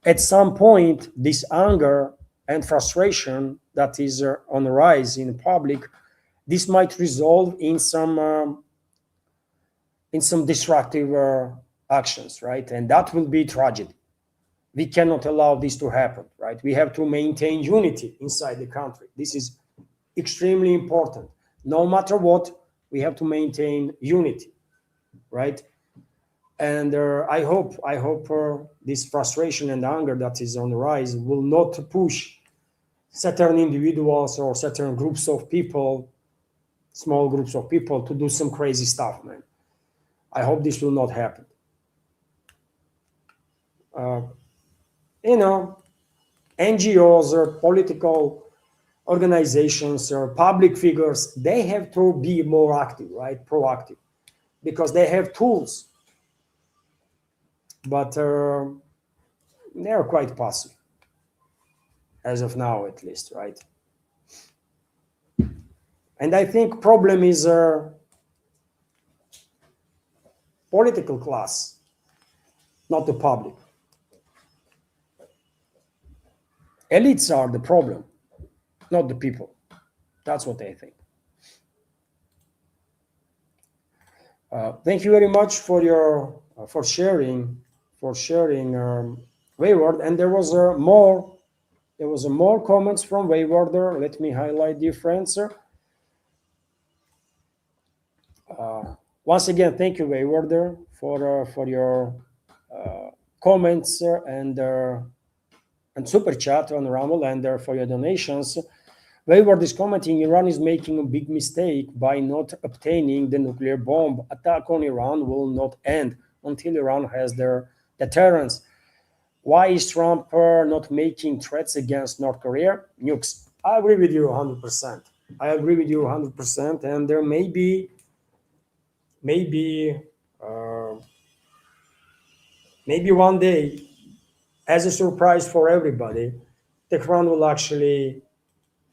at some point, this anger and frustration that is on the rise in the public, this might resolve in some destructive actions, right? And that will be tragedy. We cannot allow this to happen, right? We have to maintain unity inside the country. This is extremely important. No matter what, we have to maintain unity, right? And I hope this frustration and anger that is on the rise will not push certain individuals or certain groups of people, small groups of people, to do some crazy stuff, man. I hope this will not happen. NGOs or political organizations or public figures, they have to be more active, right? Proactive, because they have tools. But they are quite passive, as of now, at least, right? And I think problem is political class, not the public. Elites are the problem, not the people. That's what I think. Thank you very much for your for sharing Wayward. And there was more comments from Waywarder. Let me highlight the friends. Once again, thank you, Waywarder, for your comments and super chat on Rumble, and for your donations. Wayward is commenting, Iran is making a big mistake by not obtaining the nuclear bomb. Attack on Iran will not end until Iran has their deterrence. Why is Trump not making threats against North Korea? Nukes. I agree with you 100%. I agree with you 100%. And there may be one day, as a surprise for everybody, Tehran will actually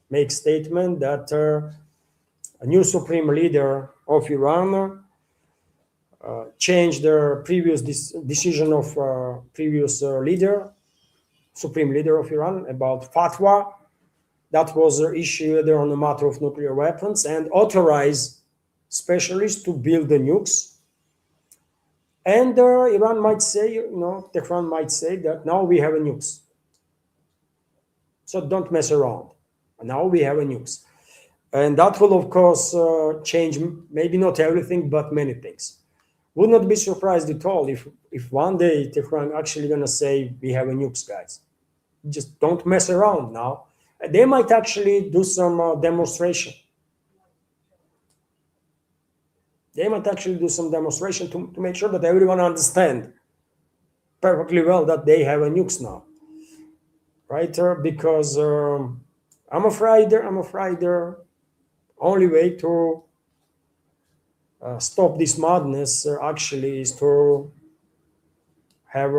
make statement that a new supreme leader of Iran changed the previous decision of previous supreme leader of Iran about fatwa that was issued on the matter of nuclear weapons and authorized specialists to build the nukes. And Iran might say, Tehran might say that now we have a nukes. So don't mess around. Now we have a nukes. And that will, of course, change maybe not everything, but many things. Would not be surprised at all if one day Tehran actually going to say, we have a nukes, guys. Just don't mess around now. They might actually do some demonstration. They might actually do some demonstration to make sure that everyone understand perfectly well that they have a nukes now, right? Because I'm afraid the only way to stop this madness actually is to have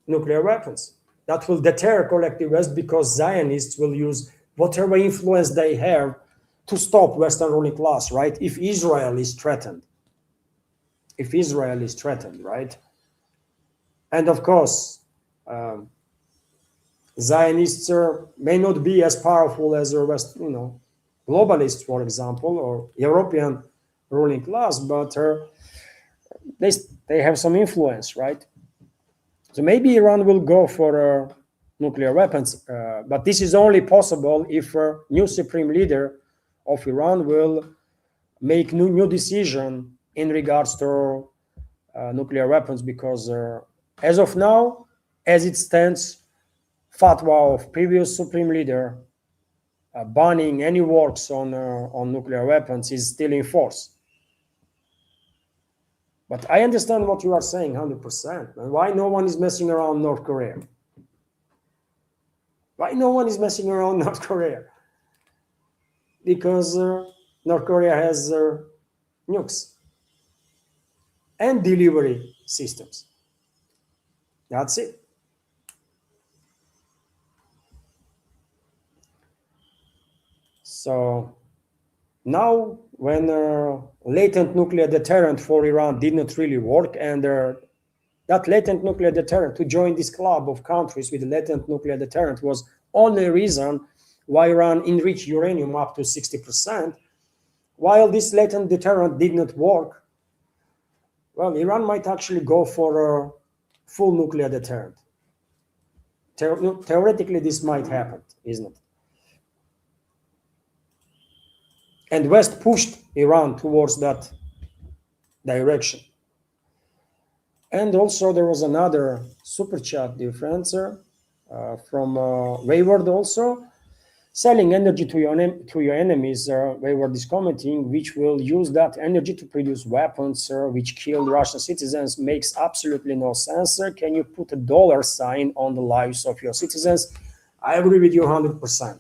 nuclear weapons. That will deter collective West because Zionists will use whatever influence they have to stop Western ruling class, right? If Israel is threatened, right? And of course, Zionists may not be as powerful as the West, globalists, for example, or European ruling class, but they have some influence, right? So maybe Iran will go for nuclear weapons, but this is only possible if a new supreme leader of Iran will make new decision in regards to nuclear weapons, because as of now, as it stands, fatwa of previous supreme leader banning any works on nuclear weapons is still in force. But I understand what you are saying 100%. And why no one is messing around North Korea? Why no one is messing around North Korea? Because North Korea has nukes and delivery systems. That's it. So now, when latent nuclear deterrent for Iran did not really work, and that latent nuclear deterrent, to join this club of countries with latent nuclear deterrent, was only reason why Iran enriched uranium up to 60%, while this latent deterrent did not work, well, Iran might actually go for a full nuclear deterrent. Theoretically, this might happen, isn't it? And West pushed Iran towards that direction. And also there was another super chat difference from Wayward also. Selling energy to your enemies, Wayward is commenting, which will use that energy to produce weapons which killed Russian citizens, makes absolutely no sense. Can you put a dollar sign on the lives of your citizens? I agree with you 100%.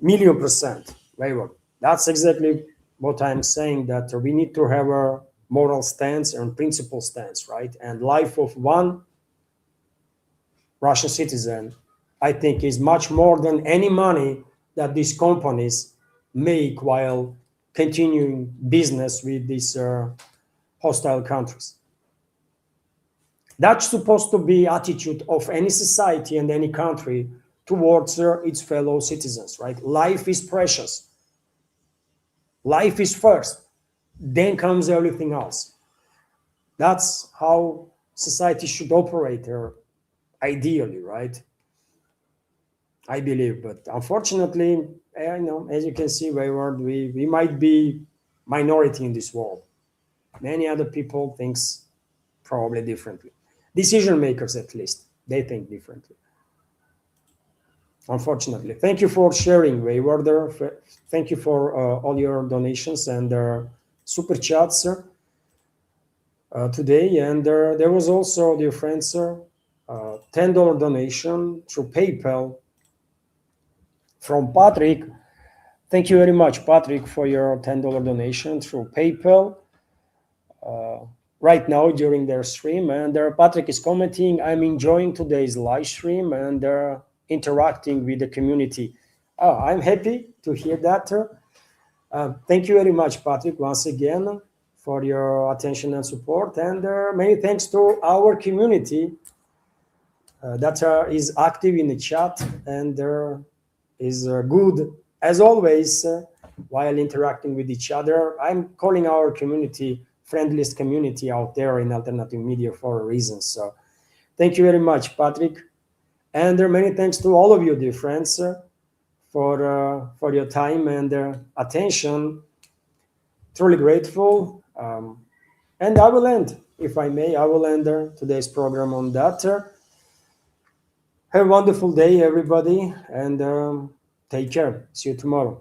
Million percent. Wayward. That's exactly what I'm saying, that we need to have a moral stance and principle stance, right? And life of one Russian citizen, I think, is much more than any money that these companies make while continuing business with these hostile countries. That's supposed to be attitude of any society and any country towards its fellow citizens, right? Life is precious. Life is first, then comes everything else. That's how society should operate, ideally, right? I believe, but unfortunately, as you can see, Wayward, we might be minority in this world. Many other people thinks probably differently. Decision makers, at least, they think differently. Unfortunately. Thank you for sharing, Wayward. Thank you for all your donations and super chats today. And there was also, dear friends, $10 donation through PayPal from Patrick. Thank you very much, Patrick, for your $10 donation through PayPal right now during their stream. And Patrick is commenting, I'm enjoying today's live stream, and interacting with the community. Oh, I'm happy to hear that. Thank you very much, Patrick, once again for your attention and support. And many thanks to our community that is active in the chat and is good, as always, while interacting with each other. I'm calling our community friendliest community out there in alternative media for a reason. So thank you very much, Patrick. And many thanks to all of you, dear friends, for your time and attention. Truly grateful. And I will end, if I may, I will end today's program on that. Have a wonderful day, everybody, and take care. See you tomorrow.